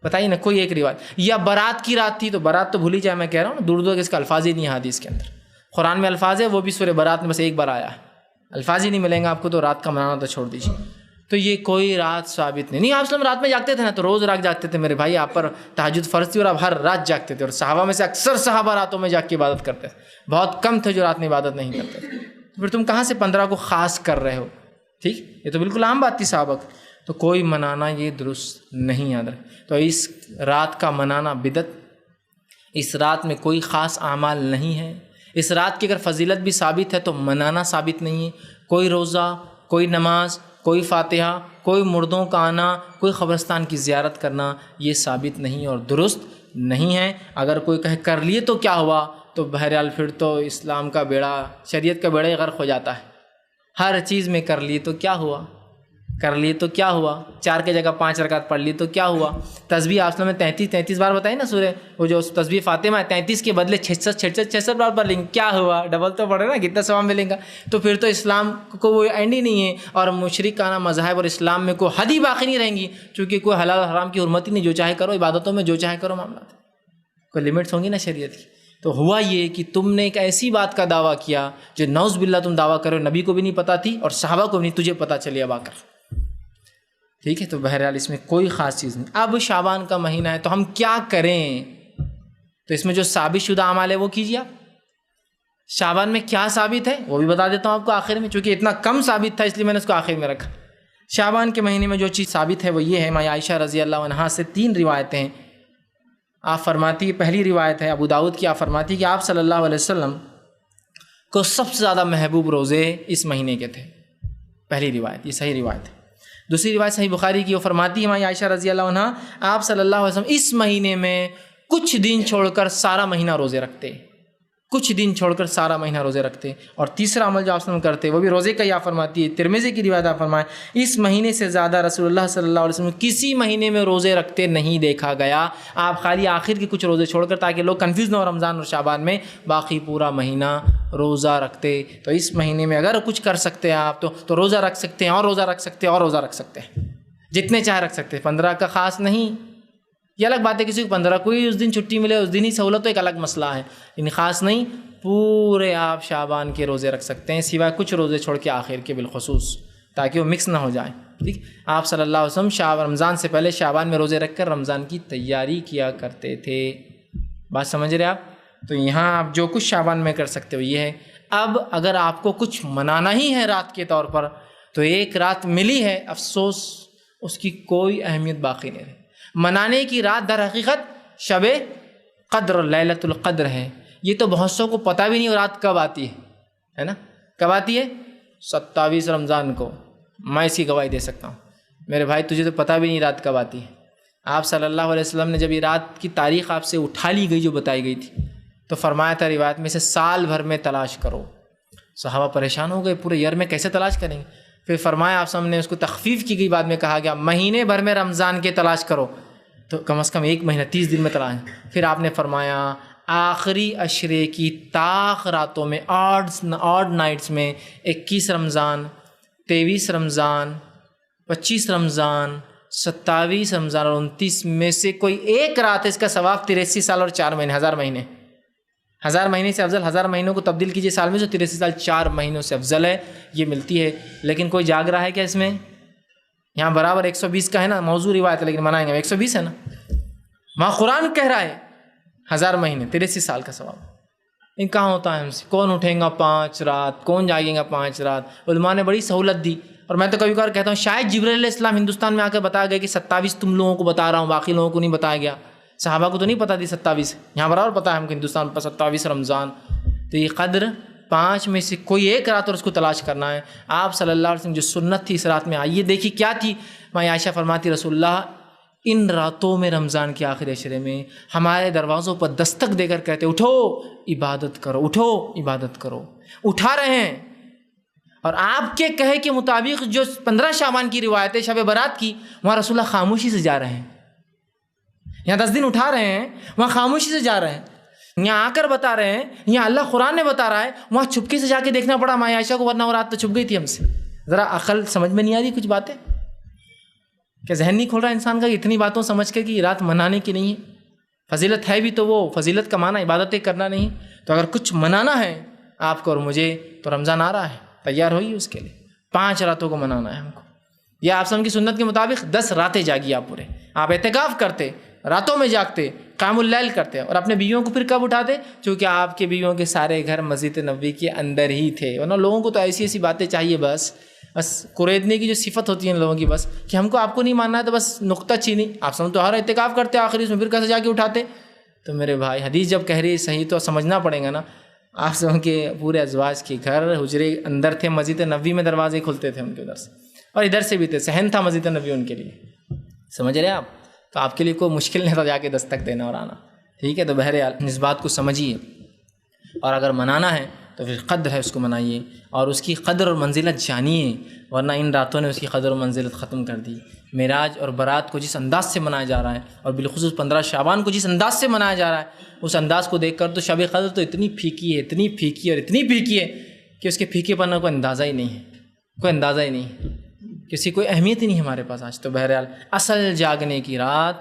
بتائیے نا کوئی ایک روایت. یا برات کی رات تھی، تو برات تو بھولی جائے، میں کہہ رہا ہوں دور دور اس کا الفاظ ہی نہیں ہے حدیث کے اندر. قرآن میں الفاظ ہے، وہ بھی سورہ برات میں بس ایک بار آیا ہے، الفاظ ہی نہیں ملیں گے آپ کو. تو رات کا منانا تو چھوڑ دیجیے. تو یہ کوئی رات ثابت نہیں. آپ اسلام رات میں جاگتے تھے نا، تو روز رات جاگتے تھے میرے بھائی، آپ پر تہجد فرض تھی اور آپ ہر رات جاگتے تھے. اور صحابہ میں سے اکثر صحابہ راتوں میں جاگ کے عبادت کرتے تھے، بہت کم تھے جو رات میں عبادت نہیں کرتے تھے. پھر تم کہاں سے 15 کو خاص کر رہے ہو؟ ٹھیک، یہ تو بالکل عام بات تھی صحابہ کی. تو کوئی منانا یہ درست نہیں. یاد رکھ، تو اس رات کا منانا بدعت. اس رات میں کوئی خاص اعمال نہیں ہے. اس رات کی اگر فضیلت بھی ثابت ہے تو منانا ثابت نہیں ہے. کوئی روزہ، کوئی نماز، کوئی فاتحہ، کوئی مردوں کا آنا، کوئی قبرستان کی زیارت کرنا یہ ثابت نہیں اور درست نہیں ہے. اگر کوئی کہے کر لیے تو کیا ہوا، تو بہرحال پھر تو اسلام کا بیڑا، شریعت کا بیڑا غرق ہو جاتا ہے. ہر چیز میں کر لیے تو کیا ہوا، کر لیے تو کیا ہوا، 4 کی جگہ 5 رکعت پڑھ لی تو کیا ہوا. تسبیح آپ نے 33 بار بتائی نا سورہ، وہ جو تسبیح فاطمہ ہے 33 کے بدلے 66 بار پڑھ لیں گے، کیا ہوا، ڈبل تو پڑھے نا، کتنا ثواب ملے گا. تو پھر تو اسلام کو وہ اینڈ ہی نہیں ہے اور مشرکانہ مذاہب اور اسلام میں کوئی حد ہی باقی نہیں رہیں گی، چونکہ کوئی حلال حرام کی حرمت ہی نہیں. جو چاہے کرو، عبادتوں میں جو چاہے کرو، معاملات کوئی لمٹس ہوں گی نا شریعت کی. تو ہوا یہ کہ تم نے ایک ایسی بات کا دعویٰ کیا جو نعوذ باللہ تم دعویٰ کرو نبی کو بھی نہیں پتہ تھی اور صحابہ کو بھی نہیں، تجھے پتہ چلی اب آ کر. ٹھیک ہے، تو بہرحال اس میں کوئی خاص چیز نہیں۔ اب شعبان کا مہینہ ہے تو ہم کیا کریں؟ تو اس میں جو ثابت شدہ اعمال ہے وہ کیجیے آپ۔ شعبان میں کیا ثابت ہے وہ بھی بتا دیتا ہوں آپ کو آخر میں، چونکہ اتنا کم ثابت تھا اس لیے میں نے اس کو آخر میں رکھا۔ شعبان کے مہینے میں جو چیز ثابت ہے وہ یہ ہے، ماں عائشہ رضی اللہ عنہا سے 3 روایتیں ہیں۔ آپ فرماتی، پہلی روایت ہے ابو داؤد کی، آپ فرماتی کہ آپ صلی اللہ علیہ وسلم کو سب سے زیادہ محبوب روزے اس مہینے کے تھے۔ پہلی روایت، یہ صحیح روایت ہے۔ دوسری روایت صحیح بخاری کی، وہ فرماتی ہے ماں عائشہ رضی اللہ عنہا، آپ صلی اللہ علیہ وسلم اس مہینے میں کچھ دن چھوڑ کر سارا مہینہ روزے رکھتے، کچھ دن چھوڑ کر سارا مہینہ روزے رکھتے۔ اور تیسرا عمل جو آپ وسلم کرتے وہ بھی روزے کا ہی، آپ فرماتی ہے، ترمذی کی روایت آپ فرمائیں، اس مہینے سے زیادہ رسول اللہ صلی اللہ علیہ وسلم کسی مہینے میں روزے رکھتے نہیں دیکھا گیا۔ آپ خالی آخر کے کچھ روزے چھوڑ کر، تاکہ لوگ کنفیوز نہ ہو رمضان اور شعبان میں، باقی پورا مہینہ روزہ رکھتے۔ تو اس مہینے میں اگر کچھ کر سکتے ہیں آپ تو روزہ رکھ سکتے ہیں، اور روزہ رکھ سکتے ہیں، اور روزہ رکھ سکتے ہیں، جتنے چاہے رکھ سکتے ہیں۔ 15 کا خاص نہیں، یہ الگ بات ہے، کسی کو 15 کوئی اس دن چھٹی ملے اس دن ہی سہولت، تو ایک الگ مسئلہ ہے، لیکن خاص نہیں، پورے آپ شعبان کے روزے رکھ سکتے ہیں، سوائے کچھ روزے چھوڑ کے آخر کے بالخصوص، تاکہ وہ مکس نہ ہو جائے۔ ٹھیک، آپ صلی اللہ علیہ وسلم رمضان سے پہلے شعبان میں روزے رکھ کر رمضان کی تیاری کیا کرتے تھے۔ بات سمجھ رہے آپ؟ تو یہاں آپ جو کچھ شعبان میں کر سکتے ہو یہ ہے۔ اب اگر آپ کو کچھ منانا ہی ہے رات کے طور پر، تو ایک رات ملی ہے، افسوس اس کی کوئی اہمیت باقی نہیں رہی۔ منانے کی رات در حقیقت شب قدر، لیلۃ القدر ہے۔ یہ تو بہت سو کو پتہ بھی نہیں وہ رات کب آتی ہے نا؟ کب آتی ہے؟ 27 رمضان کو۔ میں اس کی گواہی دے سکتا ہوں میرے بھائی، تجھے تو پتہ بھی نہیں رات کب آتی ہے۔ آپ صلی اللہ علیہ وسلم نے جب یہ رات کی تاریخ آپ سے اٹھا لی گئی جو بتائی گئی تھی، تو فرمایا تھا روایت میں سے سال بھر میں تلاش کرو۔ صحابہ پریشان ہو گئے، پورے ایئر میں کیسے تلاش کریں گے؟ پھر فرمایا آپ نے، اس کو تخفیف کی گئی، بعد میں کہا گیا مہینے بھر میں رمضان کے تلاش کرو، تو کم از کم 1 مہینہ 30 دن میں تلاش۔ پھر آپ نے فرمایا آخری عشرے کی طاق راتوں میں، آڈ نائٹس میں، 21 رمضان، 23 رمضان، 25 رمضان، 27 رمضان اور 29 میں سے کوئی ایک رات ہے، اس کا ثواب 83 سال اور 4 مہینے، 1000 مہینے، 1000 مہینے سے افضل، 1000 مہینوں کو تبدیل کیجئے سال میں، تو 83 سال 4 مہینوں سے افضل ہے، یہ ملتی ہے۔ لیکن کوئی جاگ رہا ہے کیا اس میں؟ یہاں برابر 120 کا ہے نا، موضوع روایت ہے لیکن منائیں گے 120 ہے نا، وہاں قرآن کہہ رہا ہے 1000 مہینے 83 سال کا ثواب۔ ان کہاں ہوتا ہے ہم سے؟ کون اٹھیں گا 5 رات، کون جاگیں گا 5 رات؟ علماء نے بڑی سہولت دی، اور میں تو کبھی کبھار کہتا ہوں شاید جبرائیل علیہ السلام ہندوستان میں آ کر بتایا گیا کہ 27 تم لوگوں کو بتا رہا ہوں، باقی لوگوں کو نہیں بتایا گیا۔ صحابہ کو تو نہیں پتا تھی 27، یہاں برابر پتا ہے ہم کو ہندوستان پر 27 رمضان۔ تو یہ قدر 5 میں سے کوئی ایک رات اور اس کو تلاش کرنا ہے۔ آپ صلی اللہ علیہ وسلم جو سنت تھی اس رات میں آئیے دیکھیے کیا تھی۔ ماں عائشہ فرماتی رسول اللہ ان راتوں میں رمضان کے آخری عشرے میں ہمارے دروازوں پر دستک دے کر کہتے اٹھو عبادت کرو، اٹھو عبادت کرو، اٹھا رہے ہیں۔ اور آپ کے کہے کے مطابق جو 15 شعبان کی روایت ہے شب برات کی، وہاں رسول اللہ خاموشی سے جا رہے ہیں۔ یہاں 10 دن اٹھا رہے ہیں، وہاں خاموشی سے جا رہے ہیں۔ یہاں آ کر بتا رہے ہیں، یہاں اللہ قرآن نے بتا رہا ہے، وہاں چھپکے سے جا کے دیکھنا پڑا ماں عائشہ کو، ورنہ وہ رات تو چھپ گئی تھی ہم سے۔ ذرا عقل سمجھ میں نہیں آ رہی کچھ باتیں؟ کہ ذہن نہیں کھول رہا انسان کا اتنی باتوں سمجھ کے کہ یہ رات منانے کی نہیں ہے؟ فضیلت ہے بھی تو وہ فضیلت کا معنی عبادتیں کرنا نہیں۔ تو اگر کچھ منانا ہے آپ کو اور مجھے تو رمضان آ رہا ہے، تیار ہوئیے اس کے لیے۔ 5 راتوں کو منانا ہے ہم کو، یا آپ کی سنت کے مطابق 10 راتیں جاگیے آپ پورے، آپ اعتکاف کرتے، راتوں میں جاگتے، قیام اللیل کرتے، اور اپنے بیویوں کو پھر کب اٹھاتے؟ چونکہ آپ کے بیویوں کے سارے گھر مسجد نبوی کے اندر ہی تھے، ورنہ لوگوں کو تو ایسی ایسی باتیں چاہیے، بس قریدنے کی جو صفت ہوتی ہے ان لوگوں کی، بس کہ ہم کو آپ کو نہیں ماننا ہے تو بس نقطہ چینی۔ آپ سب تو ہر اعتکاف کرتے آخری اس میں، پھر کیسے جا کے اٹھاتے؟ تو میرے بھائی حدیث جب کہہ رہی ہے صحیح تو سمجھنا پڑے گا نا۔ آپ سب کے پورے ازواج کے گھر حجرے اندر تھے، مسجد نبوی میں دروازے کھلتے تھے ان کے ادھر سے، اور ادھر سے بھی تھے، صحن تھا مسجد نبوی ان کے لیے، سمجھ رہے آپ؟ تو آپ کے لیے کوئی مشکل نہیں تھا جا کے دستک دینا اور آنا، ٹھیک ہے؟ تو بہرحال اس بات کو سمجھیے، اور اگر منانا ہے تو پھر قدر ہے اس کو منائیے، اور اس کی قدر اور منزلت جانیے، ورنہ ان راتوں نے اس کی قدر اور منزلت ختم کر دی۔ معراج اور برات کو جس انداز سے منایا جا رہا ہے، اور بالخصوص 15 شعبان کو جس انداز سے منایا جا رہا ہے، اس انداز کو دیکھ کر تو شب قدر تو اتنی پھیکی ہے، اتنی پھیکی اور اتنی پھیکی ہے کہ اس کے پھیکے پن کا کوئی اندازہ ہی نہیں ہے، کوئی اندازہ ہی نہیں، کسی کوئی اہمیت ہی نہیں ہمارے پاس آج۔ تو بہرحال اصل جاگنے کی رات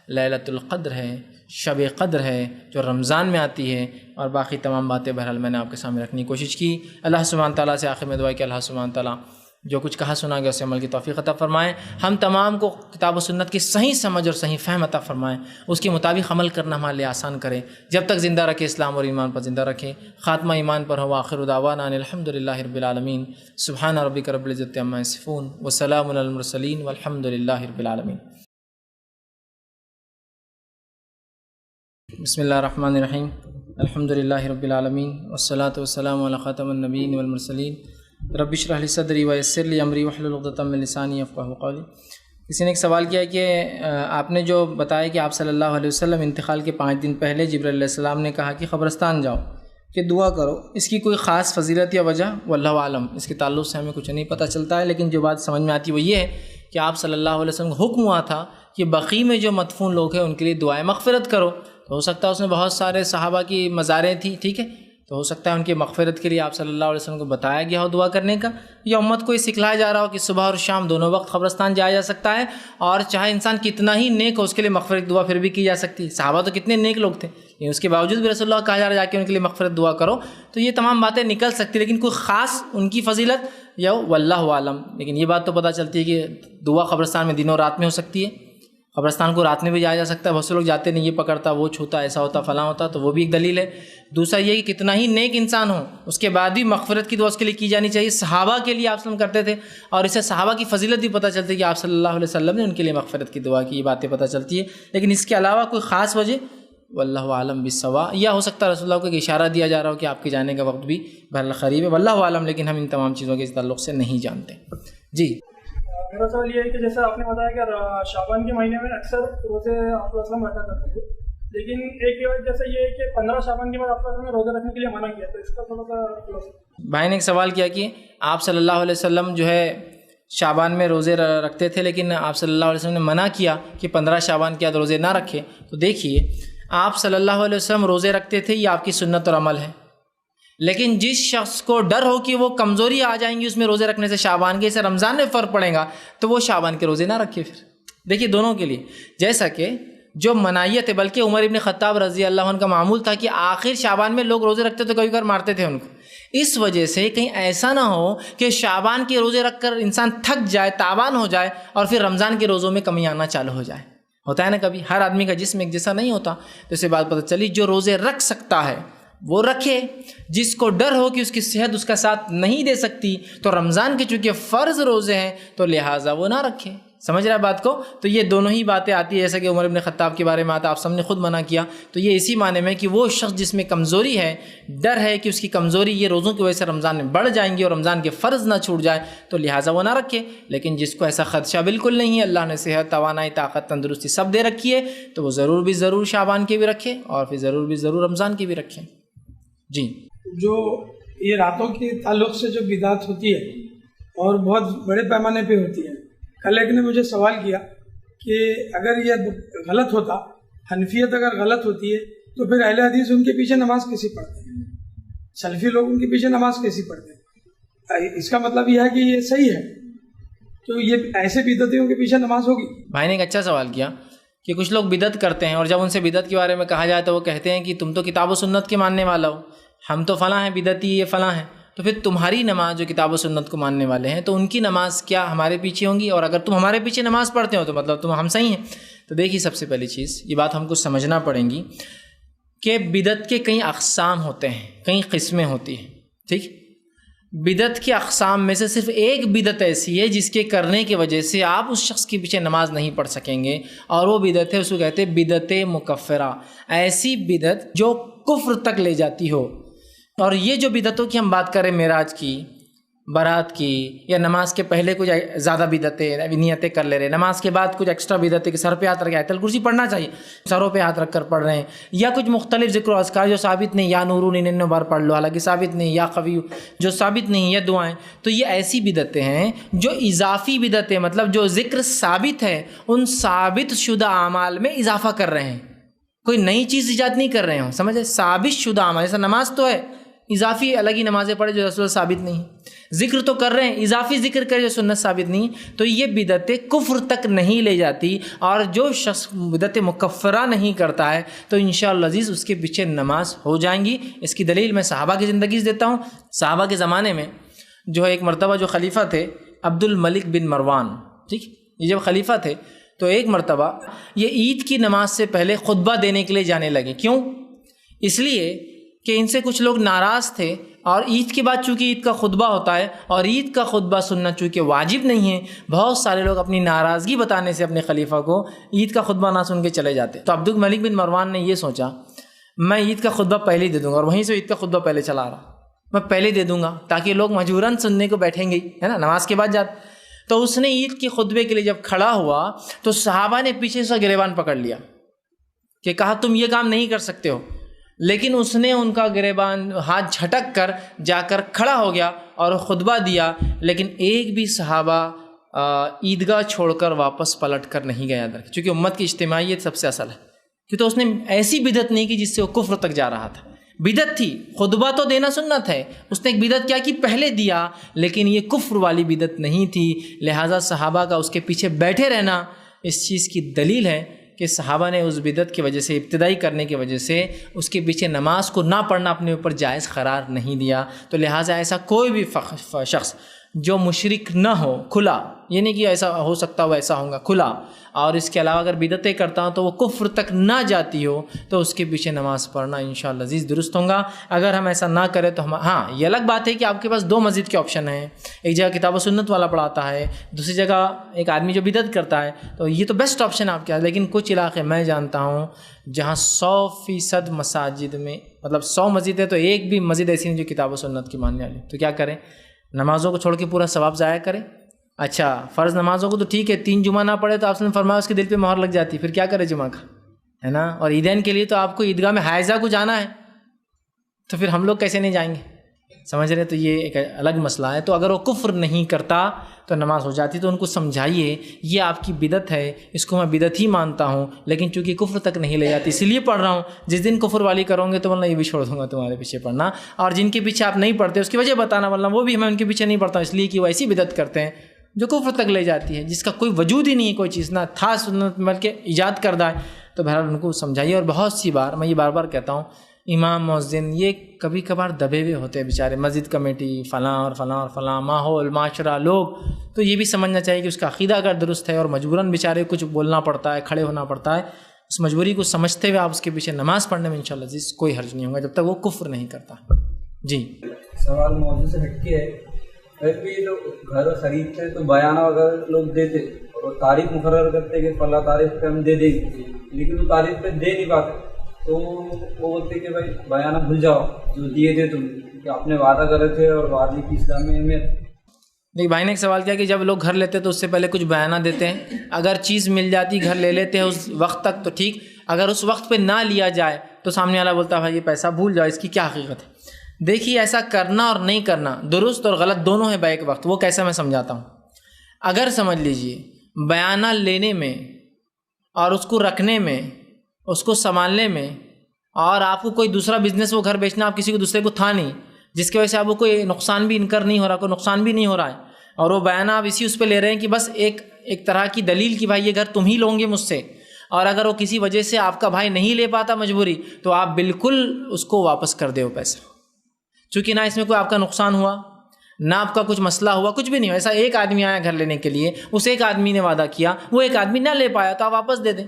لیلۃ القدر ہے، شب قدر ہے جو رمضان میں آتی ہے، اور باقی تمام باتیں بہرحال میں نے آپ کے سامنے رکھنے کی کوشش کی۔ اللہ سبحانہ تعالیٰ سے آخر میں دعا کہ اللہ سبحانہ تعالیٰ جو کچھ کہا سنا گیا اسے عمل کی توفیق عطا فرمائیں. ہم تمام کو کتاب و سنت کی صحیح سمجھ اور صحیح فہم عطا فرمائیں. اس کے مطابق عمل کرنا ہمارے لیے آسان کریں. جب تک زندہ رکھے اسلام اور ایمان پر زندہ رکھیں. خاتمہ ایمان پر ہو. آخر دعوانا ان الحمد للہ رب العالمین. سبحان ربک رب العزۃ عما یصفون وسلام علی المرسلین والحمد للہ رب العالمین. بسم اللہ الرحمن الرحیم. الحمد للہ رب العالمین والصلاة والسلام علی خاتم النبیین والمرسلین. رب اشرح لی صدری ویسر لی امری واحلل عقدۃ من لسانی یفقہوا قولی. کسی نے ایک سوال کیا کہ آپ نے جو بتایا کہ آپ صلی اللہ علیہ وسلم انتقال کے 5 دن پہلے جبرائیل علیہ السلام نے کہا کہ قبرستان جاؤ کہ دعا کرو، اس کی کوئی خاص فضیلت یا وجہ؟ واللہ عالم. اس کے تعلق سے ہمیں کچھ نہیں پتہ چلتا ہے، لیکن جو بات سمجھ میں آتی ہے وہ یہ ہے کہ آپ صلی اللہ علیہ وسلم کو حکم ہوا تھا کہ بقیع میں جو مدفون لوگ ہیں ان کے لیے دعائیں مغفرت کرو. تو ہو سکتا ہے اس میں بہت سارے صحابہ کی مزاریں تھیں، ٹھیک ہے، تو ہو سکتا ہے ان کی مغفرت کے لیے آپ صلی اللہ علیہ وسلم کو بتایا گیا ہو دعا کرنے کا، یا امت کو یہ سکھلایا جا رہا ہو کہ صبح اور شام دونوں وقت قبرستان جایا جا سکتا ہے، اور چاہے انسان کتنا ہی نیک ہو اس کے لیے مغفرت دعا پھر بھی کی جا سکتی ہے. صحابہ تو کتنے نیک لوگ تھے، لیکن اس کے باوجود بھی رسول اللہ کہا جا رہا ہے جا کے ان کے لیے مغفرت دعا کرو. تو یہ تمام باتیں نکل سکتی، لیکن کوئی خاص ان کی فضیلت یا واللہ عالم. لیکن یہ بات تو پتہ چلتی ہے کہ دعا قبرستان میں دنوں رات میں ہو سکتی ہے. قبرستان کو رات میں بھی جایا جا سکتا ہے. بہت سے لوگ جاتے نہیں، یہ پکڑتا وہ چھوتا ایسا ہوتا فلاں ہوتا، تو وہ بھی ایک دلیل ہے. دوسرا یہ کہ کتنا ہی نیک انسان ہو اس کے بعد بھی مغفرت کی دعا اس کے لیے کی جانی چاہیے. صحابہ کے لیے آپ وسلم کرتے تھے، اور اسے صحابہ کی فضیلت بھی پتہ چلتی ہے کہ آپ صلی اللہ علیہ وسلم نے ان کے لیے مغفرت کی دعا کی. یہ باتیں پتہ چلتی ہے، لیکن اس کے علاوہ کوئی خاص وجہ واللہ عالم بالصواب. یا ہو سکتا ہے رسول اللہ کو ایک اشارہ دیا جا رہا ہو کہ آپ کے جانے کا وقت بھی بہرحال قریب ہے، واللہ عالم. لیکن ہم ان تمام چیزوں کے اس تعلق سے نہیں جانتے. جی میرا سوال یہ ہے کہ جیسے آپ نے بتایا کہ شعبان کے مہینے میں اکثر روزے آپ وسلم رکھا کرتے تھے، لیکن ایک جیسے یہ ہے کہ 15 شعبان کے بعد آپ وسلم نے روزے رکھنے کے لیے منع کیا، تو اس کا تھوڑا سا بھائی نے ایک سوال کیا کہ آپ صلی اللہ علیہ وسلم جو ہے شعبان میں روزے رکھتے تھے، لیکن آپ صلی اللہ علیہ وسلم نے منع کیا کہ 15 شعبان کے بعد روزے نہ رکھے. تو دیکھیے آپ صلی اللہ علیہ وسلم روزے رکھتے تھے، یہ آپ کی سنت اور عمل ہے. لیکن جس شخص کو ڈر ہو کہ وہ کمزوری آ جائیں گی اس میں روزے رکھنے سے شعبان کے، اسے رمضان میں فرق پڑے گا، تو وہ شعبان کے روزے نہ رکھے. پھر دیکھیے دونوں کے لیے جیسا کہ جو منائیت ہے، بلکہ عمر ابن خطاب رضی اللہ عنہ کا معمول تھا کہ آخر شعبان میں لوگ روزے رکھتے تو کبھی کبھار مارتے تھے ان کو. اس وجہ سے کہیں ایسا نہ ہو کہ شعبان کے روزے رکھ کر انسان تھک جائے، تاوان ہو جائے، اور پھر رمضان کے روزوں میں کمی آنا چالو ہو جائے. ہوتا ہے نا کبھی، ہر آدمی کا جسم ایک جیسا نہیں ہوتا. تو اسے بات پتہ چلی جو روزے رکھ سکتا ہے وہ رکھے، جس کو ڈر ہو کہ اس کی صحت اس کا ساتھ نہیں دے سکتی تو رمضان کے چونکہ فرض روزے ہیں تو لہٰذا وہ نہ رکھے. سمجھ رہا ہے بات کو؟ تو یہ دونوں ہی باتیں آتی ہے. جیسا کہ عمر ابن خطاب کے بارے میں آتا، آپ سب نے خود منع کیا، تو یہ اسی معنی میں کہ وہ شخص جس میں کمزوری ہے، ڈر ہے کہ اس کی کمزوری یہ روزوں کی وجہ سے رمضان میں بڑھ جائیں گی اور رمضان کے فرض نہ چھوٹ جائے، تو لہٰذا وہ نہ رکھے. لیکن جس کو ایسا خدشہ بالکل نہیں ہے، اللہ نے صحت، توانائی، طاقت، تندرستی سب دے رکھی ہے، تو وہ ضرور بھی ضرور شعبان کے بھی رکھے اور پھر ضرور بھی ضرور رمضان کے بھی رکھے. جی جو یہ راتوں کے تعلق سے جو بدعت ہوتی ہے اور بہت بڑے پیمانے پہ ہوتی ہے، کل ایک نے مجھے سوال کیا کہ اگر یہ غلط ہوتا، حنفیت اگر غلط ہوتی ہے تو پھر اہل حدیث ان کے پیچھے نماز کیسی پڑھتے ہیں، سلفی لوگ ان کے پیچھے نماز کیسی پڑھتے ہیں؟ اس کا مطلب یہ ہے کہ یہ صحیح ہے، تو یہ ایسے بدعتیوں کے پیچھے نماز ہوگی. بھائی نے ایک اچھا سوال کیا کہ کچھ لوگ بدعت کرتے ہیں، اور جب ان سے بدعت کے بارے میں کہا جائے تو وہ کہتے ہیں کہ تم تو کتاب و سنت کے ماننے والا ہو، ہم تو فلاں ہیں بدعتی، یہ فلاں ہیں. تو پھر تمہاری نماز جو کتاب و سنت کو ماننے والے ہیں تو ان کی نماز کیا ہمارے پیچھے ہوں گی؟ اور اگر تم ہمارے پیچھے نماز پڑھتے ہو تو مطلب تم ہم صحیح ہیں. تو دیکھیے سب سے پہلی چیز یہ بات ہم کو سمجھنا پڑیں گی کہ بدعت کے کئی اقسام ہوتے ہیں، کئی قسمیں ہوتی ہیں. ٹھیک، بدعت کی اقسام میں سے صرف ایک بدعت ایسی ہے جس کے کرنے کی وجہ سے آپ اس شخص کے پیچھے نماز نہیں پڑھ سکیں گے، اور وہ بدعت ہے، اس کو کہتے ہیں بدعت مکفرہ. ایسی بدعت جو کفر تک لے جاتی ہو. اور یہ جو بدعتوں کی ہم بات کریں، معراج کی، برات کی، یا نماز کے پہلے کچھ زیادہ بدعتیں نیتیں کر لے رہے، نماز کے بعد کچھ ایکسٹرا بدعتیں کہ سر پہ ہاتھ رکھ آیت الکرسی پڑھنا چاہیے، سروں پہ ہاتھ رکھ کر پڑھ رہے ہیں، یا کچھ مختلف ذکر و اذکار جو ثابت نہیں، یا نورو 99 بار پڑھ لو حالانکہ ثابت نہیں، یا قوی جو ثابت نہیں، یا دعائیں. تو یہ ایسی بدعتیں ہیں جو اضافی بدعتیں، مطلب جو ذکر ثابت ہے ان ثابت شدہ اعمال میں اضافہ کر رہے ہیں، کوئی نئی چیز ایجاد نہیں کر رہے ہوں. سمجھے؟ ثابت شدہ اعمال، جیسا نماز تو ہے، اضافی الگ ہی نمازیں پڑھے جو رسول ثابت نہیں، ذکر تو کر رہے ہیں، اضافی ذکر کرے جو سنت ثابت نہیں. تو یہ بدعتیں کفر تک نہیں لے جاتی، اور جو شخص بدعت مکفرہ نہیں کرتا ہے تو انشاءاللہ عزیز اس کے پیچھے نماز ہو جائیں گی. اس کی دلیل میں صحابہ کی زندگی سے دیتا ہوں. صحابہ کے زمانے میں جو ہے ایک مرتبہ جو خلیفہ تھے عبد الملک بن مروان، ٹھیک، یہ جب خلیفہ تھے تو ایک مرتبہ یہ عید کی نماز سے پہلے خطبہ دینے کے لیے جانے لگے. کیوں؟ اس لیے کہ ان سے کچھ لوگ ناراض تھے، اور عید کے بعد چونکہ عید کا خطبہ ہوتا ہے اور عید کا خطبہ سننا چونکہ واجب نہیں ہے، بہت سارے لوگ اپنی ناراضگی بتانے سے اپنے خلیفہ کو عید کا خطبہ نہ سن کے چلے جاتے. تو عبد الملک بن مروان نے یہ سوچا میں عید کا خطبہ پہلے دے دوں گا، اور وہیں سے عید کا خطبہ پہلے چلا رہا، میں پہلے دے دوں گا تاکہ لوگ مجبوراً سننے کو بیٹھیں گے، ہے نا، نماز کے بعد جاتے. تو اس نے عید کے خطبے کے لیے جب کھڑا ہوا تو صحابہ نے پیچھے سے گریبان پکڑ لیا کہ کہا تم یہ کام نہیں کر سکتے ہو، لیکن اس نے ان کا گریبان ہاتھ جھٹک کر جا کر کھڑا ہو گیا اور خطبہ دیا. لیکن ایک بھی صحابہ عیدگاہ چھوڑ کر واپس پلٹ کر نہیں گیا ادھر، چونکہ امت کی اجتماعیت سب سے اصل ہے. کہ تو اس نے ایسی بدعت نہیں کی جس سے وہ کفر تک جا رہا تھا. بدعت تھی، خطبہ تو دینا سنت ہے، اس نے ایک بدعت کیا کہ پہلے دیا، لیکن یہ کفر والی بدعت نہیں تھی. لہٰذا صحابہ کا اس کے پیچھے بیٹھے رہنا اس چیز کی دلیل ہے کہ صحابہ نے اس بدعت کی وجہ سے، ابتدائی کرنے کی وجہ سے اس کے پیچھے نماز کو نہ پڑھنا اپنے اوپر جائز قرار نہیں دیا. تو لہٰذا ایسا کوئی بھی شخص جو مشرک نہ ہو کھلا، یہ نہیں کہ ایسا ہو سکتا ہو ایسا ہوگا کھلا، اور اس کے علاوہ اگر بدعتیں کرتا ہوں تو وہ کفر تک نہ جاتی ہو، تو اس کے پیچھے نماز پڑھنا انشاءاللہ عزیز درست ہوگا. اگر ہم ایسا نہ کریں تو ہم، ہاں یہ الگ بات ہے کہ آپ کے پاس دو مسجد کے آپشن ہیں، ایک جگہ کتاب و سنت والا پڑھاتا ہے، دوسری جگہ ایک آدمی جو بدعت کرتا ہے، تو یہ تو بیسٹ آپشن آپ کے پاس. لیکن کچھ علاقے میں جانتا ہوں جہاں 100% مساجد میں، مطلب 100 مسجد ہے تو ایک بھی مسجد ایسی نہیں جو کتاب و سنت کی ماننے والی، تو کیا کریں؟ نمازوں کو چھوڑ کے پورا ثواب ضائع کریں. اچھا فرض نمازوں کو تو ٹھیک ہے، 3 جمعہ نہ پڑھے تو آپ نے فرمایا اس کے دل پہ مہر لگ جاتی، پھر کیا کرے جمعہ کا، ہے نا. اور عیدین کے لیے تو آپ کو عیدگاہ میں حائزہ کو جانا ہے، تو پھر ہم لوگ کیسے نہیں جائیں گے؟ سمجھ رہے؟ تو یہ ایک الگ مسئلہ ہے. تو اگر وہ کفر نہیں کرتا تو نماز ہو جاتی. تو ان کو سمجھائیے یہ آپ کی بدعت ہے، اس کو میں بدعت ہی مانتا ہوں، لیکن چونکہ کفر تک نہیں لے جاتی اس لیے پڑھ رہا ہوں. جس دن کفر والی کرو گے تو ورنہ یہ بھی چھوڑ دوں گا تمہارے پیچھے پڑھنا. اور جن کے پیچھے آپ نہیں پڑھتے اس کی وجہ بتانا، ورنہ وہ بھی میں ان کے پیچھے نہیں پڑھتا ہوں اس لیے کہ وہ ایسی بدعت کرتے ہیں جو کفر تک لے جاتی ہے، جس کا کوئی وجود ہی نہیں ہے، کوئی چیز نہ تھا سنت بلکہ ایجاد کردہ ہے. تو بہرحال ان کو سمجھائیے. اور بہت سی بار میں یہ بار بار کہتا ہوں، امام مؤذن یہ کبھی کبھار دبے ہوئے ہوتے ہیں بیچارے، مسجد کمیٹی فلاں اور فلاں اور فلاں، ماحول معاشرہ لوگ، تو یہ بھی سمجھنا چاہیے کہ اس کا عقیدہ اگر درست ہے اور مجبوراً بیچارے کچھ بولنا پڑتا ہے، کھڑے ہونا پڑتا ہے، اس مجبوری کو سمجھتے ہوئے آپ اس کے پیچھے نماز پڑھنے میں انشاءاللہ عزیز کوئی حرج نہیں ہوگا جب تک وہ کفر نہیں کرتا. جی سوال موضوع سے ہٹ کے ہے، اگر بھی لوگ گھر خریدتے تو بیانہ وغیرہ لوگ دیتے اور تاریخ مقرر کرتے کہ فلاں تاریخ پہ ہم دے دیں گے، لیکن وہ تاریخ پہ دے نہیں پاتے، تو وہ بولتے کہ بھائی بیانہ بھول جاؤ جو دیے تھے تم، کہ آپ نے وعدہ کرے تھے اور وعدے کی اسلام میں اہمیت. دیکھ بھائی نے ایک سوال کیا کہ جب لوگ گھر لیتے تو اس سے پہلے کچھ بیانہ دیتے ہیں، اگر چیز مل جاتی گھر لے لیتے ہیں اس وقت تک تو ٹھیک، اگر اس وقت پہ نہ لیا جائے تو سامنے والا بولتا ہے بھائی یہ پیسہ بھول جاؤ، اس کی کیا حقیقت ہے. دیکھیے ایسا کرنا اور نہیں کرنا درست اور غلط دونوں ہے بیک وقت. وہ کیسے میں سمجھاتا ہوں. اگر سمجھ لیجئے بیانہ لینے میں اور اس کو رکھنے میں، اس کو سنبھالنے میں، اور آپ کو کوئی دوسرا بزنس وہ گھر بیچنا آپ کسی کو دوسرے کو تھا نہیں، جس کی وجہ سے آپ کو کوئی نقصان بھی انکر نہیں ہو رہا، کوئی نقصان بھی نہیں ہو رہا ہے، اور وہ بیانہ آپ اسی اس پہ لے رہے ہیں کہ بس ایک طرح کی دلیل کہ بھائی یہ گھر تم ہی لو گے مجھ سے، اور اگر وہ کسی وجہ سے آپ کا بھائی نہیں لے پاتا مجبوری، تو آپ بالکل اس کو واپس کر دے وہ پیسہ، چونکہ نہ اس میں کوئی آپ کا نقصان ہوا، نہ آپ کا کچھ مسئلہ ہوا، کچھ بھی نہیں. ایسا ایک آدمی آیا گھر لینے کے لیے، اس ایک آدمی نے وعدہ کیا، وہ ایک آدمی نہ لے پایا تو آپ واپس دے دیں.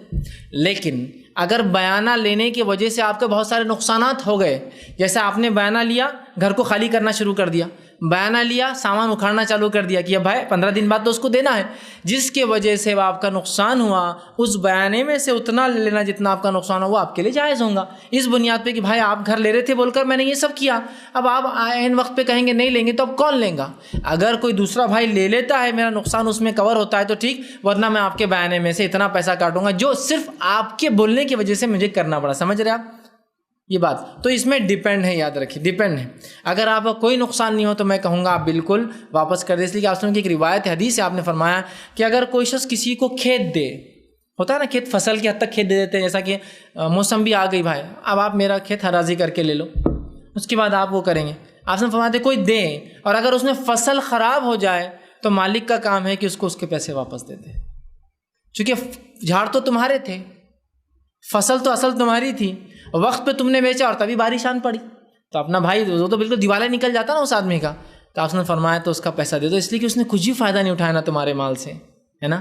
لیکن اگر بیانہ لینے کی وجہ سے آپ کے بہت سارے نقصانات ہو گئے، جیسے آپ نے بیانہ لیا گھر کو خالی کرنا شروع کر دیا، بیانہ لیا سامان اکھاڑنا چالو کر دیا کہ اب بھائی 15 دن بعد تو اس کو دینا ہے، جس کی وجہ سے آپ کا نقصان ہوا، اس بیانے میں سے اتنا لے لینا جتنا آپ کا نقصان ہوا وہ آپ کے لیے جائز ہوگا، اس بنیاد پہ کہ بھائی آپ گھر لے رہے تھے بول کر میں نے یہ سب کیا، اب آپ عین وقت پہ کہیں گے نہیں لیں گے تو اب کون لیں گا. اگر کوئی دوسرا بھائی لے لیتا ہے میرا نقصان اس میں کور ہوتا ہے تو ٹھیک، ورنہ میں آپ کے بیانے میں سے اتنا پیسہ کاٹوں گا جو صرف آپ کے بولنے کی وجہ سے مجھے کرنا پڑا. سمجھ رہے آپ یہ بات؟ تو اس میں ڈیپینڈ ہے، یاد رکھیے ڈیپینڈ ہے. اگر آپ کا کوئی نقصان نہیں ہو تو میں کہوں گا آپ بالکل واپس کر دیں، اس لیے کہ آپ سنیں کہ ایک روایت حدیث ہے، آپ نے فرمایا کہ اگر کوئی شخص کسی کو کھیت دے، ہوتا ہے نا کھیت فصل کی حد تک کھیت دے دیتے ہیں، جیسا کہ موسم بھی آ گئی بھائی اب آپ میرا کھیت ہرازی کر کے لے لو، اس کے بعد آپ وہ کریں گے. آپ نے فرمایا کوئی دے اور اگر اس میں فصل خراب ہو جائے تو مالک کا کام ہے کہ اس کو اس کے پیسے واپس دے دے، چونکہ جھاڑ تو تمہارے تھے، فصل تو اصل تمہاری تھی، وقت پہ تم نے بیچا اور تبھی بارش آن پڑی تو اپنا بھائی وہ تو بالکل دیوالا نکل جاتا نا اس آدمی کا. تو آپ نے فرمایا تو اس کا پیسہ دے دو، اس لیے کہ اس نے کچھ بھی فائدہ نہیں اٹھایا نا تمہارے مال سے، ہے نا.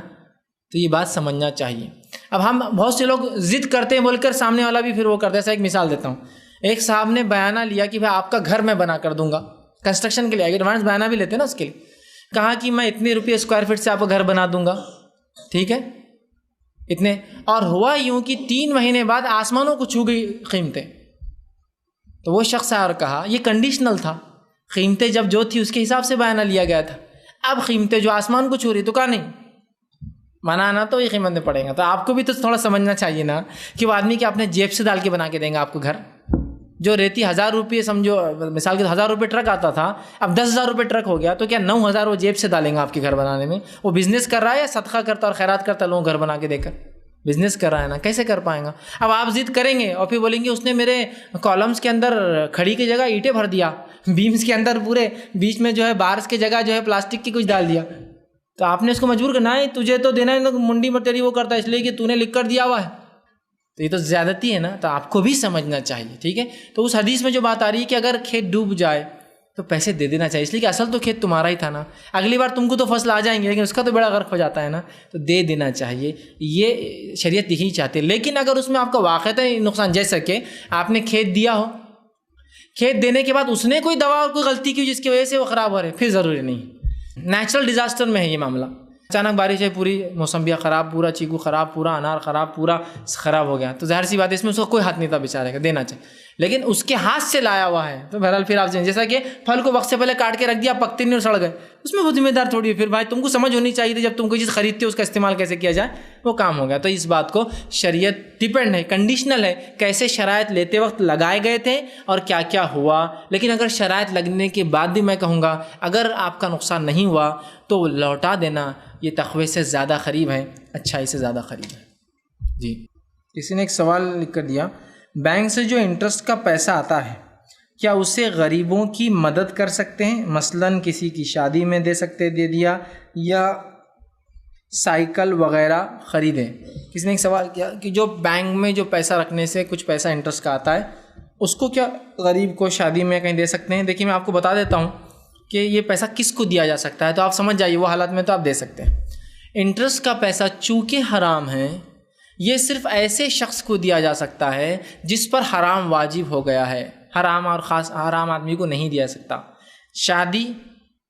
تو یہ بات سمجھنا چاہیے. اب ہم بہت سے لوگ ضد کرتے ہیں بول کر سامنے والا بھی پھر وہ کرتا ہے. ایسا ایک مثال دیتا ہوں. ایک صاحب نے بیانہ لیا کہ بھائی آپ کا گھر میں بنا کر دوں گا، کنسٹرکشن کے لیے ایڈوانس بیانہ بھی لیتے ہیں نا اس کے لیے. کہا کہ میں اتنے روپے اسکوائر فٹ سے آپ کا گھر بنا دوں گا، ٹھیک ہے اتنے. اور ہوا یوں کہ 3 مہینے بعد آسمانوں کو چھو گئی قیمتیں. تو وہ شخص آیا اور کہا، یہ کنڈیشنل تھا، قیمتیں جب جو تھی اس کے حساب سے بیانہ لیا گیا تھا، اب قیمتیں جو آسمان کو چھو رہی تو کہا نہیں بنانا تو یہ قیمت میں پڑے گا. تو آپ کو بھی تو تھوڑا سمجھنا چاہیے نا کہ وہ آدمی کہ اپنے جیب سے ڈال کے بنا کے دیں گا آپ کو گھر. جو ریتی 1000 روپئے سمجھو مثال کے 1000 روپئے ٹرک آتا تھا، اب 10,000 روپئے ٹرک ہو گیا، تو کیا 9,000 وہ جیب سے ڈالیں گا آپ کے گھر بنانے میں؟ وہ بزنس کر رہا ہے یا صدقہ کرتا اور خیرات کرتا لوگوں گھر بنا کے دے کر؟ بزنس کر رہا ہے نا، کیسے کر پائیں گا؟ اب آپ ضد کریں گے اور پھر بولیں گے اس نے میرے کالمس کے اندر کھڑی کی جگہ اینٹیں بھر دیا، بیمس کے اندر پورے بیچ میں جو ہے بارس کی جگہ جو ہے پلاسٹک کی کچھ ڈال دیا. تو آپ نے اس کو مجبور کرنا ہے، تجھے تو دینا ہے، منڈی میں تیری وہ کرتا ہے اس لیے کہ تو نے لکھ کر دیا ہوا ہے. تو یہ تو زیادتی ہے نا. تو آپ کو بھی سمجھنا چاہیے، ٹھیک ہے. تو اس حدیث میں جو بات آ رہی ہے کہ اگر کھیت ڈوب جائے تو پیسے دے دینا چاہیے، اس لیے کہ اصل تو کھیت تمہارا ہی تھا نا. اگلی بار تم کو تو فصل آ جائیں گے لیکن اس کا تو بڑا غرق ہو جاتا ہے نا، تو دے دینا چاہیے. یہ شریعت یہی چاہتے. لیکن اگر اس میں آپ کا واقعتاً نقصان، جیسا کہ آپ نے کھیت دیا ہو، کھیت دینے کے بعد اس نے کوئی دوا اور کوئی غلطی کی جس کی وجہ سے وہ خراب ہو رہے، پھر ضروری نہیں. نیچرل ڈیزاسٹر میں ہے یہ معاملہ، اچانک بارش ہے، پوری موسمبیاں خراب، پورا چیکو خراب، پورا انار خراب، پورا خراب ہو گیا، تو ظاہر سی بات ہے اس میں اس کو کوئی ہاتھ نہیں تھا بیچارے کا، دینا چاہیے. لیکن اس کے ہاتھ سے لایا ہوا ہے تو بہرحال پھر آپ جیسا کہ پھل کو وقت سے پہلے کاٹ کے رکھ دیا، پکتے نہیں اور سڑ گئے، اس میں وہ ذمہ دار تھوڑی ہے. پھر بھائی تم کو سمجھ ہونی چاہیے تھی جب تم کوئی چیز خریدتے ہو اس کا استعمال کیسے کیا جائے، وہ کام ہو گیا. تو اس بات کو شریعت ڈیپینڈ ہے، کنڈیشنل ہے، کیسے شرائط لیتے وقت لگائے گئے تھے اور کیا کیا ہوا. لیکن اگر شرائط لگنے کے بعد بھی میں کہوں گا اگر آپ کا نقصان نہیں ہوا تو لوٹا دینا یہ تقوی سے زیادہ قریب ہے، اچھائی سے زیادہ قریب ہے. جی کسی نے ایک سوال لکھ کر دیا، بینک سے جو انٹرسٹ کا پیسہ آتا ہے کیا اسے غریبوں کی مدد کر سکتے ہیں؟ مثلاً کسی کی شادی میں دے سکتے، دے دیا، یا سائیکل وغیرہ خریدیں. کسی نے ایک سوال کیا کہ جو بینک میں جو پیسہ رکھنے سے کچھ پیسہ انٹرسٹ کا آتا ہے اس کو کیا غریب کو شادی میں کہیں دے سکتے ہیں؟ دیکھیے میں آپ کو بتا دیتا ہوں کہ یہ پیسہ کس کو دیا جا سکتا ہے تو آپ سمجھ جائیے، وہ حالات میں تو آپ دے سکتے ہیں. انٹرسٹ کا پیسہ چونکہ حرام ہے، یہ صرف ایسے شخص کو دیا جا سکتا ہے جس پر حرام واجب ہو گیا ہے. حرام اور خاص حرام آدمی کو نہیں دیا سکتا، شادی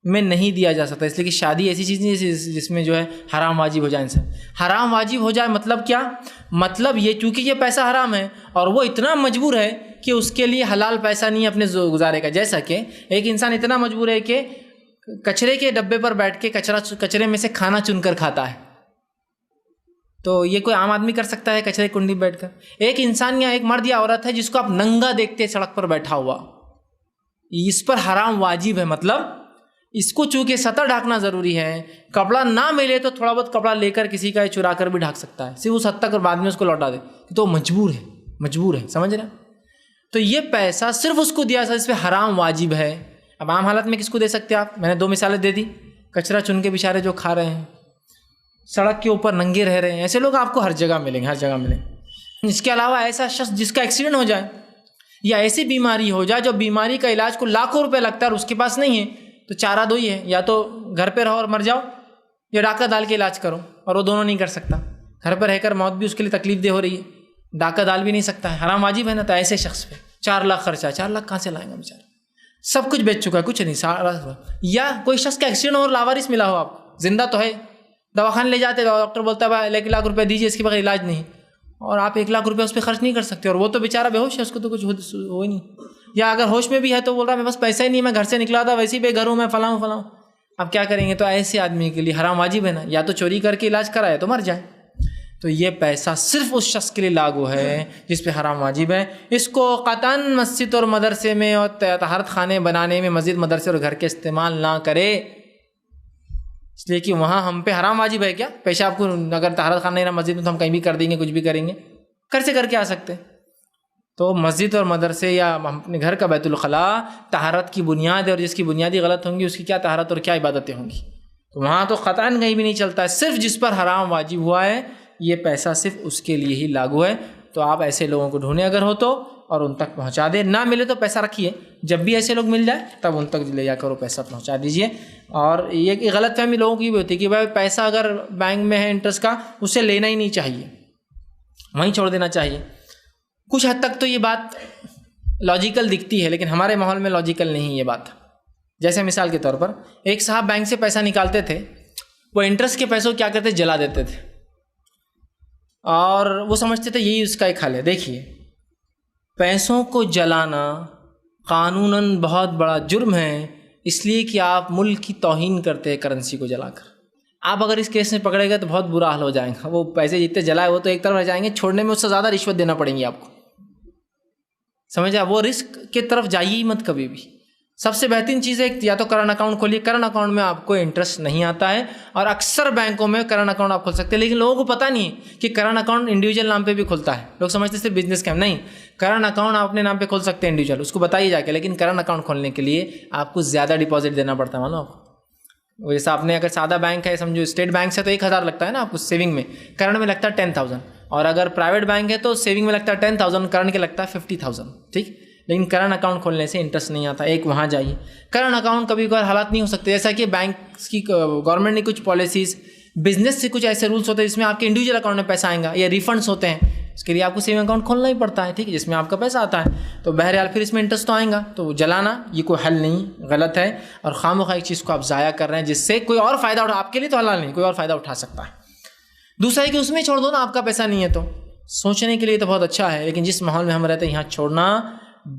میں نہیں دیا جا سکتا، اس لیے کہ شادی ایسی چیز نہیں ہے جس میں جو ہے حرام واجب ہو جائے. انسان حرام واجب ہو جائے مطلب کیا؟ مطلب یہ چونکہ یہ پیسہ حرام ہے اور وہ اتنا مجبور ہے کہ اس کے لیے حلال پیسہ نہیں اپنے گزارے کا. جیسا کہ ایک انسان اتنا مجبور ہے کہ کچرے کے ڈبے پر بیٹھ کے کچرے میں سے کھانا چن کر کھاتا ہے، تو یہ کوئی عام آدمی کر سکتا ہے کچرے کنڈی بیٹھ کر؟ ایک انسان یا ایک مرد یا عورت ہے جس کو آپ ننگا دیکھتے سڑک پر بیٹھا ہوا، اس پر حرام واجب ہے. مطلب اس کو چونکہ سطح ڈھانکنا ضروری ہے، کپڑا نہ ملے تو تھوڑا بہت کپڑا لے کر کسی کا چرا کر بھی ڈھانک سکتا ہے، صرف اس حد تک اور بعد میں اس کو لوٹا دے، تو مجبور ہے، سمجھ رہے ہیں؟ تو یہ پیسہ صرف اس کو دیا اس پہ حرام واجب ہے. اب عام حالت میں کس کو دے سکتے آپ؟ میں نے 2 مثالیں دے دی، کچرا چن کے بیچارے جو کھا رہے ہیں، سڑک کے اوپر ننگے رہ رہے ہیں، ایسے لوگ آپ کو ہر جگہ ملیں گے. اس کے علاوہ ایسا شخص جس کا ایکسیڈنٹ ہو جائے یا ایسی بیماری ہو جائے جو بیماری کا علاج کو لاکھوں روپے لگتا ہے اور اس کے پاس نہیں ہے، تو چارہ دو ہی ہے، یا تو گھر پہ رہو اور مر جاؤ یا ڈاکہ ڈال کے علاج کرو، اور وہ دونوں نہیں کر سکتا. گھر پہ رہ کر موت بھی اس کے لیے تکلیف دہ ہو رہی ہے، ڈاکہ ڈال بھی نہیں سکتا ہے، حرام واجب ہے نا. تو ایسے شخص پہ 4 لاکھ خرچہ، 4 لاکھ کہاں سے لائیں گا بیچارہ؟ سب کچھ بیچ چکا ہے، کچھ نہیں، سارا. یا کوئی شخص کا ایکسیڈنٹ اور لاوارث ملا ہو، آپ زندہ تو ہے، دواخانے لے جاتے، ڈاکٹر بولتا ہے بھائی 1 لاکھ روپے دیجیے اس کے بغیر علاج نہیں، اور آپ 1 لاکھ روپے اس پہ خرچ نہیں کر سکتے، اور وہ تو بیچارہ بے ہوش ہے، اس کو تو کچھ ہو ہی نہیں. یا اگر ہوش میں بھی ہے تو بول رہا ہے میں بس پیسہ ہی نہیں، میں گھر سے نکلا تھا ویسے ہی بے گھر ہوں، میں فلاں. اب کیا کریں گے؟ تو ایسے آدمی کے لیے حرام واجب ہے نا، یا تو چوری کر کے علاج کرائے تو مر جائے. تو یہ پیسہ صرف اس شخص کے لیے لاگو ہے جس پہ حرام واجب ہے. اس کو قطعاً مسجد اور مدرسے میں اور طہارت خانے بنانے میں مسجد مدرسے اور گھر کے استعمال نہ کرے، اس لیے کہ وہاں ہم پہ حرام واجب ہے. کیا پیشاب کو اگر طہارت خانہ نہیں رہا مسجد میں تو ہم کہیں بھی کر دیں گے، کچھ بھی کریں گے، کر کے آ سکتے. تو مسجد اور مدرسے یا اپنے گھر کا بیت الخلاء طہارت کی بنیاد ہے، اور جس کی بنیادی غلط ہوں گی اس کی کیا طہارت اور کیا عبادتیں ہوں گی. تو وہاں تو قطعاً کہیں بھی نہیں چلتا ہے. صرف جس پر حرام واجب ہوا ہے یہ پیسہ صرف اس کے لیے ہی لاگو ہے. تو آپ ایسے لوگوں کو ڈھونڈیں اگر ہو تو اور ان تک پہنچا دے. نہ ملے تو پیسہ رکھیے, جب بھی ایسے لوگ مل جائے تب ان تک لے جا کر وہ پیسہ پہنچا دیجیے. اور یہ غلط فہمی لوگوں کی بھی ہوتی ہے کہ بھائی پیسہ اگر بینک میں ہے انٹرسٹ کا, اسے لینا ہی نہیں چاہیے, وہیں چھوڑ دینا چاہیے. کچھ حد تک تو یہ بات لاجیکل دکھتی ہے, لیکن ہمارے ماحول میں لاجیکل نہیں یہ بات. جیسے مثال کے طور پر ایک صاحب بینک سے پیسہ نکالتے تھے, وہ انٹرسٹ کے پیسوں کیا کرتے, جلا دیتے تھے, اور وہ سمجھتے تھے یہی اس کا ایک حل ہے. دیکھیے, پیسوں کو جلانا قانوناً بہت بڑا جرم ہے, اس لیے کہ آپ ملک کی توہین کرتے ہیں کرنسی کو جلا کر. آپ اگر اس کیس میں پکڑے گئے تو بہت برا حال ہو جائے گا. وہ پیسے جتنے جلائے وہ تو ایک طرف رہ جائیں گے, چھوڑنے میں اس سے زیادہ رشوت دینا پڑیں گی آپ کو. سمجھا, وہ رسک کی طرف جائیے ہی مت کبھی بھی. سب سے بہترین چیز ہے یا تو کرنٹ اکاؤنٹ کھولیے. کرنٹ اکاؤنٹ میں آپ کو انٹرسٹ نہیں آتا ہے, اور اکثر بینکوں میں کرنٹ اکاؤنٹ آپ کھول سکتے ہیں, لیکن لوگوں کو پتہ نہیں ہے کہ کرنٹ اکاؤنٹ انڈیویجول نام پہ بھی کھلتا ہے. لوگ سمجھتے صرف بزنس کا نہیں, کرنٹ اکاؤنٹ آپ اپنے نام پہ کھول سکتے ہیں انڈیویجول, اس کو بتائیے جا کے. لیکن کرنٹ اکاؤنٹ کھولنے کے لیے آپ کو زیادہ ڈپازٹ دینا پڑتا ہے, معلوم آپ کو. جیسے آپ نے اگر سادہ بینک ہے, سمجھو اسٹیٹ بینک سے, تو 1000 لگتا ہے نا آپ کو سیونگ میں, کرنٹ میں لگتا ہے 10,000. اور اگر پرائیویٹ بینک ہے تو سیونگ میں لگتا ہے 10,000, کرنٹ کے لگتا ہے 50,000. ٹھیک, لیکن کرنٹ اکاؤنٹ کھولنے سے انٹرسٹ نہیں آتا. ایک وہاں جائیے. کرنٹ اکاؤنٹ کبھی کبھار حالات نہیں ہو سکتے, جیسا کہ بینک کی گورنمنٹ نے کچھ پالیسیز, بزنس سے کچھ ایسے رولس ہوتے ہیں جس میں آپ کے انڈیویجول اکاؤنٹ میں پیسہ آئے گا, یا ریفنڈس ہوتے ہیں, اس کے لیے آپ کو سیونگ اکاؤنٹ کھولنا ہی پڑتا ہے. ٹھیک ہے, جس میں آپ کا پیسہ آتا ہے. تو بہرحال پھر اس میں انٹرسٹ تو آئے گا, تو جلانا یہ کوئی حل نہیں, غلط ہے. اور خواہ ایک چیز کو آپ ضائع کر رہے ہیں جس سے کوئی اور فائدہ اٹھا, آپ کے لیے تو حلال نہیں, کوئی اور فائدہ اٹھا سکتا ہے. دوسرا ہے کہ اس میں چھوڑ دو نا, آپ کا پیسہ نہیں ہے تو. سوچنے کے لیے تو بہت اچھا ہے, لیکن جس ماحول میں ہم رہتے ہیں یہاں چھوڑنا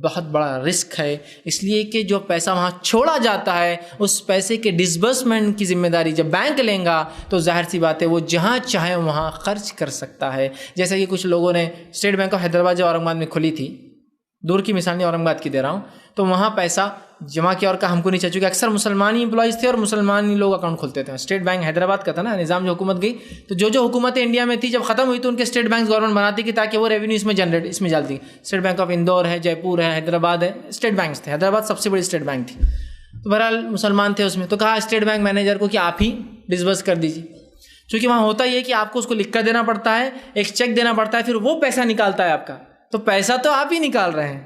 بہت بڑا رسک ہے. اس لیے کہ جو پیسہ وہاں چھوڑا جاتا ہے, اس پیسے کے ڈسبرسمنٹ کی ذمہ داری جب بینک لیں گا تو ظاہر سی بات ہے وہ جہاں چاہے وہاں خرچ کر سکتا ہے. جیسے کہ کچھ لوگوں نے اسٹیٹ بینک آف حیدرآباد جو اورنگ آباد میں کھلی تھی, دور کی مثال نہیں, اورنگ آباد کی دے رہا ہوں, تو وہاں پیسہ جمع کیا اور کا ہم کو نہیں چاہیے, چونکہ اکثر مسلمان ہی امپلائز تھے اور مسلمان ہی لوگ اکاؤنٹ کھولتے تھے. اسٹیٹ بینک حیدرآباد کا تھا نا نظام, جو حکومت گئی تو جو حکومتیں انڈیا میں تھی جب ختم ہوئی تو ان کے اسٹیٹ بینک گورنمنٹ بناتی کہ تاکہ وہ ریونیو اس میں ڈالتی. اسٹیٹ بینک آف اندور ہے, جے پور ہے, حیدرآباد ہے, اسٹیٹ بینکس تھے. حیدرآباد سب سے بڑی اسٹیٹ بینک تھی. تو بہرحال مسلمان تھے اس میں, تو کہا اسٹیٹ بینک مینیجر کو کہ آپ ہی ڈسبرس کر دیجیے, چونکہ وہاں ہوتا یہ ہے کہ آپ کو اس کو لکھ کر دینا پڑتا ہے, ایک چیک دینا پڑتا ہے, پھر وہ پیسہ نکالتا ہے آپ کا. تو پیسہ تو آپ ہی نکال رہے ہیں,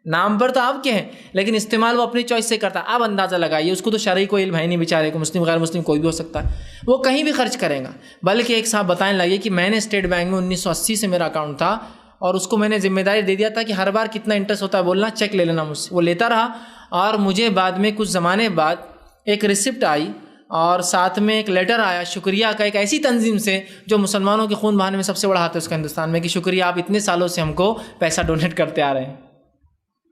نام پر تو آپ کے ہیں, لیکن استعمال وہ اپنی چوائس سے کرتا ہے. آپ اندازہ لگائیے, اس کو تو شرعی کوئی علم ہے نہیں بیچارے کو, مسلم غیر مسلم کوئی بھی ہو سکتا ہے, وہ کہیں بھی خرچ کرے گا. بلکہ ایک صاحب بتائیں لگے کہ میں نے اسٹیٹ بینک میں 1980 سے میرا اکاؤنٹ تھا, اور اس کو میں نے ذمہ داری دے دیا تھا کہ ہر بار کتنا انٹرسٹ ہوتا ہے بولنا, چیک لے لینا مجھ سے. وہ لیتا رہا, اور مجھے بعد میں کچھ زمانے بعد ایک ریسپٹ آئی, اور ساتھ میں ایک لیٹر آیا شکریہ کا, ایک ایسی تنظیم سے جو مسلمانوں کے خون بہانے میں سب سے بڑا ہاتھ ہے اس کا ہندوستان میں, کہ شکریہ آپ اتنے سالوں سے ہم کو پیسہ ڈونیٹ کرتے آ رہے ہیں.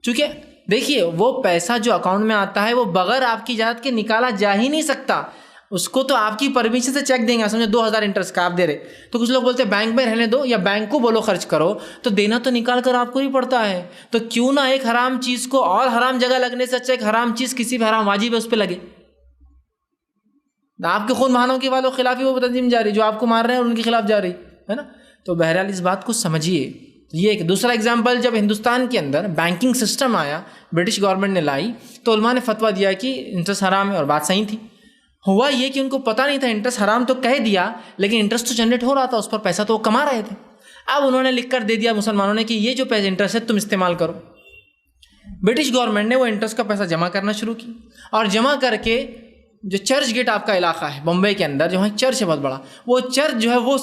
چونکہ دیکھیے وہ پیسہ جو اکاؤنٹ میں آتا ہے وہ بغیر آپ کی اجازت کے نکالا جا ہی نہیں سکتا. اس کو تو آپ کی پرمیشن سے چیک دیں گے. سمجھو 2,000 انٹرسٹ کا آپ دے رہے, تو کچھ لوگ بولتے ہیں بینک میں رہنے دو, یا بینک کو بولو خرچ کرو, تو دینا تو نکال کر آپ کو ہی پڑتا ہے. تو کیوں نہ ایک حرام چیز کو اور حرام جگہ لگنے سے اچھا ایک حرام چیز کسی بھی حرام واجب ہے اس پہ لگے. آپ کے خون بہانوں کے والوں خلاف ہی وہ تنظیم جاری, جو آپ کو مار رہے ہیں ان کے خلاف جاری ہے نا. تو بہرحال اس بات کو سمجھیے. یہ ایک دوسرا اگزامپل, جب ہندوستان کے اندر بینکنگ سسٹم آیا, برٹش گورنمنٹ نے لائی, تو علماء نے فتویٰ دیا کہ انٹرسٹ حرام ہے, اور بات صحیح تھی. ہوا یہ کہ ان کو پتہ نہیں تھا, انٹرسٹ حرام تو کہہ دیا, لیکن انٹرسٹ تو جنریٹ ہو رہا تھا, اس پر پیسہ تو وہ کما رہے تھے. اب انہوں نے لکھ کر دے دیا مسلمانوں نے کہ یہ جو پیسہ انٹرسٹ ہے تم استعمال کرو. برٹش گورنمنٹ نے وہ انٹرسٹ کا پیسہ جمع کرنا شروع کی, اور جمع کر کے جو چرچ گیٹ آپ کا علاقہ ہے بمبئی کے اندر, جو وہاں چرچ ہے بہت بڑا, وہ چرچ جو ہے وہ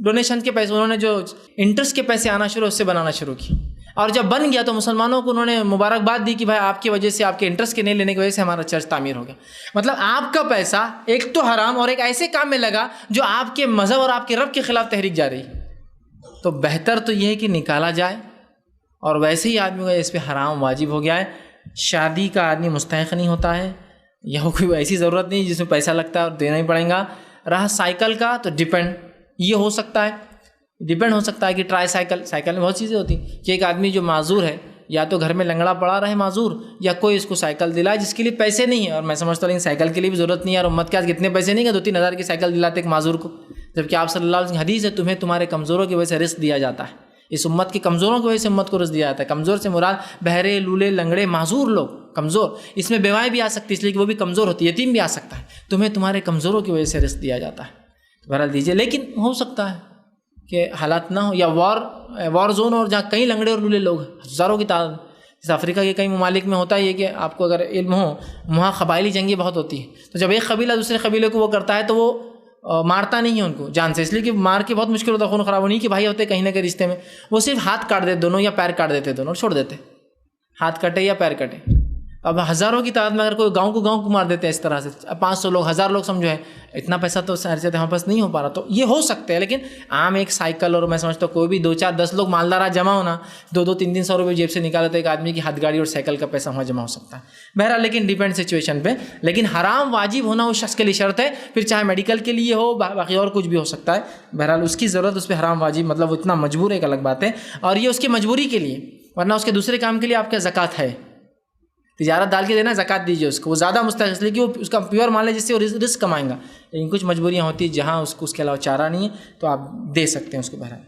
ڈونیشن کے پیسے, انہوں نے جو انٹرسٹ کے پیسے آنا شروع اس سے بنانا شروع کی. اور جب بن گیا تو مسلمانوں کو انہوں نے مبارکباد دی کہ بھائی آپ کی وجہ سے, آپ کے انٹرسٹ کے نہیں لینے کی وجہ سے ہمارا چرچ تعمیر ہو گیا. مطلب آپ کا پیسہ ایک تو حرام اور ایک ایسے کام میں لگا جو آپ کے مذہب اور آپ کے رب کے خلاف تحریک جا رہی. تو بہتر تو یہ ہے کہ نکالا جائے, اور ویسے ہی آدمی کو اس پہ حرام واجب ہو گیا ہے. شادی کا آدمی مستحق نہیں ہوتا ہے, یہ کوئی ایسی ضرورت نہیں جس میں پیسہ لگتا ہے اور دینا ہی پڑے گا. رہا سائیکل کا, تو ڈیپینڈ یہ ہو سکتا ہے کہ ٹرائی سائیکل میں بہت چیزیں ہوتی ہیں, کہ ایک آدمی جو معذور ہے, یا تو گھر میں لنگڑا پڑا رہے معذور, یا کوئی اس کو سائیکل دلائے جس کے لیے پیسے نہیں ہیں. اور میں سمجھتا ہوں لیکن سائیکل کے لیے بھی ضرورت نہیں ہے, اور امت کے آج کتنے پیسے نہیں کہ 2-3 ہزار کی سائیکل دلاتے ایک معذور کو, جبکہ آپ صلی اللہ علیہ وسلم حدیث ہے تمہیں تمہارے کمزوروں کی وجہ سے رزق دیا جاتا ہے. اس امت کے کمزوروں کی وجہ سے امت کو رزق دیا جاتا ہے. کمزور سے مراد بہرے, لولے, لنگڑے, معذور لوگ کمزور, اس میں بیوائیں بھی آ سکتی اس لیے کہ وہ بھی کمزور ہوتی ہے, یتیم بھی آ سکتا ہے. تمہیں تمہارے کمزوروں کی وجہ سے رزق دیا جاتا ہے, بہرحال دیجیے. لیکن ہو سکتا ہے کہ حالات نہ ہو، یا وار زون اور جہاں کئی لنگڑے اور لولے لوگ ہزاروں کی تعداد. جیسے افریقہ کے کئی ممالک میں ہوتا ہے یہ کہ آپ کو اگر علم ہو وہاں قبائلی جنگیں بہت ہوتی ہیں. تو جب ایک قبیلہ دوسرے قبیلے کو وہ کرتا ہے تو وہ مارتا نہیں ہے ان کو جان سے، اس لیے کہ مار کے بہت مشکل ہوتا ہے، خون خراب نہیں کہ بھائی ہوتے کہیں نہ کہیں رشتے میں. وہ صرف ہاتھ کاٹ دیتے دونوں یا پیر کاٹ دیتے دونوں اور چھوڑ دیتے، ہاتھ کٹے یا پیر کٹے. اب ہزاروں کی تعداد میں اگر کوئی گاؤں کو مار دیتے ہیں اس طرح سے، 500 لوگ 1000 لوگ سمجھو ہے، اتنا پیسہ تو ہر جگہ ہمارے پاس نہیں ہو پا رہا. تو یہ ہو سکتے ہیں، لیکن عام ایک سائیکل اور میں سمجھتا ہوں کوئی بھی 2 4 10 لوگ مالدار جمع ہونا، 2 3 300 روپئے جیب سے نکالے تو ایک آدمی کی ہاتھ گاڑی اور سائیکل کا پیسہ وہاں جمع ہو سکتا ہے. بہرحال لیکن ڈیپینڈ سچویشن پہ. لیکن حرام واجب ہونا اس شخص کے لیے شرط ہے، پھر چاہے میڈیکل کے لیے ہو، باقی اور کچھ بھی ہو سکتا ہے. بہرحال اس کی ضرورت، اس پہ حرام واجب مطلب وہ اتنا مجبور ہے ایک الگ بات ہے، اور یہ اس کی مجبوری کے لیے، ورنہ اس کے دوسرے کام کے لیے آپ کا زکوٰۃ ہے. تجارت ڈال کے دینا، زکوٰۃ دیجیے اس کو، وہ زیادہ مستحق اس لیے کہ وہ اس کا پیور مال ہے جس سے وہ رزق کمائیں گا. لیکن کچھ مجبوریاں ہوتی ہیں جہاں اس کو اس کے علاوہ چارہ نہیں ہے تو آپ دے سکتے ہیں اس کو. بہرحال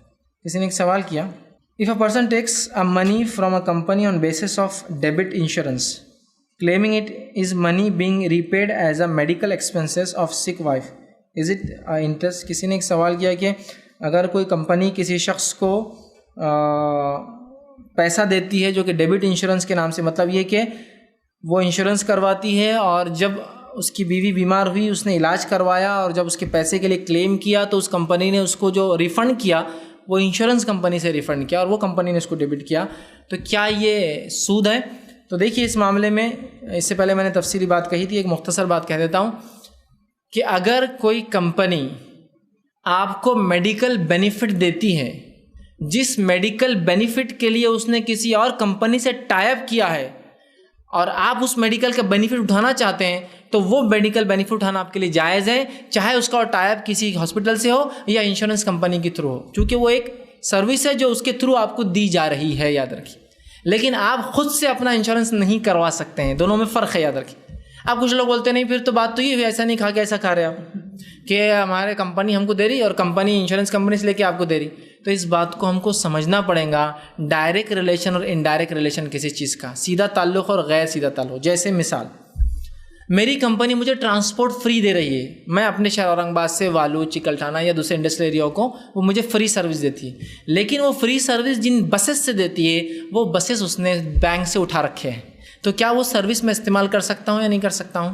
کسی نے ایک سوال کیا، if a person takes a money from a company on basis of debit insurance claiming it is money being repaid as a medical expenses of sick wife, is it interest. کسی نے ایک سوال کیا کہ اگر کوئی کمپنی کسی شخص کو پیسہ دیتی ہے جو کہ ڈیبٹ انشورنس کے نام سے، مطلب یہ کہ وہ انشورنس کرواتی ہے اور جب اس کی بیوی بیمار ہوئی اس نے علاج کروایا اور جب اس کے پیسے کے لیے کلیم کیا تو اس کمپنی نے اس کو جو ریفنڈ کیا وہ انشورنس کمپنی سے ریفنڈ کیا اور وہ کمپنی نے اس کو ڈیبٹ کیا، تو کیا یہ سود ہے؟ تو دیکھیے اس معاملے میں اس سے پہلے میں نے تفصیلی بات کہی تھی، ایک مختصر بات کہہ دیتا ہوں کہ اگر کوئی کمپنی آپ کو میڈیکل بینیفٹ دیتی ہے، جس میڈیکل بینیفٹ کے لیے اس نے کسی اور کمپنی سے ٹائی اپ کیا ہے اور آپ اس میڈیکل کا بینیفٹ اٹھانا چاہتے ہیں تو وہ میڈیکل بینیفٹ اٹھانا آپ کے لیے جائز ہے، چاہے اس کا ٹائی اپ کسی ہاسپٹل سے ہو یا انشورنس کمپنی کے تھرو ہو، کیونکہ وہ ایک سروس ہے جو اس کے تھرو آپ کو دی جا رہی ہے، یاد رکھیے. لیکن آپ خود سے اپنا انشورنس نہیں کروا سکتے ہیں، دونوں میں فرق ہے، یاد رکھیے. اب کچھ لوگ بولتے نہیں، پھر تو بات تو یہ ہوئی ایسا نہیں کھا کے ایسا کھا رہے آپ کہ ہمارے کمپنی ہم کو دے رہی اور کمپنی انشورنس کمپنی سے لے کے آپ کو دے رہی. تو اس بات کو ہم کو سمجھنا پڑے گا، ڈائریکٹ ریلیشن اور انڈائریکٹ ریلیشن کسی چیز کا، سیدھا تعلق اور غیر سیدھا تعلق. جیسے مثال، میری کمپنی مجھے ٹرانسپورٹ فری دے رہی ہے، میں اپنے شہر اورنگ آباد سے والو، چکلٹھانہ یا دوسرے انڈسٹریل ایریاؤں کو وہ مجھے فری سروس دیتی ہے، لیکن وہ فری سروس جن بسز سے دیتی ہے وہ بسز اس نے بینک سے اٹھا رکھے ہیں. تو کیا وہ سروس میں استعمال کر سکتا ہوں یا نہیں کر سکتا ہوں؟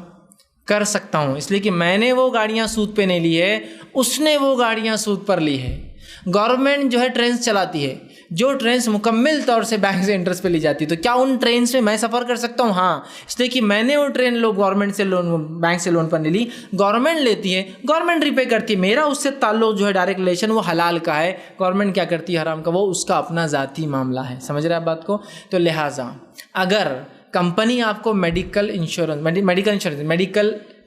کر سکتا ہوں، اس لیے کہ میں نے وہ گاڑیاں سود پہ نہیں لی ہے، اس نے وہ گاڑیاں سود پر لی ہے. گورنمنٹ جو ہے ٹرینس چلاتی ہے، جو ٹرینس مکمل طور سے بینک سے انٹرسٹ پہ لی جاتی ہے، تو کیا ان ٹرینس میں سفر کر سکتا ہوں؟ ہاں، اس لیے کہ میں نے وہ ٹرین گورنمنٹ سے لون، بینک سے لون پر نہیں لی، گورنمنٹ لیتی ہے، گورنمنٹ ریپے کرتی ہے، میرا اس سے تعلق جو ہے ڈائریکٹ ریلیشن وہ حلال کا ہے. گورنمنٹ کیا کرتی ہے حرام کا، وہ اس کا اپنا ذاتی معاملہ ہے. سمجھ رہے ہیں آپ بات کو؟ تو لہٰذا اگر کمپنی آپ کو میڈیکل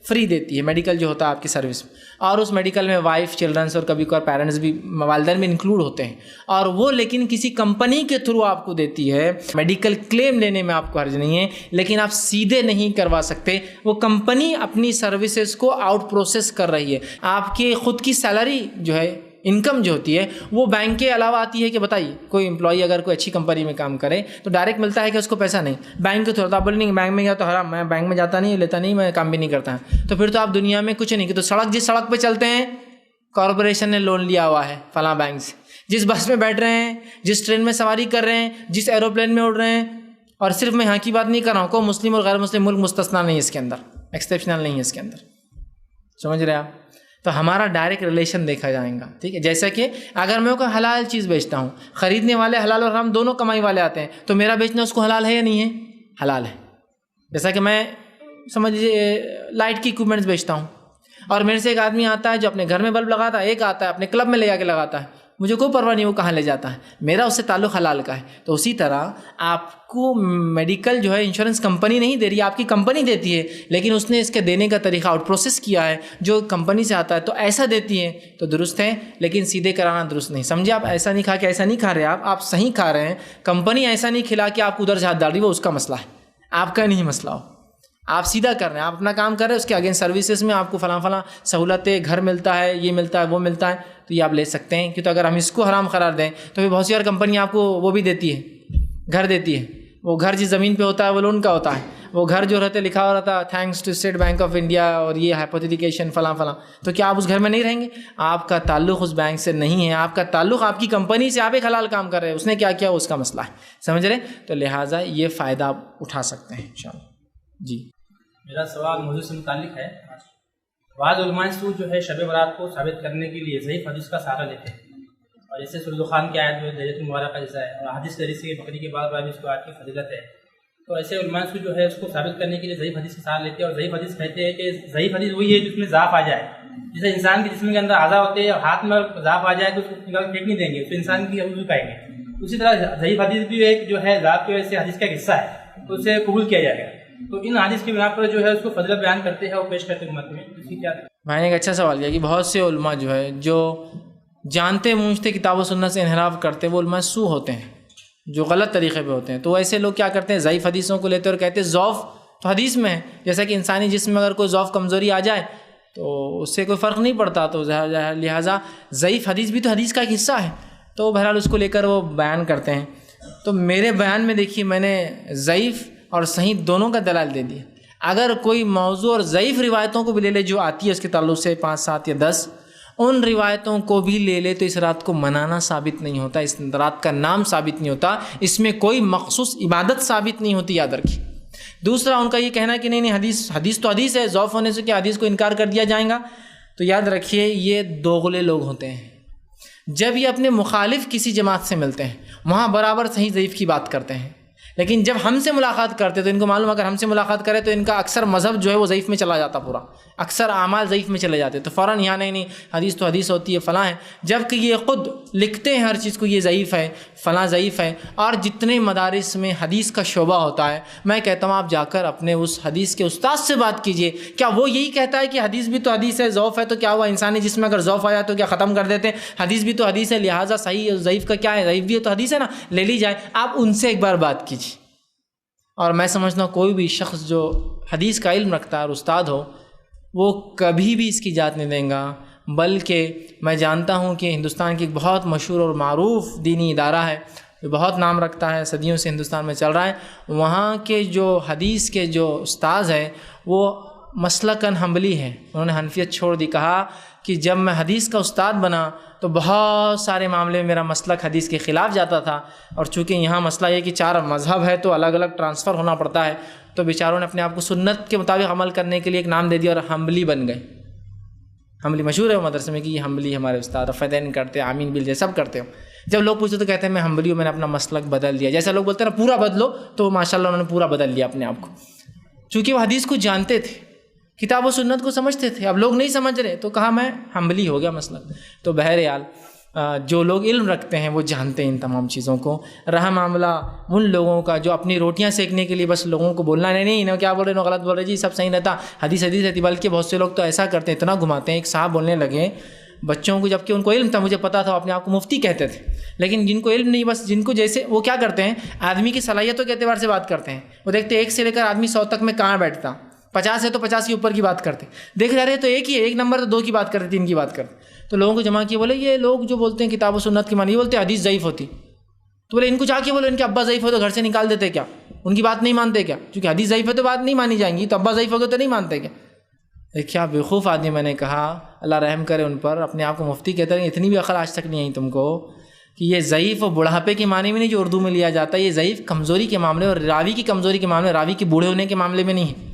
فری دیتی ہے، میڈیکل جو ہوتا ہے آپ کی سروس، اور اس میڈیکل میں وائف، چلڈرنس اور کبھی کبھار پیرنٹس بھی، والدین بھی انکلوڈ ہوتے ہیں، اور وہ لیکن کسی کمپنی کے تھرو آپ کو دیتی ہے، میڈیکل کلیم لینے میں آپ کو حرج نہیں ہے، لیکن آپ سیدھے نہیں کروا سکتے. وہ کمپنی اپنی سروسز کو آؤٹ پروسیس کر رہی ہے. آپ کی خود کی سیلری جو ہے، انکم جو ہوتی ہے وہ بینک کے علاوہ آتی ہے. کہ بتائیے کوئی امپلائی اگر کوئی اچھی کمپنی میں کام کرے تو ڈائریکٹ ملتا ہے کہ اس کو پیسہ نہیں، بینک کے تھوڑا بولے نہیں بینک میں گیا تو حرام، میں بینک میں جاتا نہیں، لیتا نہیں، میں کام بھی نہیں کرتا. تو پھر تو آپ دنیا میں کچھ نہیں کہ تو جس سڑک پہ چلتے ہیں کارپوریشن نے لون لیا ہوا ہے فلاں بینک سے، جس بس میں بیٹھ رہے ہیں، جس ٹرین میں سواری کر رہے ہیں، جس ایروپلین میں اڑ رہے ہیں، اور صرف میں یہاں کی بات نہیں کر رہا ہوں، کوئی مسلم اور غیر مسلم ملک مستثنا نہیں ہے اس کے اندر، ایکسیپشنل نہیں ہے اس کے اندر. سمجھ رہے آپ؟ تو ہمارا ڈائریکٹ ریلیشن دیکھا جائے گا. ٹھیک ہے، جیسا کہ اگر میں کوئی حلال چیز بیچتا ہوں، خریدنے والے حلال اور حرام دونوں کمائی والے آتے ہیں، تو میرا بیچنا اس کو حلال ہے یا نہیں ہے؟ حلال ہے. جیسا کہ میں سمجھ لیجیے لائٹ کی اکوپمنٹس بیچتا ہوں، اور میرے سے ایک آدمی آتا ہے جو اپنے گھر میں بلب لگاتا ہے، ایک آتا ہے اپنے کلب میں لے جا کے لگاتا ہے، مجھے کوئی پرواہ نہیں وہ کہاں لے جاتا ہے، میرا اس سے تعلق حلال کا ہے. تو اسی طرح آپ کو میڈیکل جو ہے انشورنس کمپنی نہیں دے رہی، آپ کی کمپنی دیتی ہے، لیکن اس نے اس کے دینے کا طریقہ آؤٹ پروسیس کیا ہے جو کمپنی سے آتا ہے، تو ایسا دیتی ہے تو درست ہے، لیکن سیدھے کرانا درست نہیں. سمجھے آپ؟ ایسا نہیں کھا کے ایسا نہیں کھا رہے آپ صحیح کھا رہے ہیں. کمپنی ایسا نہیں کھلا کہ آپ ادھر سے ہاتھ ڈال رہی، وہ اس کا مسئلہ ہے، آپ کا نہیں مسئلہ ہو. آپ سیدھا کر رہے ہیں، آپ اپنا کام کر رہے ہیں، اس کے اگین سروسز میں آپ کو فلاں سہولتیں، گھر ملتا ہے، یہ ملتا ہے، وہ ملتا ہے، تو یہ آپ لے سکتے ہیں. کہ تو اگر ہم اس کو حرام قرار دیں تو پھر بہت سی اور کمپنی آپ کو وہ بھی دیتی ہے، گھر دیتی ہے، وہ گھر جس زمین پہ ہوتا ہے وہ لون کا ہوتا ہے، وہ گھر جو رہتے لکھا ہوا رہتا ہے thanks to State Bank of India اور یہ ہائپوتھیکیشن فلاں فلاں، تو کیا آپ اس گھر میں نہیں رہیں گے؟ آپ کا تعلق اس بینک سے نہیں ہے، آپ کا تعلق آپ کی کمپنی سے، آپ ایک حلال کام کر رہے ہیں، اس نے کیا کیا اس کا مسئلہ ہے، سمجھ رہے؟ تو لہٰذا یہ فائدہ آپ اٹھا سکتے ہیں انشاءاللہ۔ جی میرا سوال موضوع سے متعلق ہے۔ بعض علماء سود جو ہے شب برات کو ثابت کرنے کے لیے ضعیف حدیث کا سہارا لیتے ہیں، اور جیسے سورۃ الدخان کی آیت جو لیلۃ المبارکہ جیسا ہے، اور حدیث ذریعے سے بکری کے بعد بھی اس کو آیت کی فضیلت ہے، تو ایسے علماء سود جو ہے اس کو ثابت کرنے کے لیے ضعیف حدیث کا سہارا لیتے ہیں، اور ضعیف حدیث کہتے ہیں کہ ضعیف حدیث وہی ہے جس میں ضعف آ جائے، جیسے انسان کے جسم کے اندر اعضاء ہوتے ہیں اور ہاتھ میں ضعف آ جائے تو اس کو نکال پھینک نہیں دیں گے، اس کو انسان کی حدود کہیں گے۔ اسی طرح ضعیف حدیث بھی ایک جو ہے ضعف کی وجہ سے حدیث کا ایک حصہ ہے، تو اسے قبول کیا جائے گا۔ تو ان حدیث کی بنا پر جو ہے اس کو فضیلت بیان کرتے ہیں اور پیش کرتے ہیں امت میں، اس کی کیا؟ میں نے ایک اچھا سوال کیا کہ بہت سے علماء جو ہے جو جانتے بوجھتے کتاب و سنت سے انحراف کرتے وہ علماء سو ہوتے ہیں، جو غلط طریقے پہ ہوتے ہیں، تو ایسے لوگ کیا کرتے ہیں ضعیف حدیثوں کو لیتے اور کہتے ہیں ضعف تو حدیث میں ہے، جیسا کہ انسانی جسم میں اگر کوئی ضعف کمزوری آ جائے تو اس سے کوئی فرق نہیں پڑتا، تو لہٰذا ضعیف حدیث بھی تو حدیث کا ایک حصہ ہے، تو بہرحال اس کو لے کر وہ بیان کرتے ہیں۔ تو میرے بیان میں دیکھیے میں نے ضعیف اور صحیح دونوں کا دلائل دے دیا۔ اگر کوئی موضوع اور ضعیف روایتوں کو بھی لے لے جو آتی ہے اس کے تعلق سے 5 7 یا 10، ان روایتوں کو بھی لے لے تو اس رات کو منانا ثابت نہیں ہوتا، اس رات کا نام ثابت نہیں ہوتا، اس میں کوئی مخصوص عبادت ثابت نہیں ہوتی، یاد رکھیے۔ دوسرا ان کا یہ کہنا کہ نہیں حدیث تو حدیث ہے، ضعف ہونے سے کیا حدیث کو انکار کر دیا جائے گا، تو یاد رکھیے یہ دوغلے لوگ ہوتے ہیں۔ جب یہ اپنے مخالف کسی جماعت سے ملتے ہیں وہاں برابر صحیح ضعیف کی بات کرتے ہیں، لیکن جب ہم سے ملاقات کرتے تو ان کو معلوم اگر ہم سے ملاقات کرے تو ان کا اکثر مذہب جو ہے وہ ضعیف میں چلا جاتا، پورا اکثر اعمال ضعیف میں چلے جاتے، تو فوراً یہاں نہیں حدیث تو حدیث ہوتی ہے فلاں ہے، جب کہ یہ خود لکھتے ہیں ہر چیز کو یہ ضعیف ہے فلاں ضعیف ہے۔ اور جتنے مدارس میں حدیث کا شعبہ ہوتا ہے میں کہتا ہوں آپ جا کر اپنے اس حدیث کے استاد سے بات کیجئے، کیا وہ یہی کہتا ہے کہ حدیث بھی تو حدیث ہے، ضعف ہے تو کیا ہوا انسانی جسم میں اگر ضعف آیا تو کیا ختم کر دیتے ہیں؟ حدیث بھی تو حدیث ہے لہٰذا صحیح ضعیف کا کیا ہے، ضعیف بھی ہے تو حدیث ہے نا، لے لی جائے۔ آپ ان سے ایک بار بات کیجیے، اور میں سمجھتا ہوں کوئی بھی شخص جو حدیث کا علم رکھتا ہے اور استاد ہو وہ کبھی بھی اس کی اجازت نہیں دیں گا، بلکہ میں جانتا ہوں کہ ہندوستان کی ایک بہت مشہور اور معروف دینی ادارہ ہے جو بہت نام رکھتا ہے، صدیوں سے ہندوستان میں چل رہا ہے، وہاں کے جو حدیث کے جو استاذ ہیں وہ مسلکاً حنبلی ہے، انہوں نے حنفیت چھوڑ دی، کہا کہ جب میں حدیث کا استاد بنا تو بہت سارے معاملے میں میرا مسلک حدیث کے خلاف جاتا تھا، اور چونکہ یہاں مسئلہ یہ کہ 4 مذہب ہے تو الگ الگ ٹرانسفر ہونا پڑتا ہے، تو بیچاروں نے اپنے آپ کو سنت کے مطابق عمل کرنے کے لیے ایک نام دے دیا اور حنبلی بن گئے۔ حنبلی مشہور ہے وہ مدرسے میں کہ یہ حنبلی ہمارے استاد، رفعین کرتے ہیں، آمین بل جیسے سب کرتے ہو۔ جب لوگ پوچھتے تو کہتے ہیں میں حنبلی ہوں، میں نے اپنا مسلک بدل دیا، جیسا لوگ بولتے ہیں نا پورا بدلو، تو ماشاءاللہ انہوں نے پورا بدل لیا اپنے آپ کو، چونکہ وہ حدیث کو جانتے تھے، کتاب و سنت کو سمجھتے تھے۔ اب لوگ نہیں سمجھ رہے تو کہا میں حنبلی ہو گیا مسلک۔ تو بہرحال جو لوگ علم رکھتے ہیں وہ جانتے ہیں ان تمام چیزوں کو۔ رہا معاملہ ان لوگوں کا جو اپنی روٹیاں سیکنے کے لیے بس لوگوں کو بولنا نہیں انہوں کیا بول رہے ہیں غلط بول رہے جی سب صحیح رہتا، حدیث رہتی، بلکہ بہت سے لوگ تو ایسا کرتے ہیں، اتنا گھماتے ہیں۔ ایک صاحب بولنے لگے بچوں کو، جبکہ ان کو علم تھا، مجھے پتا تھا، اپنے آپ کو مفتی کہتے تھے، لیکن جن کو علم نہیں، بس جن کو جیسے وہ کیا کرتے ہیں آدمی کی صلاحیتوں کے اعتبار سے بات کرتے ہیں، وہ دیکھتے ہیں 1 سے لے کر آدمی 100 تک میں کہاں بیٹھتا، 50 ہے تو 50 کے اوپر کی بات کرتے، دیکھ جا رہے تو ایک ہی ہے، 1 نمبر تو 2 کی بات کرتے، 3 کی بات کرتے۔ تو لوگوں کو جمع کیے، بولے یہ لوگ جو بولتے ہیں کتاب و سنت کی مانی، بولتے ہیں حدیث ضعیف ہوتی، تو بولے ان کو جا کے بولے ان کے ابا ضعیف ہو تو گھر سے نکال دیتے کیا، ان کی بات نہیں مانتے کیا؟ کیونکہ حدیث ضعیف ہے تو بات نہیں مانی جائیں گی، تو ابا ضعیف ہو گئے تو نہیں مانتے کیا؟ کیا بیوقوف آدمی، میں نے کہا اللہ رحم کرے ان پر، اپنے آپ کو مفتی کہتے ہیں، اتنی بھی عقل آج تک نہیں آئی تم کو کہ یہ ضعیف و بڑھاپے کے معنی میں نہیں جو اردو میں لیا جاتا ہے، یہ ضعیف کمزوری کے معاملے اور راوی کی کمزوری کے معاملے، راوی کے بوڑھے ہونے کے معاملے میں نہیں ہے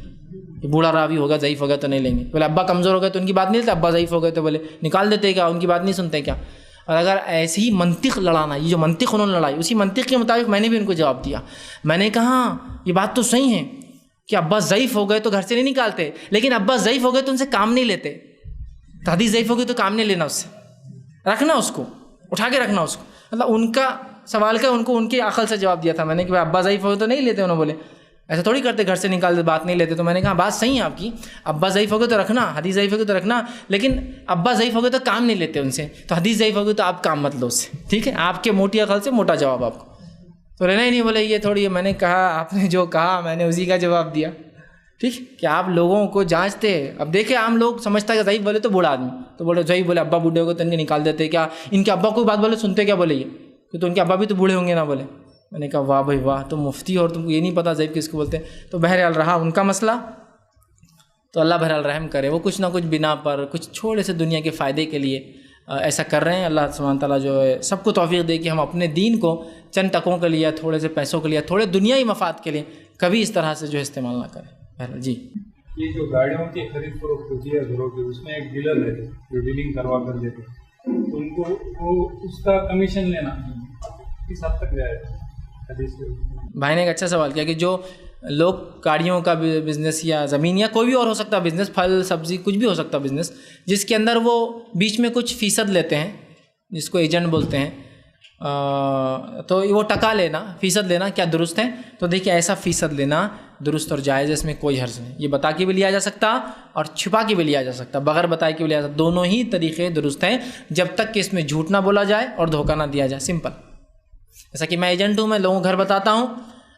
کہ بوڑھا راوی ہوگا ضعیف ہوگا تو نہیں لیں گے، بولے ابا کمزور ہو گئے تو ان کی بات نہیں لیتے، ابا ضعیف ہو گئے تو بولے نکال دیتے کیا، ان کی بات نہیں سنتے کیا؟ اور اگر ایسی ہی منطق لڑانا، یہ جو منطق انہوں نے لڑائی، اسی منطق کے مطابق میں نے بھی ان کو جواب دیا، میں نے کہا یہ بات تو صحیح ہے کہ ابا ضعیف ہو گئے تو گھر سے نہیں نکالتے، لیکن ابا ضعیف ہو گئے تو ان سے کام نہیں لیتے، تو حدیث ضعیف ہو گئی تو کام نہیں لینا، اس سے رکھنا، اس کو اٹھا کے رکھنا، اس کو مطلب ان کا سوال کا ان کو ان کی عقل سے جواب دیا تھا میں نے کہ ابا ضعیف ہو گئے تو نہیں لیتے، انہوں نے بولے ایسا تھوڑی کرتے، گھر سے نکال دے بات نہیں لیتے، تو میں نے کہا بات صحیح ہے آپ کی، ابا ضعیف ہو گئے تو رکھنا، حدیث ضعیف ہو گئے تو رکھنا، لیکن ابا ضعیف ہو گئے تو کام نہیں لیتے ان سے، تو حدیث ضعیف ہو گئی تو آپ کام مت لو اس سے، ٹھیک ہے؟ آپ کے موٹی عقل سے موٹا جواب آپ کو، تو رہنا ہی نہیں، بولے یہ تھوڑی ہے، میں نے کہا آپ نے جو کہا میں نے اسی کا جواب دیا، ٹھیک کہ آپ لوگوں کو جانچتے ہیں۔ اب دیکھیں عام لوگ سمجھتا ہے کہ ضعیف بولے تو بوڑھا آدمی، تو بولے ضعیف بولے ابا بوڑھے ہو گئے تو ان کے نکال دیتے، کیا ان کے ابا کوئی بات بولے سنتے کیا؟ بولے یہ کہ تو ان کے ابا بھی تو بوڑھے ہوں گے نا، بولے میں نے کہا واہ بھائی واہ، تم مفتی ہو اور تم کو یہ نہیں پتہ ضعیف کس کو بولتے ہیں. تو بہرحال رہا ان کا مسئلہ. تو اللہ بہرحال رحم کرے، وہ کچھ نہ کچھ بنا پر کچھ چھوٹے سے دنیا کے فائدے کے لیے ایسا کر رہے ہیں. اللہ سبحانہ تعالیٰ جو ہے سب کو توفیق دے کہ ہم اپنے دین کو چند ٹکوں کے لیے، تھوڑے سے پیسوں کے لیے، تھوڑے دنیائی مفاد کے لیے کبھی اس طرح سے جو ہے استعمال نہ کریں. بہرحال جی. یہ جو گاڑیوں کی خرید فروخت ہوتی ہے گھروں کی، اس میں ایک ڈیلر رہتے ہیں جو ڈیلنگ کروا کر دیتے ہیں، تو ان کو وہ اس کا کمیشن لینا کس حد تک جائے حدیث سے؟ بھائی نے ایک اچھا سوال کیا کہ جو لوگ گاڑیوں کا بزنس یا زمین یا کوئی بھی اور ہو سکتا ہے بزنس، پھل سبزی کچھ بھی ہو سکتا ہے بزنس، جس کے اندر وہ بیچ میں کچھ فیصد لیتے ہیں جس کو ایجنٹ بولتے ہیں، تو وہ ٹکا لینا، فیصد لینا کیا درست ہے؟ تو دیکھیے ایسا فیصد لینا درست اور جائز ہے، اس میں کوئی حرج نہیں. یہ بتا کے بھی لیا جا سکتا اور چھپا کے بھی لیا جا سکتا، بغیر بتائے کے بھی لیا جا سکتا. دونوں ہی طریقے درست ہیں جب تک کہ اس میں جھوٹ نہ بولا جائے اور دھوکہ نہ دیا جائے. سمپل. جیسا کہ میں ایجنٹ ہوں، میں لوگوں کو گھر بتاتا ہوں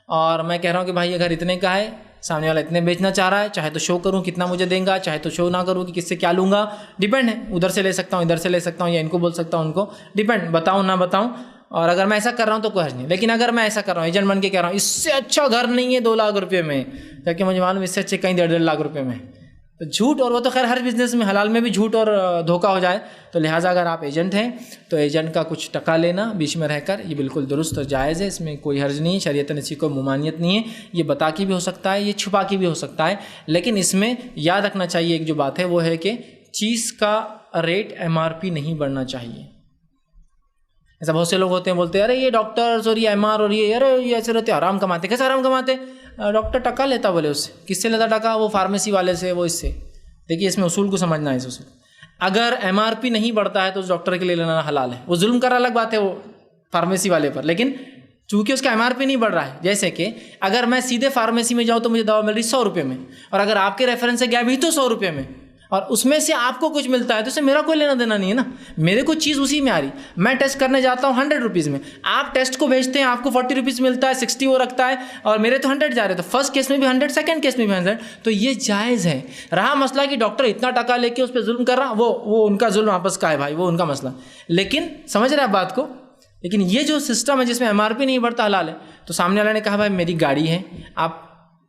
اور میں کہہ رہا ہوں کہ بھائی یہ گھر اتنے کا ہے، سامنے والا اتنے بیچنا چاہ رہا ہے، چاہے تو شو کروں کتنا مجھے دیں گا، چاہے تو شو نہ کروں کہ کس سے کیا لوں گا، ڈیپینڈ ہے. ادھر سے لے سکتا ہوں، ادھر سے لے سکتا ہوں، یا ان کو بول سکتا ہوں، ان کو ڈیپینڈ، بتاؤں نہ بتاؤں. اور اگر میں ایسا کر رہا ہوں تو کوئی حرج نہیں. لیکن اگر میں ایسا کر رہا ہوں، ایجنٹ بن کے کہہ رہا ہوں اس سے اچھا گھر نہیں ہے 2 لاکھ روپے میں، جبکہ مجھے معلوم اس سے اچھے کہیں 1.5 لاکھ روپے میں، تو جھوٹ. اور وہ تو خیر ہر بزنس میں، حلال میں بھی جھوٹ اور دھوکہ ہو جائے. تو لہٰذا اگر آپ ایجنٹ ہیں تو ایجنٹ کا کچھ ٹکا لینا بیچ میں رہ کر یہ بالکل درست اور جائز ہے، اس میں کوئی حرج نہیں ہے. شریعت نے اسی کو ممانعت نہیں ہے. یہ بتا کے بھی ہو سکتا ہے، یہ چھپا کے بھی ہو سکتا ہے، لیکن اس میں یاد رکھنا چاہیے ایک جو بات ہے وہ ہے کہ چیز کا ریٹ MRP نہیں بڑھنا چاہیے. ایسا بہت سے لوگ ہوتے ہیں بولتے ہیں ارے یہ ڈاکٹرز اور یہ MR اور یہ ارے یہ ایسے رہتے حرام کماتے. کیسے حرام کماتے؟ ڈاکٹر ٹکا لیتا بولے اس سے. کس سے لیتا ٹکا؟ وہ فارمیسی والے سے، وہ اس سے. دیکھیے اس میں اصول کو سمجھنا ہے. اس اصول اگر MRP نہیں بڑھتا ہے تو اس ڈاکٹر کے لیے لینا حلال ہے. وہ ظلم کر رہا الگ بات ہے وہ فارمیسی والے پر، لیکن چونکہ اس کا MRP نہیں بڑھ رہا ہے. جیسے کہ اگر میں سیدھے فارمیسی میں جاؤں تو مجھے دوا مل رہی 100 روپے میں، اور اگر آپ کے ریفرنس سے گیا بھی تو 100 روپے میں، اور اس میں سے آپ کو کچھ ملتا ہے تو اسے میرا کوئی لینا دینا نہیں ہے نا. میرے کو چیز اسی میں آ رہی. میں ٹیسٹ کرنے جاتا ہوں 100 روپیز میں، آپ ٹیسٹ کو بھیجتے ہیں، آپ کو 40 روپیز ملتا ہے، 60 وہ رکھتا ہے، اور میرے تو 100 جا رہے. تو فرسٹ کیس میں بھی 100، سیکنڈ کیس میں بھی 100. تو یہ جائز ہے. رہا مسئلہ کہ ڈاکٹر اتنا ٹکا لے کے اس پہ ظلم کر رہا، وہ ان کا ظلم آپس کا ہے بھائی، وہ ان کا مسئلہ. لیکن سمجھ رہے ہیں بات کو؟ لیکن یہ جو سسٹم ہے جس میں MRP نہیں بڑھتا حلال ہے. تو سامنے والے نے کہا بھائی میری گاڑی ہے، آپ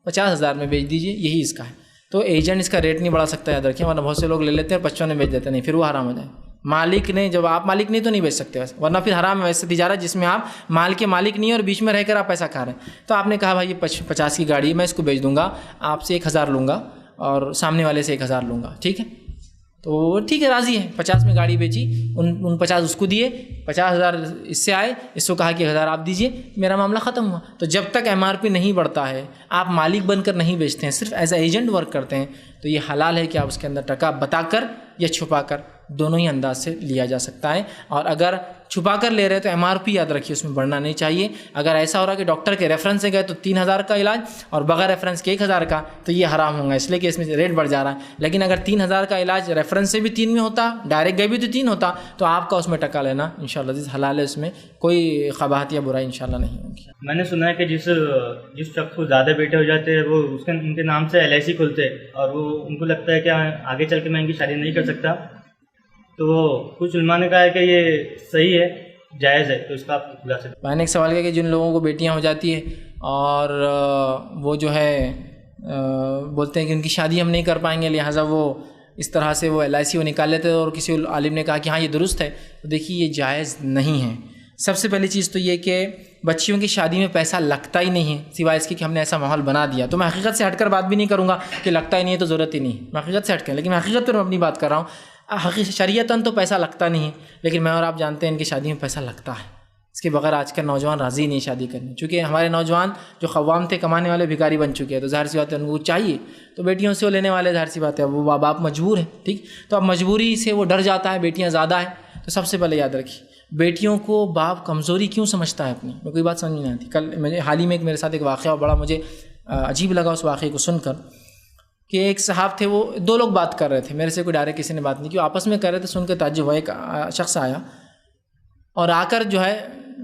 50,000 میں بیچ دیجیے، یہی اس کا ہے. تو ایجنٹ اس کا ریٹ نہیں بڑھا سکتا، یاد رکھیں، ورنہ بہت سے لوگ لے لیتے ہیں 55 میں بیچ دیتے ہیں. نہیں، پھر وہ حرام ہو جائے. مالک نے، جب آپ مالک نہیں تو نہیں بیچ سکتے ویسے، ورنہ پھر حرام ہے ویسے تجارت جس میں آپ مال کے مالک نہیں اور بیچ میں رہ کر آپ پیسہ کھا رہے ہیں. تو آپ نے کہا بھائی یہ 50 کی گاڑی میں اس کو بیچ دوں گا، آپ سے 1,000 لوں گا اور سامنے والے سے 1,000 لوں گا، ٹھیک ہے؟ تو ٹھیک ہے، راضی ہے. 50 میں گاڑی بیچی، ان 50 اس کو دیے، 50,000 اس سے آئے، اس کو کہا کہ 1,000 آپ دیجیے، میرا معاملہ ختم ہوا. تو جب تک MRP نہیں بڑھتا ہے، آپ مالک بن کر نہیں بیچتے ہیں، صرف ایز اے ایجنٹ ورک کرتے ہیں، تو یہ حلال ہے کہ آپ اس کے اندر ٹکا بتا کر یا چھپا کر دونوں ہی انداز سے لیا جا سکتا ہے. اور اگر چھپا کر لے رہے تو MRP یاد رکھیے اس میں بڑھنا نہیں چاہیے. اگر ایسا ہو رہا کہ ڈاکٹر کے ریفرنس سے گئے تو 3,000 کا علاج اور بغیر ریفرنس کے 1,000 کا، تو یہ حرام ہوگا، اس لیے کہ اس میں ریٹ بڑھ جا رہا ہے. لیکن اگر 3,000 کا علاج ریفرنس سے بھی 3 میں ہوتا، ڈائریکٹ گئے بھی تو 3 ہوتا، تو آپ کا اس میں ٹکا لینا انشاءاللہ عزیز حلال ہے. اس میں کوئی قباحت یا برائی انشاءاللہ نہیں ہوگی. میں نے سنا ہے کہ جس شخص کو زیادہ بیٹے ہو جاتے ہیں وہ ان کے نام سے LIC کھلتے ہیں، اور وہ ان کو لگتا ہے کہ آگے چل کے میں ان کی شادی نہیں کر سکتا. تو کچھ علماء نے کہا ہے کہ یہ صحیح ہے، جائز ہے، تو اس کا آپ خلاصہ. میں نے ایک سوال کیا کہ جن لوگوں کو بیٹیاں ہو جاتی ہیں اور وہ جو ہے بولتے ہیں کہ ان کی شادی ہم نہیں کر پائیں گے، لہٰذا وہ اس طرح سے وہ LIC وہ نکال لیتے، اور کسی عالم نے کہا کہ ہاں یہ درست ہے. تو دیکھیے یہ جائز نہیں ہے. سب سے پہلی چیز تو یہ کہ بچیوں کی شادی میں پیسہ لگتا ہی نہیں ہے، سوائے اس کے کہ ہم نے ایسا ماحول بنا دیا. تو میں حقیقت سے ہٹ کر بات بھی نہیں کروں گا کہ لگتا ہی نہیں ہے تو ضرورت ہی نہیں، میں حقیقت سے ہٹ کر، لیکن میں حقیقت پر اپنی بات کر رہا ہوں. شریعتاً تو پیسہ لگتا نہیں ہے، لیکن میں اور آپ جانتے ہیں ان کی شادی میں پیسہ لگتا ہے. اس کے بغیر آج کل نوجوان راضی نہیں شادی کرنے، چونکہ ہمارے نوجوان جو قوام تھے کمانے والے بھکاری بن چکے ہیں. تو ظاہر سی بات ہے ان کو چاہیے، تو بیٹیوں سے وہ لینے والے ظاہر سی بات ہے وہ باپ مجبور ہے، ٹھیک. تو اب مجبوری سے وہ ڈر جاتا ہے، بیٹیاں زیادہ ہیں. تو سب سے پہلے یاد رکھیے بیٹیوں کو باپ کمزوری کیوں سمجھتا ہے اپنی، میں کوئی بات سمجھ نہیں آتی. کل مجھے حال ہی میں میرے ساتھ ایک واقعہ بڑا مجھے عجیب لگا اس واقعے کو سن کر، کہ ایک صاحب تھے، وہ 2 لوگ بات کر رہے تھے، میرے سے کوئی ڈائریکٹ کسی نے بات نہیں کی، آپس میں کر رہے تھے. سن کے تعجب ہوا، ایک شخص آیا اور آ کر جو ہے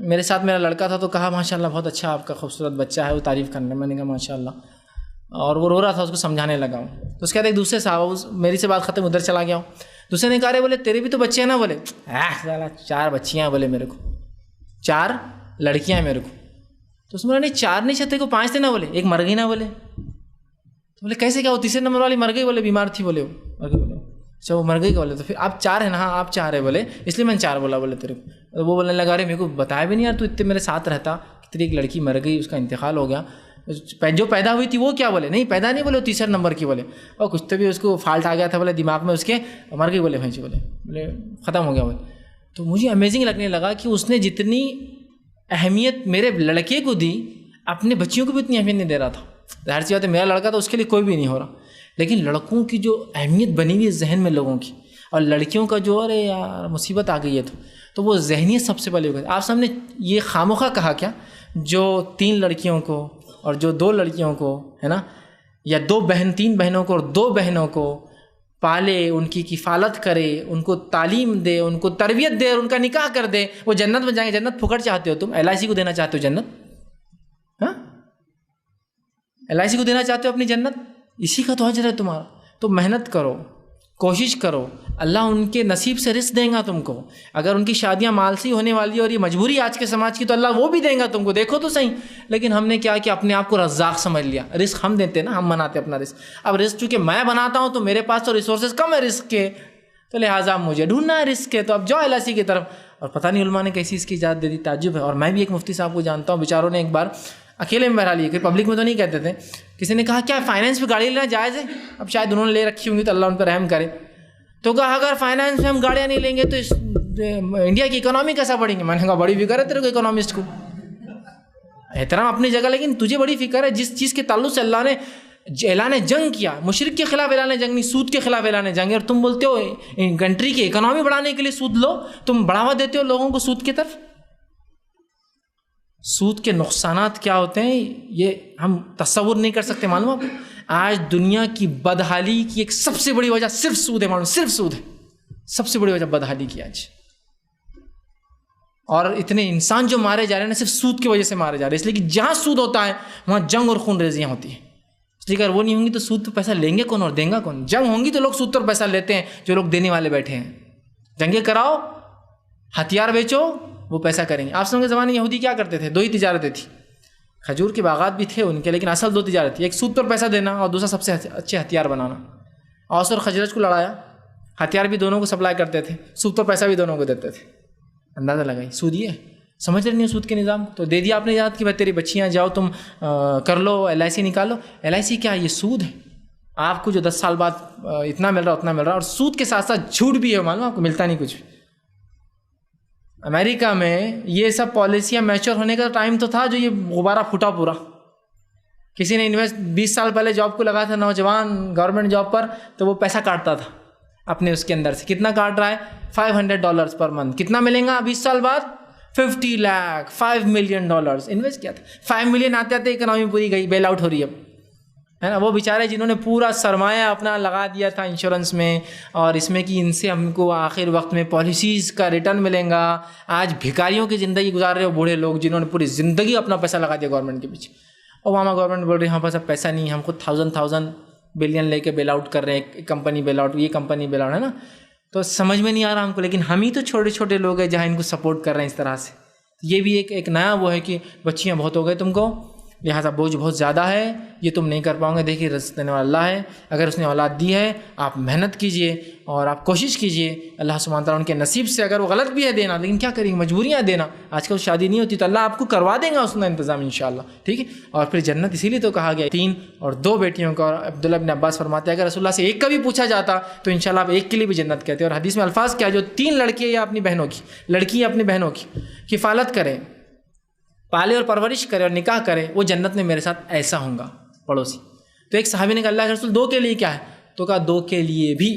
میرے ساتھ میرا لڑکا تھا تو کہا ماشاءاللہ بہت اچھا آپ کا خوبصورت بچہ ہے، وہ تعریف کرنے. میں نے کہا ماشاءاللہ، اور وہ رو رہا تھا، اس کو سمجھانے لگا ہوں. تو اس کے بعد ایک دوسرے صاحب، میری سے بات ختم، ادھر چلا گیا ہوں. دوسرے نے کہا رہے بولے تیرے بھی تو بچے ہیں نا؟ بولے 4 بچیاں ہیں، بولے میرے کو 4 لڑکیاں ہیں میرے کو. تو اس میں نے 4 نہیں چاہتے کو 5 تھے نا بولے, ایک مر گئی نا بولے. تو بولے کیسے کیا وہ تیسرے نمبر والی مر گئی بولے, بیمار تھی بولے, وہ مر گئی بولے. اچھا وہ مر گئی بولے, تو پھر آپ 4 ہیں نا, ہاں آپ 4 ہے بولے, اس لیے میں نے 4 بولا بولے تیرے کو. تو وہ بولنے لگا ارے میرے کو بتایا بھی نہیں یار, تو اتنے میرے ساتھ رہتا, تیری ایک لڑکی مر گئی, اس کا انتقال ہو گیا, جو پیدا ہوئی تھی وہ کیا بولے, نہیں پیدا نہیں بولے, وہ تیسرے نمبر کی بولے, اور کچھ تو بھی اس کو فالٹ آ گیا تھا بولے دماغ میں اس کے, مر گئی بولے بھینچی بولے ختم ہو گیا بولے. تو مجھے امیزنگ لگنے لگا کہ اس نے جتنی اہمیت میرے لڑکے کو دی, اپنے بچیوں کو بھی اتنی اہمیت نہیں دے رہا تھا. ظاہر سی بات ہے, میرا لڑکا تو اس کے لیے کوئی بھی نہیں ہو رہا, لیکن لڑکوں کی جو اہمیت بنی ہوئی ہے ذہن میں لوگوں کی, اور لڑکیوں کا جو ارے یار مصیبت آ گئی ہے, تو وہ ذہنیت سب سے پہلے. آپ سامنے یہ خامخواہ کہا کیا, جو 3 لڑکیوں کو اور جو 2 لڑکیوں کو ہے نا, یا 3 بہنوں کو اور 2 بہنوں کو پالے, ان کی کفالت کرے, ان کو تعلیم دے, ان کو تربیت دے اور ان کا نکاح کر دے, وہ جنت میں جائیں گے. جنت پھکڑ چاہتے ہو تم, LIC کو دینا چاہتے ہو جنت, ہاں LIC کو دینا چاہتے ہو اپنی جنت, اسی کا تو اجر ہے تمہارا. تو محنت کرو, کوشش کرو, اللہ ان کے نصیب سے رزق دیں گا تم کو. اگر ان کی شادیاں مال سے ہونے والی اور یہ مجبوری آج کے سماج کی, تو اللہ وہ بھی دیں گا تم کو, دیکھو تو صحیح. لیکن ہم نے کیا کہ اپنے آپ کو رزاق سمجھ لیا. رزق ہم دیتے نا, ہم بناتے اپنا رزق. اب رزق چونکہ میں بناتا ہوں تو میرے پاس تو ریسورسز کم ہے رزق کے, تو لہٰذا مجھے ڈھونڈنا ہے رزق کے, تو اب جاؤ LIC کی طرف. اور پتہ نہیں علماء نے کیسی اس کی اجازت دے دی, تعجب ہے. اور میں بھی ایک مفتی صاحب کو جانتا ہوں, بیچاروں نے ایک بار اکیلے میں بہرحال, یہ پبلک میں تو نہیں کہتے تھے, کسی نے کہا کیا فائنینس پہ گاڑی لینا جائز ہے؟ اب شاید انہوں نے لے رکھی ہوں گی تو اللہ ان پہ رحم کرے. تو کہا اگر فائنینس میں ہم گاڑیاں نہیں لیں گے تو انڈیا کی اکانومی کیسا بڑھیں گے؟ میں نے کہا بڑی فکر ہے تیرے کو اکانومسٹ کو, احترام اپنی جگہ, لیکن تجھے بڑی فکر ہے جس چیز کے تعلق سے اللہ نے اعلان جنگ کیا, مشرک کے خلاف اعلان جنگ نہیں, سود کے خلاف اعلان جنگ ہے, اور تم بولتے ہو کنٹری کی اکانومی بڑھانے کے لیے سود لو, تم بڑھاوا دیتے ہو لوگوں کو سود کی طرف. سود کے نقصانات کیا ہوتے ہیں یہ ہم تصور نہیں کر سکتے. معلوم آپ آج دنیا کی بدحالی کی ایک سب سے بڑی وجہ صرف سود ہے. معلوم صرف سود ہے سب سے بڑی وجہ بدحالی کی آج. اور اتنے انسان جو مارے جا رہے ہیں صرف سود کی وجہ سے مارے جا رہے ہیں, اس لیے کہ جہاں سود ہوتا ہے وہاں جنگ اور خون ریزیاں ہوتی ہیں. اس لیے اگر وہ نہیں ہوں گی تو سود پہ پیسہ لیں گے کون اور دیں گا کون؟ جنگ ہوں گی تو لوگ سود پر پیسہ لیتے ہیں, جو لوگ دینے والے بیٹھے ہیں. جنگیں کراؤ, ہتھیار بیچو, وہ پیسہ کریں گے. آپ سب کے زمانے میں یہودی کیا کرتے تھے؟ 2 ہی تجارتیں تھیں, کھجور کے باغات بھی تھے ان کے, لیکن اصل 2 تجارت تھی. ایک سود پر پیسہ دینا اور دوسرا سب سے اچھے ہتھیار بنانا. اوس اور خزرج کو لڑایا, ہتھیار بھی دونوں کو سپلائی کرتے تھے, سود پر پیسہ بھی دونوں کو دیتے تھے. اندازہ لگائی سود یہ ہے. سمجھ رہے نہیں سود کے نظام تو دے دیا آپ نے یاد کہ بھائی تیری بچیاں جاؤ تم کر لو LIC نکالو. LIC کیا یہ سود ہے. آپ کو جو 10 سال بعد اتنا مل رہا اتنا مل رہا, اور سود کے ساتھ ساتھ جھوٹ بھی ہے. معلوم آپ کو ملتا نہیں کچھ. امریکہ میں یہ سب پالیسیاں میچور ہونے کا ٹائم تو تھا جو یہ غبارہ پھوٹا پورا. کسی نے 20 سال پہلے جاب کو لگا تھا نوجوان گورنمنٹ جاب پر, تو وہ پیسہ کاٹتا تھا اپنے اس کے اندر سے. کتنا کاٹ رہا ہے؟ $500 پر منتھ. کتنا ملیں گا 20 سال بعد؟ 50 لاکھ, $5 ملین انویسٹ کیا تھا. 5 ملین آتے آتے اکنامی پوری گئی, بیل آؤٹ ہو رہی ہے نا. وہ بیچارے جنہوں نے پورا سرمایہ اپنا لگا دیا تھا انشورنس میں, اور اس میں کہ ان سے ہم کو آخر وقت میں پالیسیز کا ریٹرن ملیں گا. آج بھکاریوں کی زندگی گزار رہے ہو بوڑھے لوگ جنہوں نے پوری زندگی اپنا پیسہ لگا دیا گورنمنٹ کے پیچھے. اوباما گورنمنٹ بول رہی ہے ہمارے پاس اب پیسہ نہیں, ہم خود 1000 بلین لے کے بیل آؤٹ کر رہے ہیں. ایک کمپنی بیل آؤٹ, یہ کمپنی بیل آؤٹ ہے نا. تو سمجھ میں نہیں آ رہا ہم کو, لیکن ہم ہی تو چھوٹے چھوٹے لوگ ہیں جہاں ان کو سپورٹ کر رہے ہیں اس طرح سے. یہ بھی ایک نیا وہ ہے کہ بچیاں بہت ہو گئے تم کو, لہٰذا بوجھ بہت زیادہ ہے, یہ تم نہیں کر پاؤ گے. دیکھیے رزق دینے والا اللہ ہے. اگر اس نے اولاد دی ہے آپ محنت کیجئے اور آپ کوشش کیجئے. اللہ سبحانہ تعالیٰ ان کے نصیب سے, اگر وہ غلط بھی ہے دینا, لیکن کیا کریں گے, مجبوریاں دینا. آج کل شادی نہیں ہوتی تو اللہ آپ کو کروا دیں گا اس کا انتظام انشاءاللہ, ٹھیک ہے. اور پھر جنت اسی لیے تو کہا گیا 3 اور 2 بیٹیوں کا. اور عبداللہ بن عباس فرماتے ہیں اگر رسول اللہ سے ایک کا بھی پوچھا جاتا تو انشاءاللہ آپ ایک کے لیے بھی جنت کہتے ہیں. اور حدیث میں الفاظ کیا, جو 3 لڑکیاں یا اپنی بہنوں کی, لڑکی اپنی بہنوں کی کفالت کریں, پالے اور پرورش کرے اور نکاح کرے, وہ جنت میں میرے ساتھ ایسا ہوں گا پڑوسی. تو ایک صحابی نے کہا اللہ کے رسول 2 کے لیے کیا ہے؟ تو کہا 2 کے لیے بھی.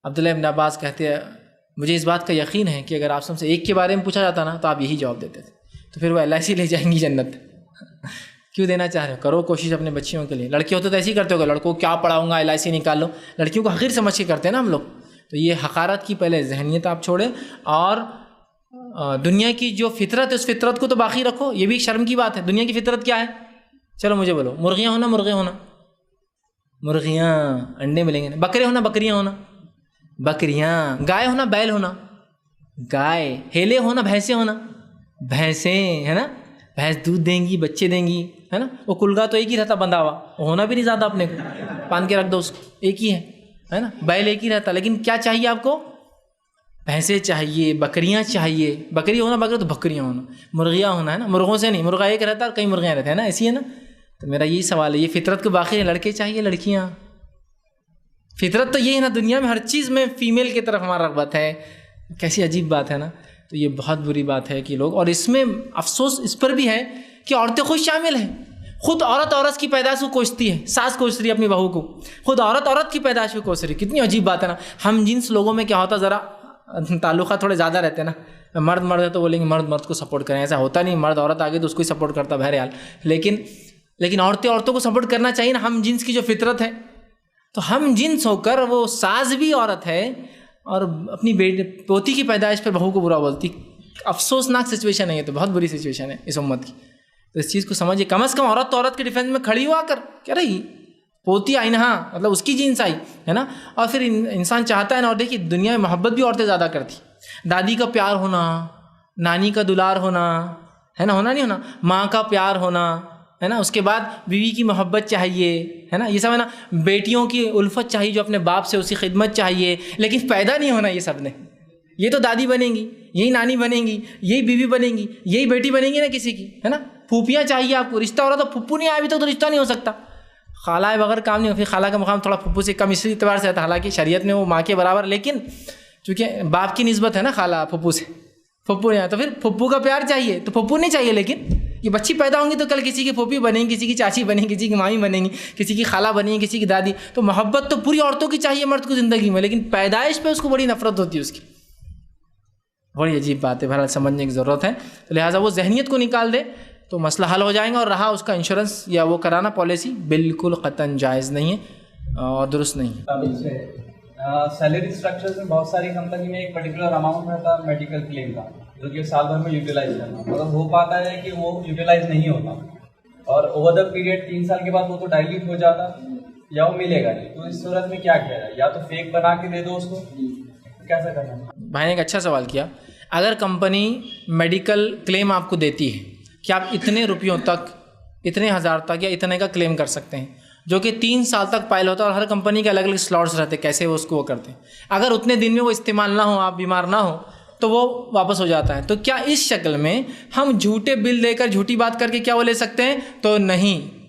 عبداللہ ابن عباس کہتے ہیں مجھے اس بات کا یقین ہے کہ اگر آپ سب سے ایک کے بارے میں پوچھا جاتا نا تو آپ یہی جواب دیتے تھے. تو پھر وہ LIC لے جائیں گی جنت. کیوں دینا چاہ رہے ہو؟ کرو کوشش اپنے بچیوں کے لیے. لڑکے ہوتے تو ایسے ہی کرتے ہوگا, لڑکوں کو کیا پڑھاؤں گا, LIC نکال لو. لڑکیوں کو حقیر سمجھ کے کرتے ہیں نا ہم لوگ. تو یہ حقارت کی پہلے ذہنیت آپ چھوڑیں, اور دنیا کی جو فطرت ہے اس فطرت کو تو باقی رکھو. یہ بھی شرم کی بات ہے. دنیا کی فطرت کیا ہے؟ چلو مجھے بولو. مرغیاں ہونا, مرغے ہونا, مرغیاں انڈے ملیں گے. بکرے ہونا, بکریاں ہونا, بکریاں. گائے ہونا, بیل ہونا, گائے. ہیلے ہونا, بھینسیں ہونا, بھینسیں, ہے نا. بھینس دودھ دیں گی، بچے دیں گی، ہے نا. وہ کلگا تو ایک ہی رہتا بندھا ہوا، ہونا بھی نہیں زیادہ اپنے کو، باندھ کے رکھ دو اس کو، ایک ہی ہے نا. بیل ایک ہی رہتا، لیکن کیا چاہیے آپ کو؟ بھینسیں چاہیے، بکریاں چاہیے. بکری ہونا بکری تو بکریاں ہونا، مرغیاں ہونا، ہے نا. مرغوں سے نہیں، مرغا ایک رہتا اور کئی مرغیاں رہتے ہیں نا، ایسی ہے نا. تو میرا یہی سوال ہے، یہ فطرت کو باقی ہے، لڑکے چاہیے لڑکیاں؟ فطرت تو یہ ہے نا، دنیا میں ہر چیز میں فیمیل کی طرف ہمارا رغبت ہے. کیسی عجیب بات ہے نا. تو یہ بہت بری بات ہے کہ لوگ، اور اس میں افسوس اس پر بھی ہے کہ عورتیں خود شامل ہیں. خود عورت کی پیدائش کو کوستی ہے، ساس کوس رہی ہے اپنی بہو کو، خود عورت کی پیدائش کو کوس رہی ہے. کتنی عجیب بات ہے نا. ہم جنس لوگوں میں کیا ہوتا، ذرا تعلقات تھوڑے زیادہ رہتے ہیں نا. مرد ہے تو بولیں گے مرد کو سپورٹ کریں، ایسا ہوتا نہیں. مرد عورت آگے تو اس کو ہی سپورٹ کرتا بہرحال. لیکن عورتوں کو سپورٹ کرنا چاہیے نا. ہم جنس کی جو فطرت ہے، تو ہم جنس ہو کر وہ ساز بھی عورت ہے اور اپنی پوتی کی پیدائش پر بہو کو برا بولتی. افسوسناک سچویشن ہے یہ، تو بہت بری سچویشن ہے اس امت کی. تو اس چیز کو سمجھیے، کم از کم عورت تو عورت کے ڈیفینس میں کھڑی ہوا کر کیا رہی، پوتی آئی نا، ہاں مطلب اس کی جنس آئی ہے نا. اور پھر انسان چاہتا ہے نا، اور دیکھیے دنیا میں محبت بھی عورتیں زیادہ کرتی. دادی کا پیار ہونا، نانی کا دلار ہونا، ہے نا، ہونا نہیں ہونا، ماں کا پیار ہونا، ہے نا. اس کے بعد بیوی کی محبت چاہیے، ہے نا، یہ سب ہے نا. بیٹیوں کی الفت چاہیے جو اپنے باپ سے، اس کی خدمت چاہیے. لیکن پیدا نہیں ہونا یہ سب نے. یہ تو دادی بنیں گی، یہی نانی بنیں گی، یہی بیوی بنیں گی، یہی بیٹی بنیں گی نا کسی کی، ہے نا. پھوپھیاں چاہیے آپ کو. رشتہ ہو رہا تو پھپھو نہیں آیا ابھی تک تو رشتہ نہیں ہو سکتا. خالہ بغیر کام نہیں ہو. پھر خالہ کا مقام تھوڑا پھپھو سے کم اس اعتبار سے آتا، حالانکہ شریعت میں وہ ماں کے برابر، لیکن چونکہ باپ کی نسبت ہے نا خالہ پھپھو سے، پھپھو نہیں آیا تو پھر پھپھو کا پیار چاہیے. تو پھپھو نہیں چاہیے، لیکن یہ بچی پیدا ہوں گی تو کل کسی کی پھوپھی بنیں گی، کسی کی چاچی بنیں گی، کسی کی مامی بنیں گی، کسی کی خالہ بنیں گی، کسی کی دادی. تو محبت تو پوری عورتوں کی چاہیے مرد کو زندگی میں، لیکن پیدائش پہ اس کو بڑی نفرت ہوتی ہے اس کی. بڑی عجیب بات ہے، بہرحال سمجھنے کی ضرورت ہے. تو لہٰذا وہ ذہنیت کو نکال دے تو مسئلہ حل ہو جائیں گا. اور رہا اس کا انشورنس یا وہ کرانا پالیسی، بالکل قطعاً جائز نہیں ہے اور درست نہیں ہے. سیلری اسٹرکچر میں بہت ساری کمپنی میں ایک پرٹیکولر اماؤنٹ رہتا ہے میڈیکل کلیم کا، جو کہ سال بھر میں یوٹیلائز کرنا، مگر ہو پاتا ہے کہ وہ یوٹیلائز نہیں ہوتا، اور اوور دا پیریڈ 3 سال کے بعد وہ تو ڈائلیٹ ہو جاتا یا وہ ملے گا نہیں. تو اس صورت میں کیا کیا جائے؟ یا تو فیک بنا کے دے دو اس کو، کیسا کرنا ہے؟ بھائی نے ایک اچھا سوال کیا. اگر کمپنی میڈیکل کلیم آپ کو دیتی ہے کہ آپ اتنے روپیوں تک، اتنے ہزار تک یا اتنے کا کلیم کر سکتے ہیں، جو کہ 3 سال تک پائل ہوتا ہے، اور ہر کمپنی کے الگ الگ سلاٹس رہتے ہیں کیسے وہ اس کو وہ کرتے ہیں. اگر اتنے دن میں وہ استعمال نہ ہو، آپ بیمار نہ ہو، تو وہ واپس ہو جاتا ہے. تو کیا اس شکل میں ہم جھوٹے بل دے کر، جھوٹی بات کر کے کیا وہ لے سکتے ہیں؟ تو نہیں.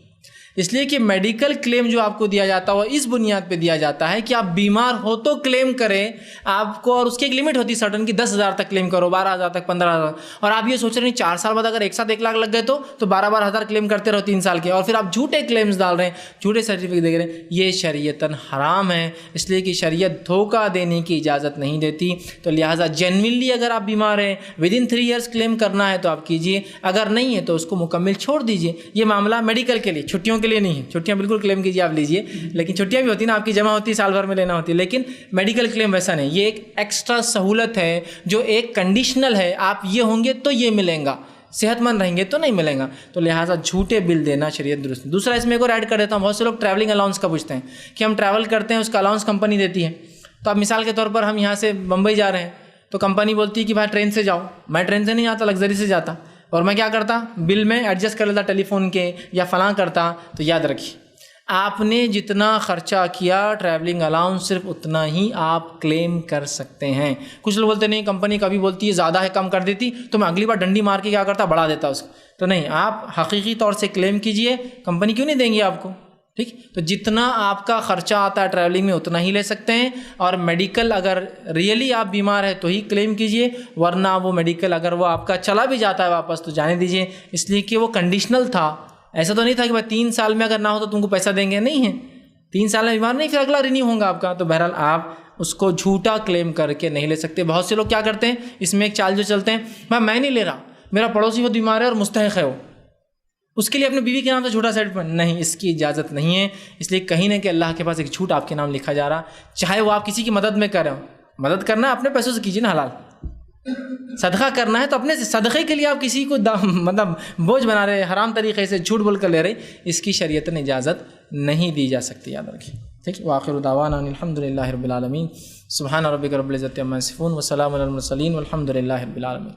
اس لیے کہ میڈیکل کلیم جو آپ کو دیا جاتا ہے وہ اس بنیاد پہ دیا جاتا ہے کہ آپ بیمار ہو تو کلیم کریں آپ کو، اور اس کی ایک لمٹ ہوتی ہے سرٹن کی 10,000 تک کلیم کرو، 12,000 تک، 15,000. اور آپ یہ سوچ رہے ہیں 4 سال بعد اگر ایک ساتھ 1 لاکھ لگ گئے تو 12,000 کلیم کرتے رہو 3 سال کے، اور پھر آپ جھوٹے کلیمز ڈال رہے ہیں، جھوٹے سرٹیفکیٹ دے رہے ہیں. یہ شریعتاً حرام ہے، اس لیے کہ شریعت دھوکہ دینے کی اجازت نہیں دیتی. تو لہٰذا جینوینلی اگر آپ بیمار ہیں ودن 3 ایئرس کلیم کرنا ہے تو آپ کیجیے، اگر نہیں ہے تو اس کو مکمل چھوڑ دیجیے. یہ معاملہ میڈیکل کے لیے، چھٹیوں کے لیے نہیں ہے. چھٹیاں بالکل کلیم کیجیے، آپ لیجیے، لیکن چھٹیاں بھی ہوتی ہیں نا آپ کی جمع ہوتی ہے، سال بھر میں لینا ہوتی ہے، لیکن میڈیکل کلیم ویسا نہیں. یہ ایک ایکسٹرا سہولت ہے جو ایک کنڈیشنل ہے، آپ یہ ہوں گے تو یہ ملیں گا، صحت مند رہیں گے تو نہیں ملیں گا. تو لہٰذا جھوٹے بل دینا شریعت درست. دوسرا اس میں ایک اور ایڈ کر دیتا ہوں، بہت سے لوگ ٹریولنگ الاؤنس کا پوچھتے ہیں کہ ہم ٹریول کرتے ہیں، اس کا الاؤنس کمپنی دیتی ہے. تو اب مثال کے طور پر ہم یہاں سے بمبئی جا رہے ہیں تو کمپنی بولتی ہے کہ بھائی ٹرین سے جاؤ. میں ٹرین سے نہیں آتا، لگژری سے جاتا، اور میں کیا کرتا، بل میں ایڈجسٹ کر لیتا ٹیلی فون کے یا فلاں کرتا. تو یاد رکھیے، آپ نے جتنا خرچہ کیا ٹریولنگ الاؤنس صرف اتنا ہی آپ کلیم کر سکتے ہیں. کچھ لوگ بولتے نہیں، کمپنی کبھی بولتی ہے زیادہ ہے کم کر دیتی تو میں اگلی بار ڈنڈی مار کے کیا کرتا، بڑھا دیتا اس کو. تو نہیں، آپ حقیقی طور سے کلیم کیجئے، کمپنی کیوں نہیں دیں گی آپ کو. ٹھیک، تو جتنا آپ کا خرچہ آتا ہے ٹریولنگ میں اتنا ہی لے سکتے ہیں. اور میڈیکل اگر ریئلی آپ بیمار ہے تو ہی کلیم کیجئے، ورنہ وہ میڈیکل اگر وہ آپ کا چلا بھی جاتا ہے واپس تو جانے دیجئے. اس لیے کہ وہ کنڈیشنل تھا، ایسا تو نہیں تھا کہ بھائی 3 سال میں اگر نہ ہو تو تم کو پیسہ دیں گے. نہیں ہے، 3 سال میں بیمار نہیں، پھر اگلا رینیو ہوگا آپ کا. تو بہرحال آپ اس کو جھوٹا کلیم کر کے نہیں لے سکتے. بہت سے لوگ کیا کرتے ہیں، اس میں ایک چال جو چلتے ہیں، میں نہیں لے رہا، میرا پڑوسی وہ بیمار ہے اور مستحق ہے، وہ اس کے لیے اپنے بیوی کے نام سے جھوٹا سرٹیفکیٹ. نہیں، اس کی اجازت نہیں ہے. اس لیے کہیں نہ کہ اللہ کے پاس ایک جھوٹ آپ کے نام لکھا جا رہا، چاہے وہ آپ کسی کی مدد میں کر رہے ہو. مدد کرنا ہے اپنے پیسوں سے کیجیے نا، حلال. صدقہ کرنا ہے تو اپنے صدقے کے لیے آپ کسی کو مطلب بوجھ بنا رہے، حرام طریقے سے جھوٹ بول کر لے رہے، اس کی شریعت نے اجازت نہیں دی جا سکتی. یاد رکھیے. ٹھیک ہے. وآخر دعوانا الحمد للہ رب العالمین. سبحان ربک رب العزۃ عما یصفون وسلام علی المرسلین والحمد للہ رب العالمین.